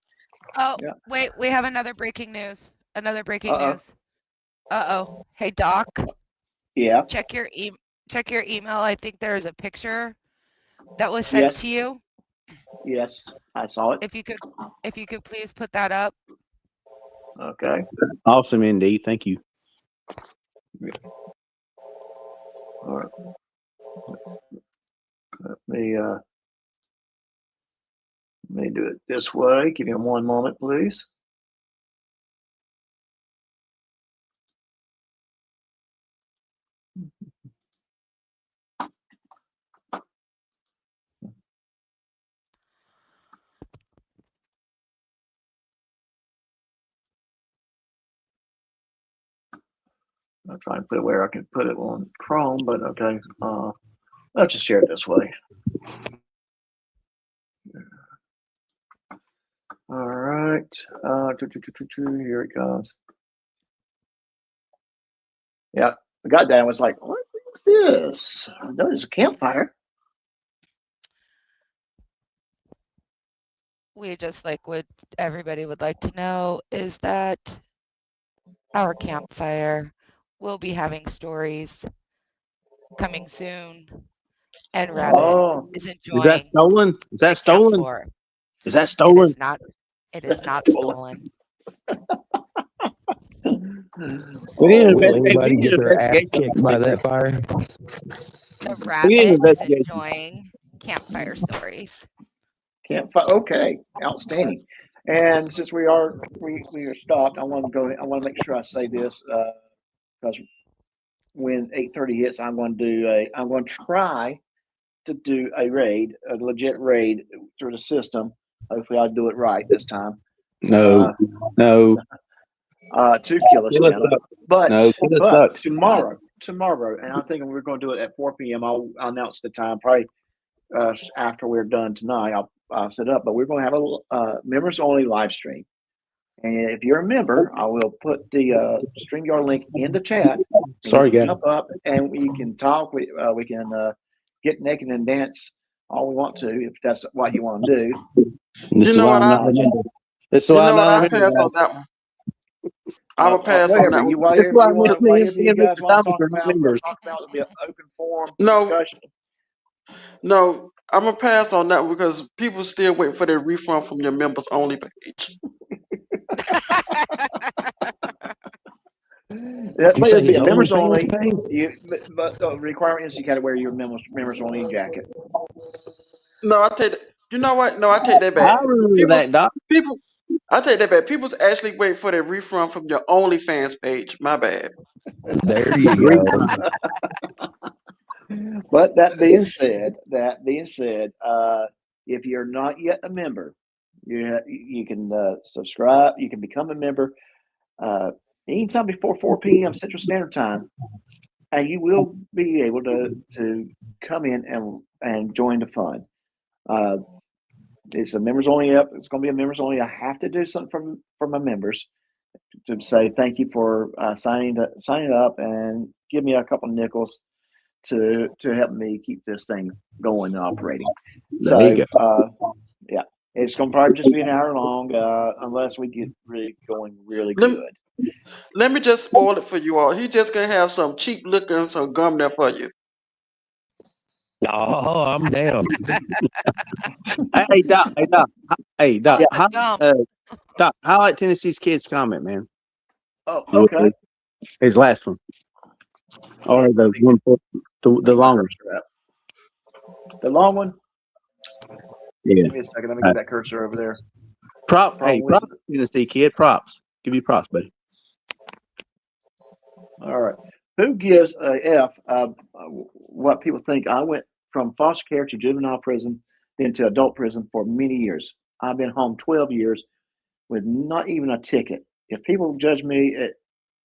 Oh, wait, we have another breaking news. News. Uh-oh. Hey, Doc. Yeah. Check your email. I think there's a picture that was sent to you. Yes, I saw it. If you could please put that up. Okay. Awesome, indeed. Thank you. All right. Let me do it this way. Give me one moment, please. I'm trying to put it where I can put it on Chrome, but okay. Let's just share it this way. All right. Here it goes. Yeah, I got that and was like, what is this? That is a campfire. We just everybody would like to know is that our campfire will be having stories coming soon, and Rabbit is enjoying. Is that stolen? Is that stolen? Is that stolen? It is not stolen. We need Will to anybody get their ass investigate kicked by that fire? The Rabbit is enjoying campfire stories. Campfire. Okay, outstanding. And since we are stopped, I want to make sure I say this because when 8:30 hits, I'm going to try to do a legit raid through the system. Hopefully, I'll do it right this time. No. 2 kill us, but tomorrow, and I'm thinking we're going to do it at 4 p.m. I'll announce the time probably after we're done tonight. I'll set up, but we're going to have a members only live stream. And if you're a member, I will put the StreamYard link in the chat. Sorry, guys. Jump up and we can talk. We can get naked and dance all we want to, if that's what you want to do. You know what? I pass on that one. I will pass on that one. Whatever you guys want to talk about, it'll be an open forum discussion. No, I'm gonna pass on that one because people still wait for their refund from your members only page. But say it'd be his members OnlyFans only. page? But the requirement is you got to wear your members only jacket. No, I take. You know what? No, I take that I back. remember that, Doc. People. I take that back. People's actually wait for their refund from your OnlyFans page. My bad. There you go. But that being said, if you're not yet a member, you can subscribe. You can become a member anytime before 4 p.m. Central Standard Time, and you will be able to come in and join the fun. It's a members only up. It's going to be a members only. I have to do something for my members to say thank you for signing up and give me a couple of nickels to help me keep this thing going and operating. So yeah, it's going to probably just be an hour long unless we get really going really good. Let me just spoil it for you all. He just gonna have some cheap liquor and some gum there for you. Oh, I'm down. Hey, Doc. Yeah. Doc, how like Tennessee's kids comment, man? Oh, okay. His last one. Or the one, the long one. The long one? Yeah. Give me a second. Let me get that cursor over there. Props, Tennessee kid. Props. Give you props, buddy. All right. Who gives a F what people think? I went from foster care to juvenile prison, then to adult prison for many years. I've been home 12 years with not even a ticket. If people judge me,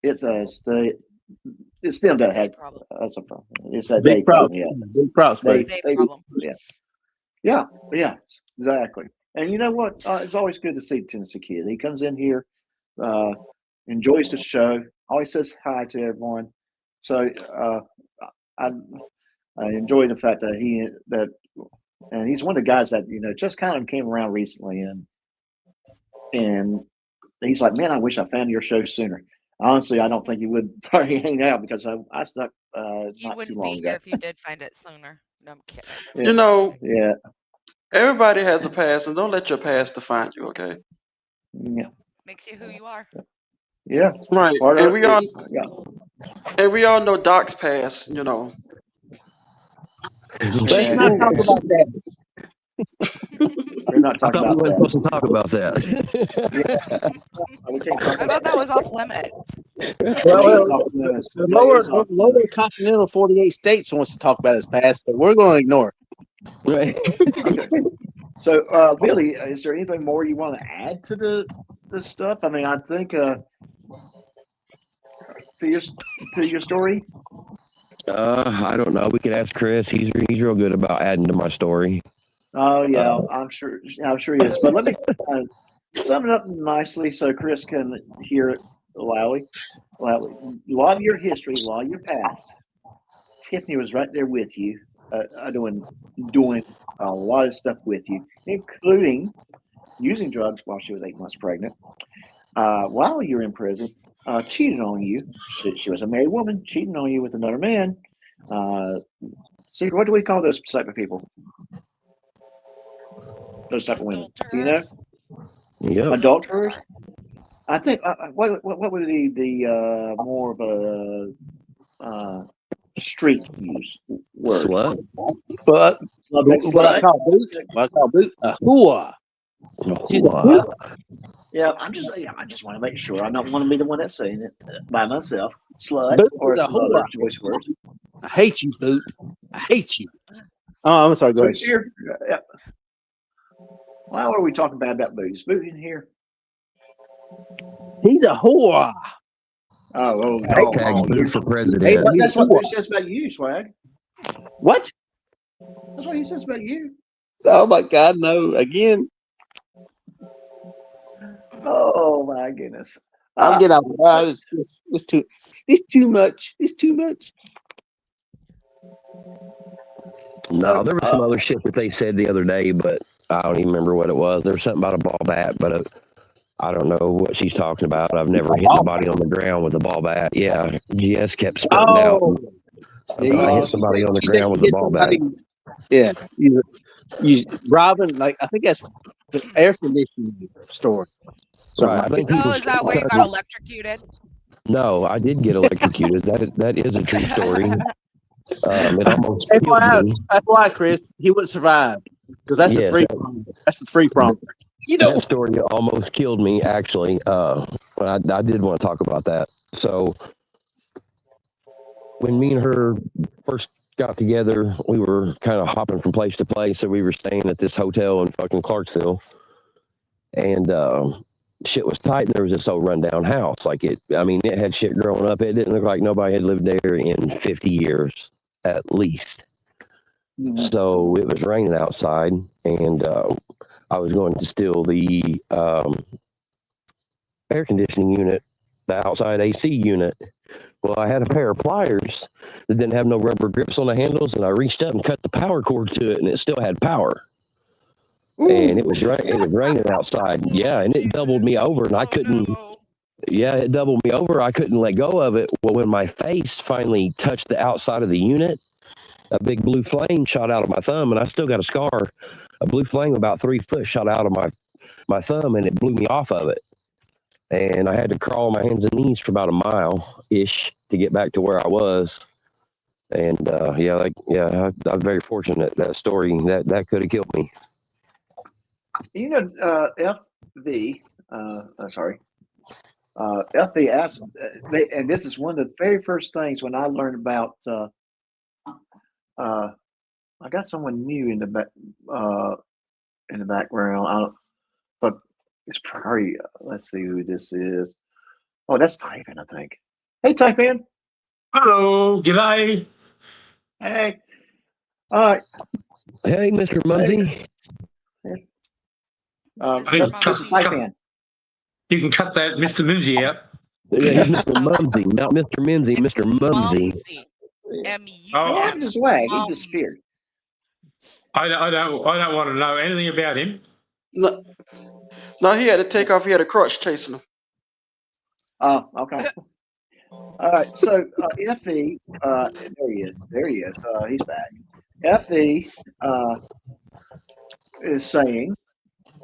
it's them that had that's a problem. It's a big problem. Yeah. Big props, buddy. Yeah, exactly. And you know what? It's always good to see Tennessee Kid. He comes in here, enjoys the show, always says hi to everyone. So I enjoy the fact that and he's one of the guys that just kind of came around recently, and he's like, man, I wish I found your show sooner. Honestly, I don't think he would probably hang out because I stuck. You wouldn't be here if you did find it sooner. No, I'm kidding. You know. Yeah. Everybody has a past, and don't let your past define you. Okay. Yeah. Makes you who you are. Yeah. Right. And we all know Doc's past. You know. Let's not talk about that. We're not talking about that. We weren't supposed to talk about that. I thought that was off limits. The lower continental 48 states wants to talk about his past, but we're going to ignore it. Right. Okay. So, Billy, is there anything more you want to add to the stuff? I mean, I think to your story. I don't know. We could ask Chris. He's real good about adding to my story. Oh yeah, I'm sure he is. But let me sum it up nicely so Chris can hear it loudly. A lot of your history, a lot of your past. Tiffany was right there with you, doing a lot of stuff with you, including using drugs while she was 8 months pregnant. While you were in prison, cheated on you. She was a married woman, cheating on you with another man. See, what do we call those type of people? Those type of women, Yeah. Adulterers. I think what would be the more of a street use word? Slut. But what I call boot, a hooah. She's a hooah. Yeah, I just want to make sure I don't want to be the one that's saying it by myself. Slut Boot or is a some other hooah. choice words. I hate you, Boot. I hate you. Oh, I'm sorry. Go ahead. Yeah. Why are we talking bad about Boot? Is Boot in here? He's a whore. Hashtag Boot for president. Hey, that's what Boot says about you, Swag. What? That's what he says about you. Oh my God, no! Again. Oh my goodness! I'll get out. It's too much. It's too much. No, there was some other shit that they said the other day, but I don't even remember what it was. There was something about a ball bat, but I don't know what she's talking about. I've never hit nobody on the ground with a ball bat. Yeah, GS kept spitting out. I hit somebody on the ground with a ball bat. Yeah, you Robin. Like I think that's the air conditioning story. Right. I think is that why you got electrocuted? No, I did get electrocuted. That is a true story. It almost That's killed why, me. that's why, Chris, he would survive because that's the Yes, free. That's the free prompt. You know, that story almost killed me. Actually, but I did want to talk about that. So when me and her first got together, we were kind of hopping from place to place. So we were staying at this hotel in fucking Clarksville, and shit was tight. And there was this old rundown house. Like it had shit growing up. It didn't look like nobody had lived there in 50 years at least. So it was raining outside, and I was going to steal the air conditioning unit, the outside AC unit. Well, I had a pair of pliers that didn't have no rubber grips on the handles, and I reached up and cut the power cord to it, and it still had power. And it was raining outside. Yeah, and it doubled me over, and I couldn't. Yeah, it doubled me over. I couldn't let go of it. Well, when my face finally touched the outside of the unit, a big blue flame shot out of my thumb, and I still got a scar. A blue flame about 3 foot shot out of my thumb, and it blew me off of it. And I had to crawl on my hands and knees for about a mile-ish to get back to where I was. And I'm very fortunate. That story, that could have killed me. You know, FV asked, and this is one of the very first things when I learned about. I got someone new in the background. But it's probably, let's see who this is. Oh, that's Typin, I think. Hey, Typin. Hello, g'day. Hey. All right. Hey, Mr. Mumsy. Hey. This is Typin. You can cut that Mr. Mumsy out. Yeah, he's Mr. Mumsy, not Mr. Mimsy, Mr. Mumsy. Oh, his way. He disappeared. I don't want to know anything about him. No, he had to take off. He had a crutch chasing him. Oh, okay. All right. So Fe, there he is. He's back. Fe is saying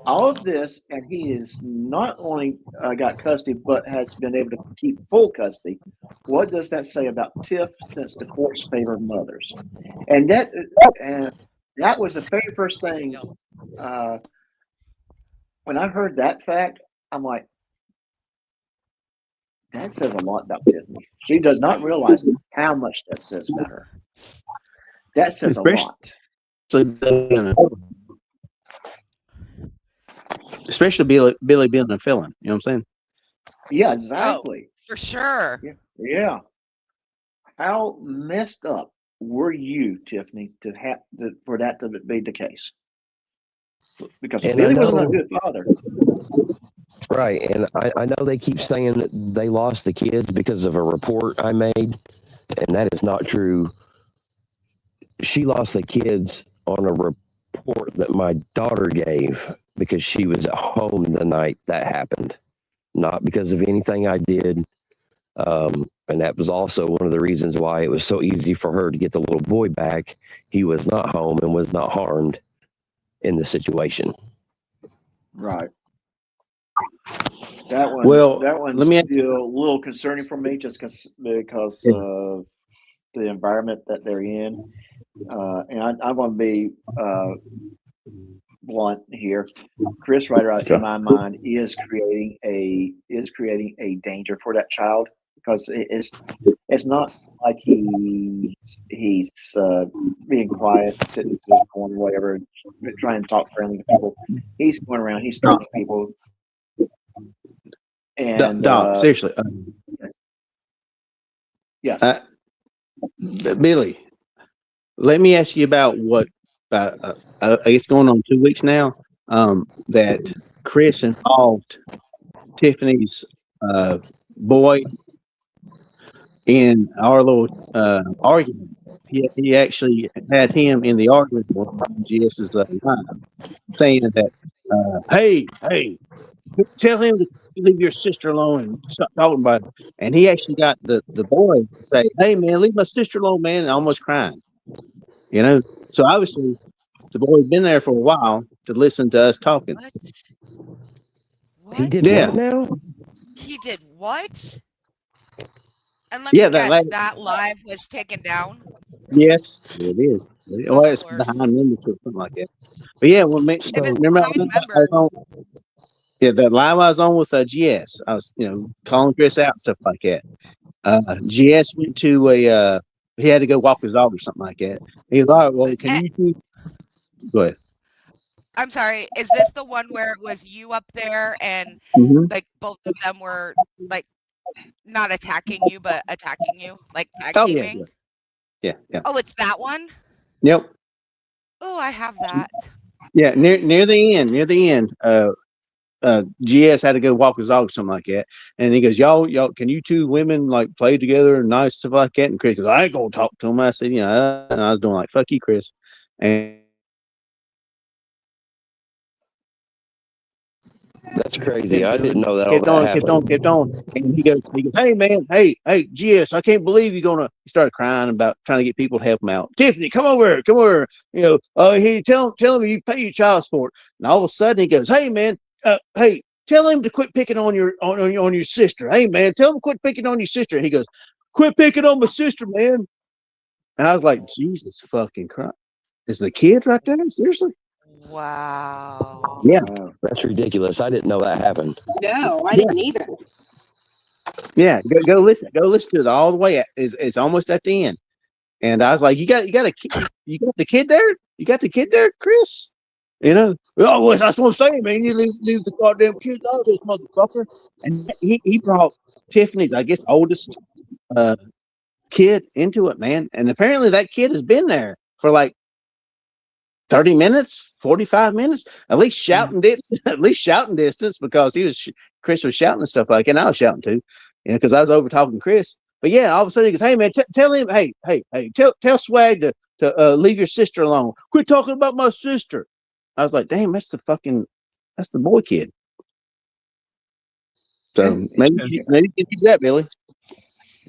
all of this, and he is not only got custody, but has been able to keep full custody. What does that say about Tiff since the courts favor mothers? And that was the very first thing. When I heard that fact, I'm like, that says a lot about Tiffany. She does not realize how much that says about her. That says a lot. Especially Billy being a felon. You know what I'm saying? Yeah, exactly. For sure. Yeah. How messed up were you, Tiffany, for that to be the case? Because Billy wasn't a good father. Right, and I know they keep saying that they lost the kids because of a report I made, and that is not true. She lost the kids on a report that my daughter gave because she was at home the night that happened, not because of anything I did. And that was also one of the reasons why it was so easy for her to get the little boy back. He was not home and was not harmed in the situation. Right. That one's still a little concerning for me, just because of the environment that they're in. And I'm going to be blunt here. Chris Ryder, in my mind, is creating a danger for that child, because it's not like he's being quiet, sitting in the corner, whatever, trying to talk friendly to people. He's going around, he's talking to people. And seriously. Yes. Billy, let me ask you about what I guess going on 2 weeks now, that Chris involved Tiffany's boy in our little argument. He actually had him in the argument for GS's saying that, hey, tell him to leave your sister alone and stop talking about it. And he actually got the boy to say, hey, man, leave my sister alone, man, and almost crying. You know? So obviously, the boy's been there for a while to listen to us talking. What? He did what now? He did what? And let me Yeah, that guess, last. that live was taken down. Yes, it is. Well, it's behind membership, something like that. But yeah, well, If it's remember I behind was on, members, yeah, that live I was on with GS. I was, calling Chris out and stuff like that. GS went to he had to go walk his dog or something like that. He was, all right, well, can you go ahead? I'm sorry, is this the one where it was you up there and Mhm. like both of them were like not attacking you, but attacking you, like tag Oh yeah, teaming? yeah. Oh, it's that one? Yep. Oh, I have that. Yeah, near the end, GS had to go walk his dog or something like that. And he goes, y'all, can you two women like play together and nice stuff like that? And Chris goes, I ain't gonna talk to him. I said, and I was doing like, fuck you, Chris. And That's crazy. I didn't know that all that happened. kept on. And he goes, hey man, hey, GS, I can't believe you're gonna. He started crying about trying to get people to help him out. Tiffany, come over. He tell him you pay your child support. And all of a sudden he goes, hey man, hey, tell him to quit picking on your sister. Hey man, tell him to quit picking on your sister. And he goes, quit picking on my sister, man. And I was like, Jesus fucking Christ. Is the kid right there? Seriously? Wow. Yeah. That's ridiculous. I didn't know that happened. No, I didn't either. Yeah, go listen to it all the way. It's almost at the end. And I was like, you got the kid there? You got the kid there, Chris? Oh, well, that's what I'm saying, man. You leave the goddamn kid out of this motherfucker. And he brought Tiffany's, I guess, oldest kid into it, man. And apparently that kid has been there for like 30 minutes, 45 minutes, at least shouting distance, because Chris was shouting and stuff like that. And I was shouting too, because I was over talking Chris. But yeah, all of a sudden he goes, hey man, tell him, hey, tell Swag to leave your sister alone. Quit talking about my sister. I was like, damn, that's the boy kid. So maybe you can use that, Billy.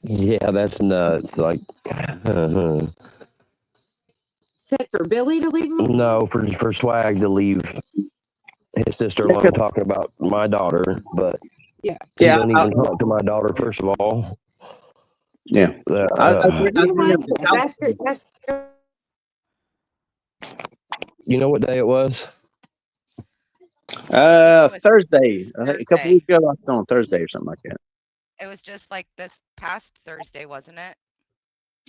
Yeah, that's nuts. Like, Said for Billy to leave him? no, for Swag to leave his sister alone, talking about my daughter, but yeah, he don't even talk to my daughter, first of all. Yeah. You know what day it was? Thursday. I think a couple weeks ago, I was on Thursday or something like that. It was just like this past Thursday, wasn't it?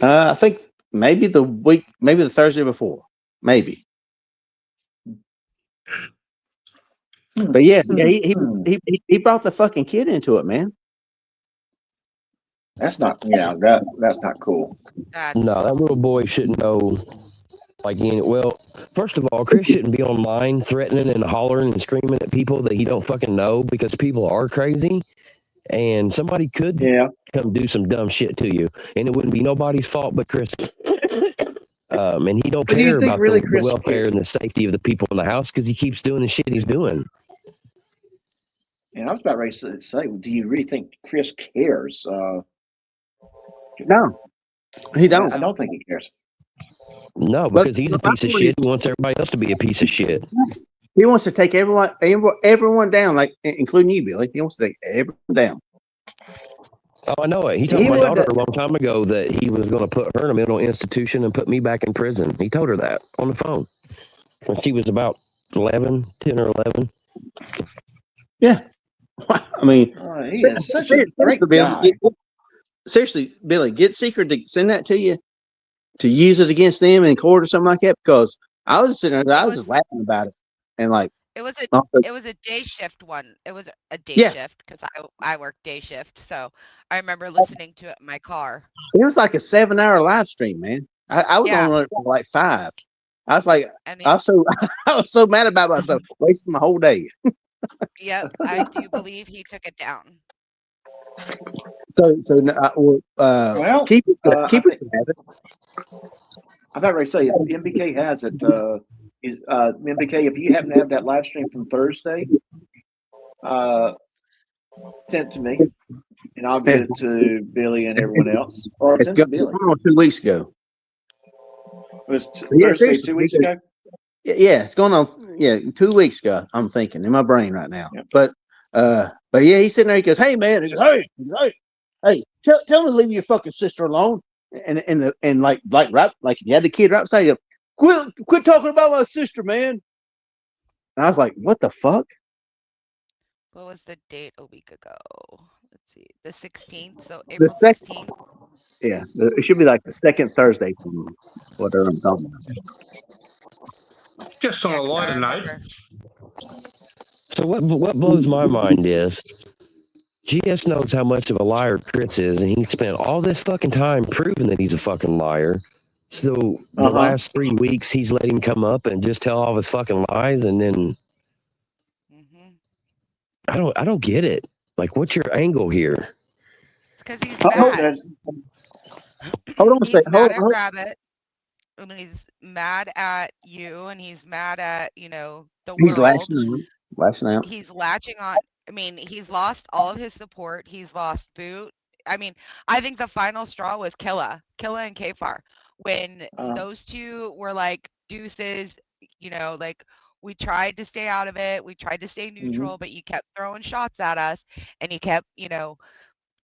I think maybe the Thursday before, maybe. But yeah, he brought the fucking kid into it, man. That's not, that's not cool. No, that little boy shouldn't know. Like, well, first of all, Chris shouldn't be online threatening and hollering and screaming at people that he don't fucking know, because people are crazy, and somebody could come do some dumb shit to you, and it wouldn't be nobody's fault but Chris. And he don't care about the welfare and the safety of the people in the house, because he keeps doing the shit he's doing. And I was about ready to say, do you really think Chris cares? No, he don't. I don't think he cares. No, because he's a piece of shit. He wants everybody else to be a piece of shit. He wants to take everyone down, like including you, Billy. He wants to take everyone down. Oh, I know it. He told my daughter a long time ago that he was going to put her in a mental institution and put me back in prison. He told her that on the phone when she was about 10 or 11. Yeah. I mean, he is such a great guy. Seriously, Billy, get Secret to send that to you to use it against them in court or something like that, because I was sitting there, I was just laughing about it. And like, it was a day shift one. It was a day shift, because I work day shift. So I remember listening to it in my car. It was like a 7-hour live stream, man. I was on it for like 5. I was like, I was so mad about myself, wasting my whole day. Yep, I do believe he took it down. So keep it. I'm about ready to say, if MBK has it, MBK, if you happen to have that live stream from Thursday, send it to me, and I'll get it to Billy and everyone else. Or send it to Billy. 2 weeks ago. It was Thursday 2 weeks ago? Yeah, it's going on. Yeah, 2 weeks ago. I'm thinking in my brain right now. Yep. But yeah, he's sitting there. He goes, "Hey man," he goes, "Hey, tell him to leave your fucking sister alone. And like right, like he had the kid right beside him. Quit talking about my sister, man. And I was like, what the fuck? What was the date a week ago? Let's see, the 16th. So The April second, 16th. yeah, it should be like the second Thursday from whatever I'm talking about. Just on Yeah, a 'cause I lighter note, remember. So what blows my mind is GS knows how much of a liar Chris is, and he spent all this fucking time proving that he's a fucking liar. So the last 3 weeks, he's let him come up and just tell all of his fucking lies, and then I don't get it. Like, what's your angle here? It's because he's mad. Hold on a He's second. mad at Rabbit, and he's mad at you, and he's mad at, you know, the He's world. lashing out. He's latching on. I mean, he's lost all of his support. He's lost Boot. I mean, I think the final straw was Killa and Kfar. When those two were like deuces, you know, like we tried to stay out of it. We tried to stay neutral, but you kept throwing shots at us, and you kept, you know,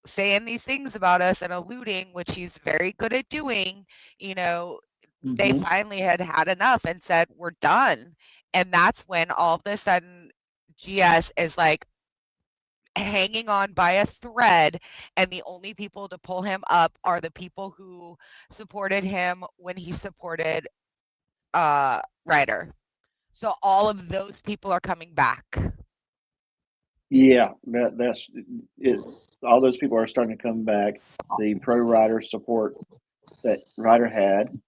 saying these things about us and alluding, which he's very good at doing. You know, they finally had enough and said, we're done. And that's when all of a sudden GS is like hanging on by a thread, and the only people to pull him up are the people who supported him when he supported Ryder. So all of those people are coming back. Yeah, that's it. All those people are starting to come back. The pro Ryder support that Ryder had.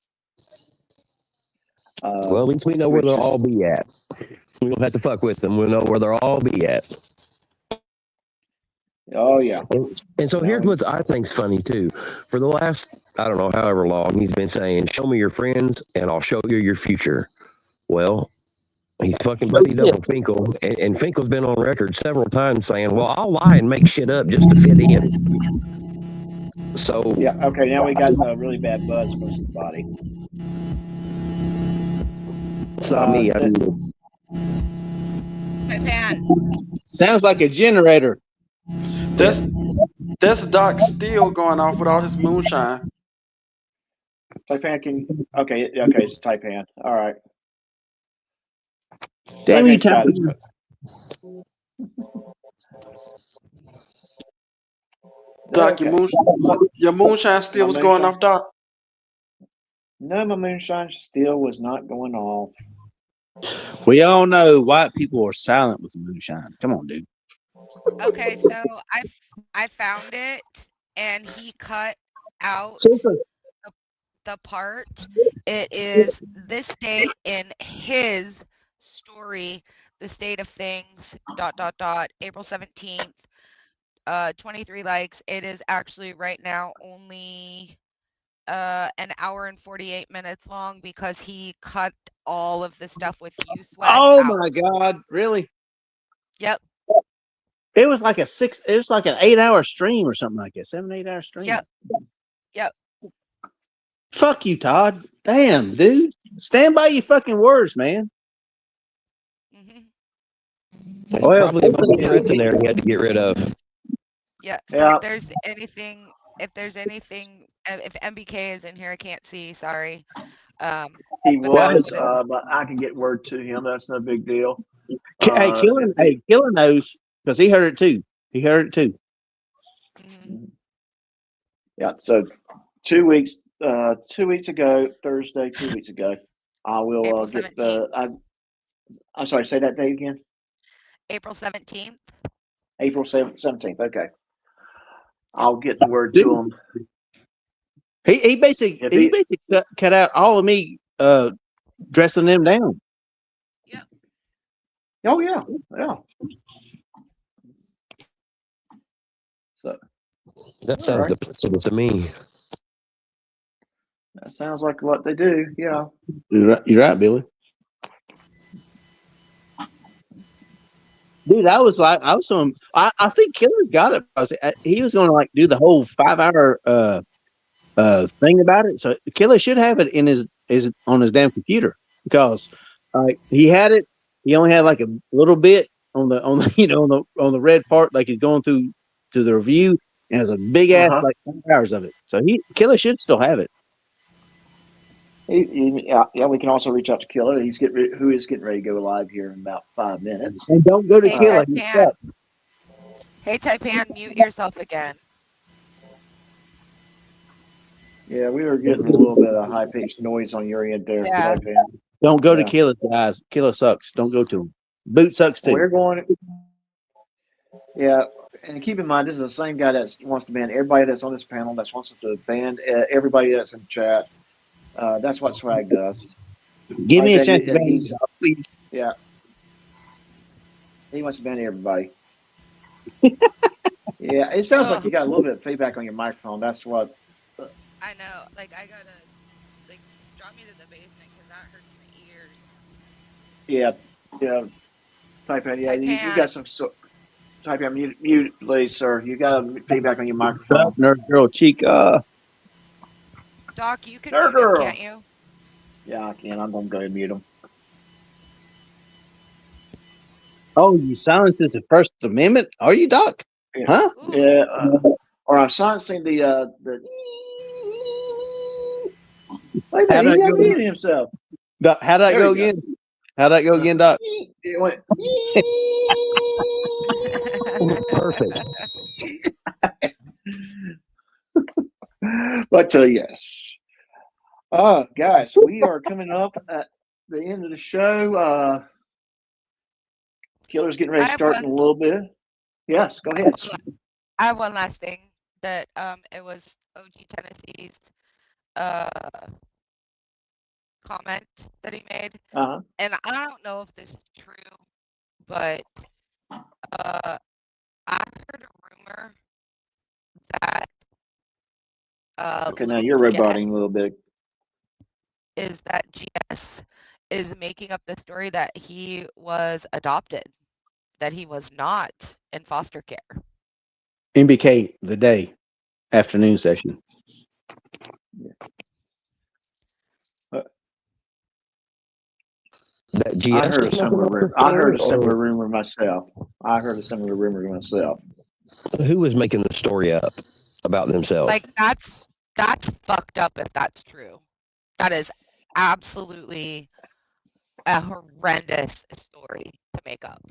Well, at least we know where they'll all be at. We don't have to fuck with them. We'll know where they'll all be at. Oh yeah. And so here's what I think's funny too. For the last, I don't know, however long, he's been saying, "Show me your friends, and I'll show you your future." Well, he's fucking buddied up with Finkel, and Finkel's been on record several times saying, "Well, I'll lie and make shit up just to fit in." So yeah, okay. Now we got a really bad buzz from somebody. It's not me. Sounds like a generator. That's Doc Steele going off with all his moonshine. Taipan okay, it's Taipan. All right. Damn you, Doc, your moonshine still was going off, Doc? No, my moonshine still was not going off. We all know white people are silent with the moonshine. Come on, dude. Okay, so I found it, and he cut out the part. It is this day in his story, the state of things, ... April 17th, 23 likes. It is actually right now only an hour and 48 minutes long because he cut all of the stuff with you, Sweat. Oh my God, really? Yep. It was like it was like an 8-hour stream or something like that. 7-8 hour stream. Yep. Fuck you, Todd. Damn, dude. Stand by your fucking words, man. Well, probably a bunch of threats in there he had to get rid of. Yeah. So if there's anything, if MBK is in here, I can't see. Sorry. He was, but I can get word to him. That's no big deal. Killer knows because he heard it too. Yeah. So 2 weeks. 2 weeks ago, Thursday. 2 weeks ago, I will get the. I'm sorry. Say that date again. April 17th. April 17th. Okay. I'll get the word to him. He basically cut out all of me dressing them down. Yeah. Oh yeah. So that sounds duplicitous to me. That sounds like what they do. Yeah. You're right, Billy. Dude, I think Killer's got it. He was going to like do the whole 5-hour thing about it. So Killer should have it in his on his damn computer because he had it. He only had like a little bit on the on the red part, like he's going through to the review, And there's a big ass like 4 hours of it. So Killer should still have it. Yeah, we can also reach out to Killer. Who is getting ready to go live here in about 5 minutes. And don't go to Hey, Killer. Taipan. Hey, Taipan, mute yourself again. Yeah, we were getting a little bit of high-pitched noise on your end there, Yeah. Taipan. Don't go to Killer, guys. Killer sucks. Don't go to him. Boot sucks too. We're going. Yeah, and keep in mind, this is the same guy that wants to ban everybody that's on this panel. That wants to ban everybody that's in chat. That's what Swag does. Give me a chance to ban you, please. Yeah, he wants to ban everybody. Yeah, it sounds like you got a little bit of feedback on your microphone. That's what. I know. Like, I gotta, like, drop me to the basement because that hurts my ears. Yeah. Taipan, yeah, you got some. Taipan, mute, please, sir. You got feedback on your microphone. Nerd girl, Chica. Doc, you can Nerd mute him, girl. can't you? Yeah, I can. I'm gonna go ahead and mute him. Oh, you silenced the First Amendment? Are you, Doc? Yeah. Huh? Yeah. Or I'm silencing the. Wait a minute, he got muted himself. Doc, how'd that go again? How'd that go again, Doc? It went. Perfect. But yes. Guys, we are coming up at the end of the show. Killer's getting ready to start in a little bit. Yes, go ahead. I have one last thing that it was OG Tennessee's comment that he made. And I don't know if this is true, but I heard a rumor that Okay, now you're roboting a little bit. Is that GS is making up the story that he was adopted, that he was not in foster care. MBK the day afternoon session. I heard a similar rumor myself. Who was making the story up about themselves? Like that's fucked up if that's true. That is absolutely a horrendous story to make up.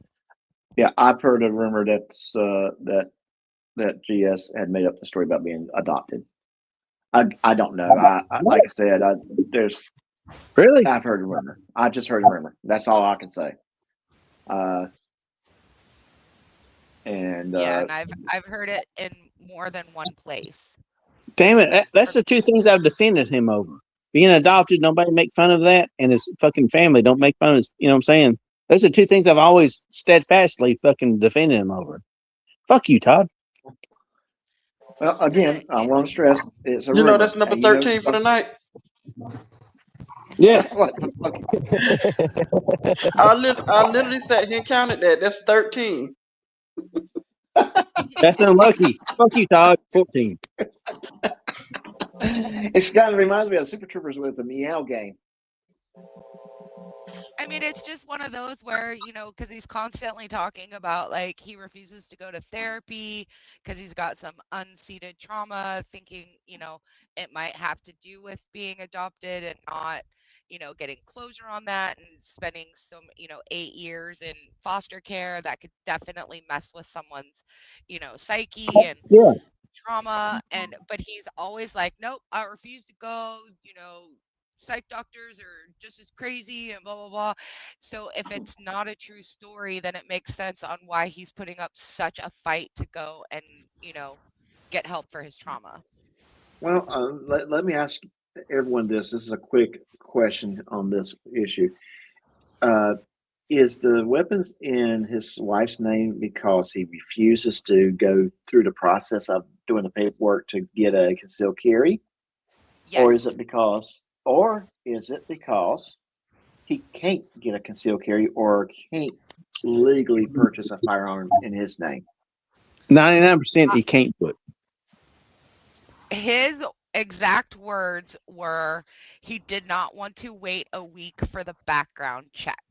Yeah, I've heard a rumor that's that GS had made up the story about being adopted. I don't know. I like I said, there's really I've heard a rumor. I just heard a rumor. That's all I can say. And I've heard it in more than one place. Damn it! That's the two things I've defended him over: being adopted. Nobody make fun of that, and his fucking family don't make fun of his. You know what I'm saying? Those are two things I've always steadfastly fucking defended him over. Fuck you, Todd. Well, again, I want to stress it's a You rumor. know that's number 13 for the night. Yes. I literally sat here and counted that. That's 13. That's unlucky. Fuck you, Todd. 14. It's kind of reminds me of Super Troopers with the Meow game. I mean, it's just one of those where, you know, because he's constantly talking about, like, he refuses to go to therapy because he's got some unseated trauma, thinking, you know, it might have to do with being adopted and not, you know, getting closure on that and spending 8 years in foster care. That could definitely mess with someone's, you know, psyche and trauma. But he's always like, nope, I refuse to go, you know, psych doctors are just as crazy and blah blah blah. So if it's not a true story, then it makes sense on why he's putting up such a fight to go and, you know, get help for his trauma. Well, let me ask everyone this. This is a quick question on this issue. Is the weapons in his wife's name because he refuses to go through the process of doing the paperwork to get a concealed carry? Yes. Or is it because he can't get a concealed carry or can't legally purchase a firearm in his name? 99% he can't put. His exact words were he did not want to wait a week for the background check.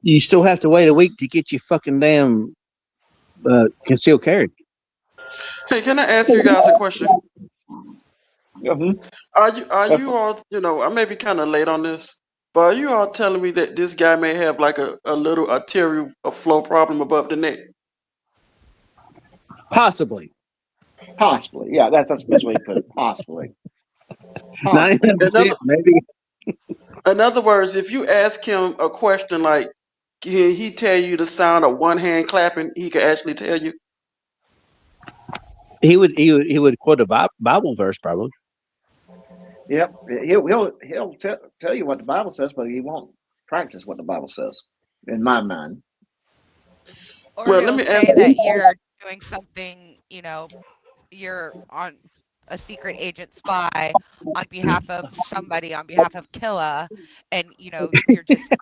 You still have to wait a week to get your fucking damn concealed carry. Hey, can I ask you guys a question? Mhm. Are you all, I may be kind of late on this, but are you all telling me that this guy may have like a little arterial flow problem above the neck? Possibly. Possibly. Yeah, that's the best way to put it. Possibly. Possibly. 99%, maybe. In other words, if you ask him a question like, can he tell you the sound of one hand clapping? He could actually tell you. He would quote a Bible verse probably. Yep. He'll tell you what the Bible says, but he won't practice what the Bible says, in my mind. Or Well, he'll let me say ask. that you're doing something, you're on a secret agent spy on behalf of somebody, on behalf of Killa, and you're just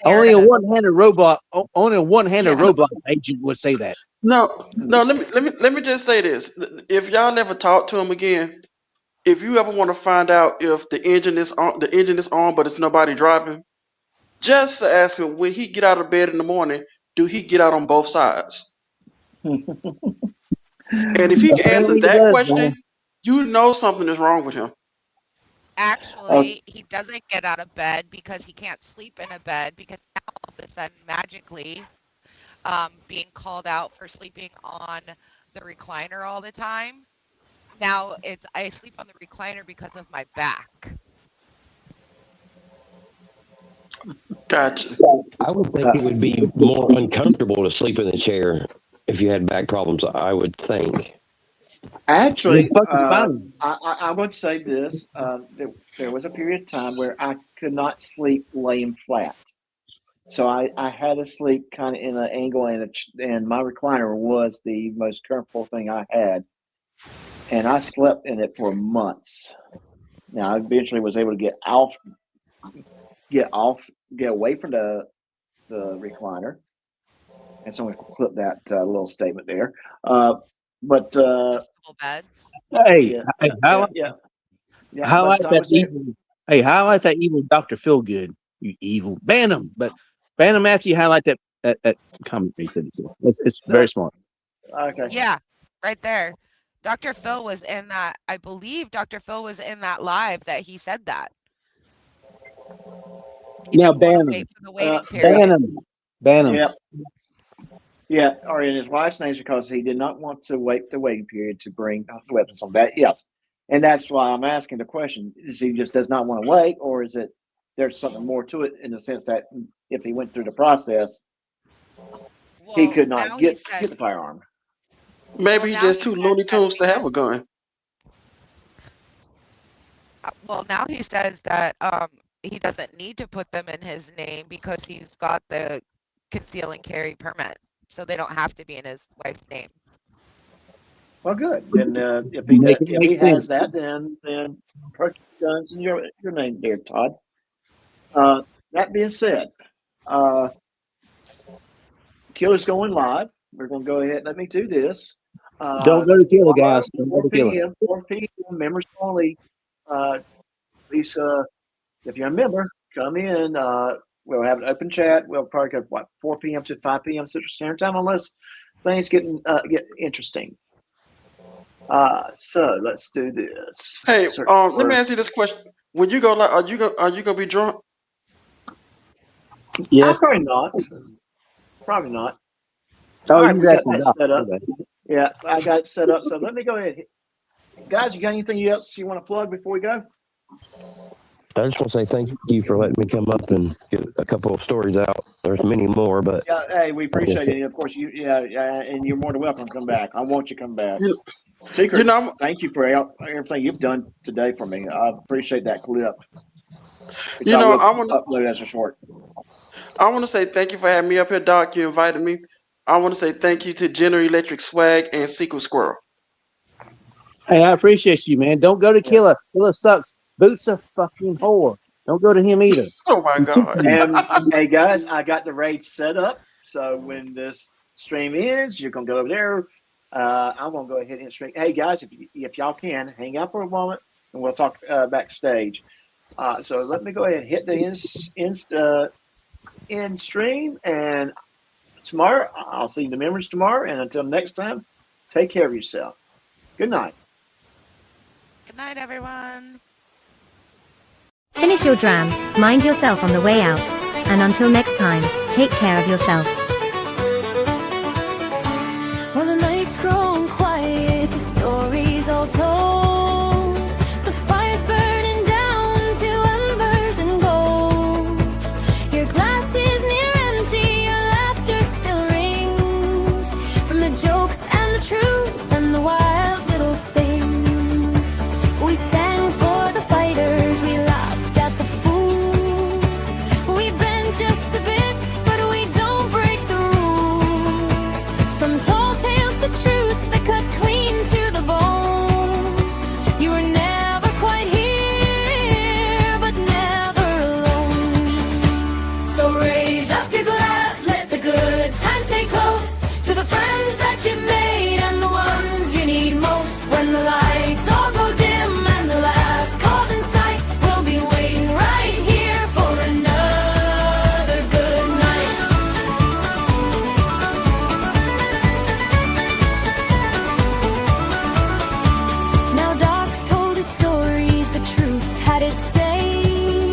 Only a to, one-handed robot. Only a one-handed yeah. robot agent would say that. No. Let me just say this. If y'all ever talk to him again, if you ever want to find out if the engine is on, but it's nobody driving, just ask him when he get out of bed in the morning, do he get out on both sides? And if he can answer Apparently he that does, question, man. you know something is wrong with him. Actually, he doesn't get out of bed because he can't sleep in a bed, because now all of a sudden, magically, being called out for sleeping on the recliner all the time. Now I sleep on the recliner because of my back. Gotcha. I would think it would be more uncomfortable to sleep in the chair if you had back problems. I would think. Actually, fine. I would say this: there was a period of time where I could not sleep laying flat, so I had to sleep kind of in an angle, and my recliner was the most comfortable thing I had, and I slept in it for months. Now I eventually was able to get away from the recliner, and someone clip that little statement there. But beds. Hey, highlight yeah. that evil. Hey, highlight that evil Dr. Feelgood. You evil. Ban him, but ban him after you highlight that comment. It's very smart. Okay. Yeah, right there. Dr. Phil was in that. I believe Dr. Phil was in that live that he said that. Now ban him. Ban him. Ban him. Yeah. Yeah, or in his wife's name, because he did not want to wait the waiting period to bring weapons on that. Yes. And that's why I'm asking the question: is he just does not want to wait, or is it there's something more to it in the sense that if he went through the process, he could not get the firearm? Maybe he's just too Looney Tunes to have a gun. Well, now he says that he doesn't need to put them in his name because he's got the conceal and carry permit, so they don't have to be in his wife's name. Well, good. Then if he has that, then purchase guns in your name, there, Todd. That being said, Killer's going live. We're going to go ahead. Let me do this. Don't go to Killer, guys. Don't go to 4 Killer. p.m. 4 p.m. Members only. Please, if you're a member, come in. We'll have an open chat. We'll probably go 4 p.m. to 5 p.m. Central Standard Time, unless things get interesting. So let's do this. Hey, let me ask you this question: when you go live, are you gonna be drunk? Yes. Probably not. Probably not. Oh, All right, you we got got that set up. Yeah, I got it set up. So let me go ahead. Guys, you got anything else you want to plug before we go? I just want to say thank you for letting me come up and get a couple of stories out. There's many more, but Yeah, hey, we appreciate it. Of course, and you're more than welcome to come back. I want you to come back. Secret, thank you for everything you've done today for me. I appreciate that clip. Which I will upload as a short. I want to say thank you for having me up here, Doc. You invited me. I want to say thank you to General Electric Swag and Secret Squirrel. Hey, I appreciate you, man. Don't go to Killer. Killer sucks. Boots a fucking whore. Don't go to him either. Oh my God. And hey guys, I got the raid set up. So when this stream ends, you're gonna go over there. I'm gonna go ahead and stream. Hey guys, if y'all can hang out for a moment, and we'll talk backstage. So let me go ahead and hit the end stream, and tomorrow I'll see the members tomorrow. And until next time, Take care of yourself. Good night. Good night, everyone. Finish your dram, mind yourself on the way out, and until next time, take care of yourself. Well, the night's grown quiet, the story's all told. The fire's burning down to embers and gold. Your glass is near empty, your laughter still rings from the jokes and the truth and the wild little things. We sang for the fighters, we laughed at the fools. We bend just a bit, but we don't break the rules. From tall tales to truths that cut clean to the bone. You were never quite here, but never alone. So raise up your glass, let the good times stay close to the friends that you've made and the ones you need most. When the lights all go dim and the last call's in sight, we'll be waiting right here for another good night. Now Doc's told his stories, the truth's had its say,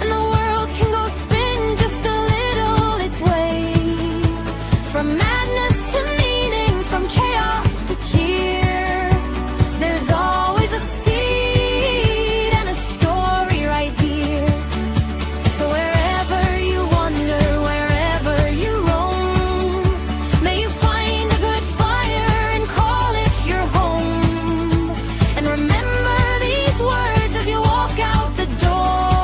and the world can go spin just a little its way. From madness to meaning, from chaos to cheer, there's always a seed and a story right here. So wherever you wander, wherever you roam, may you find a good fire and call it your home. And remember these words as you walk out the door.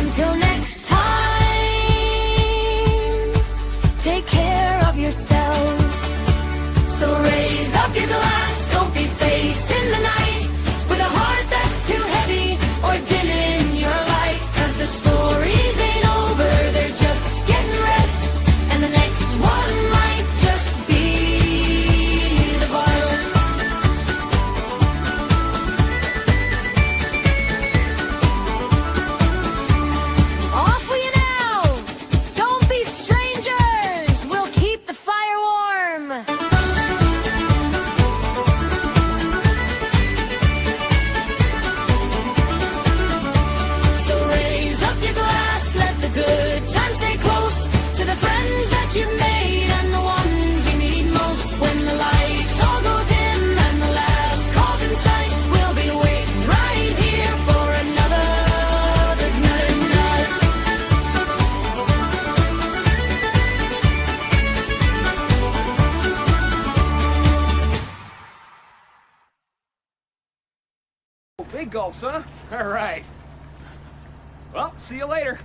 Until next time, take care of yourself. So raise up your glass, don't be facing the night with a heart that's too heavy or dimming your light. 'Cause the stories ain't over, they're just getting rest, and the next one might just be the bar. Off with you now! Don't be strangers! We'll keep the fire warm! So raise up your glass, let the good times stay close to the friends that you've made and the ones you need most. When the lights all go dim and the last call's in sight, we'll be waiting right here for another night. Big gulps, huh? All right. Well, see you later.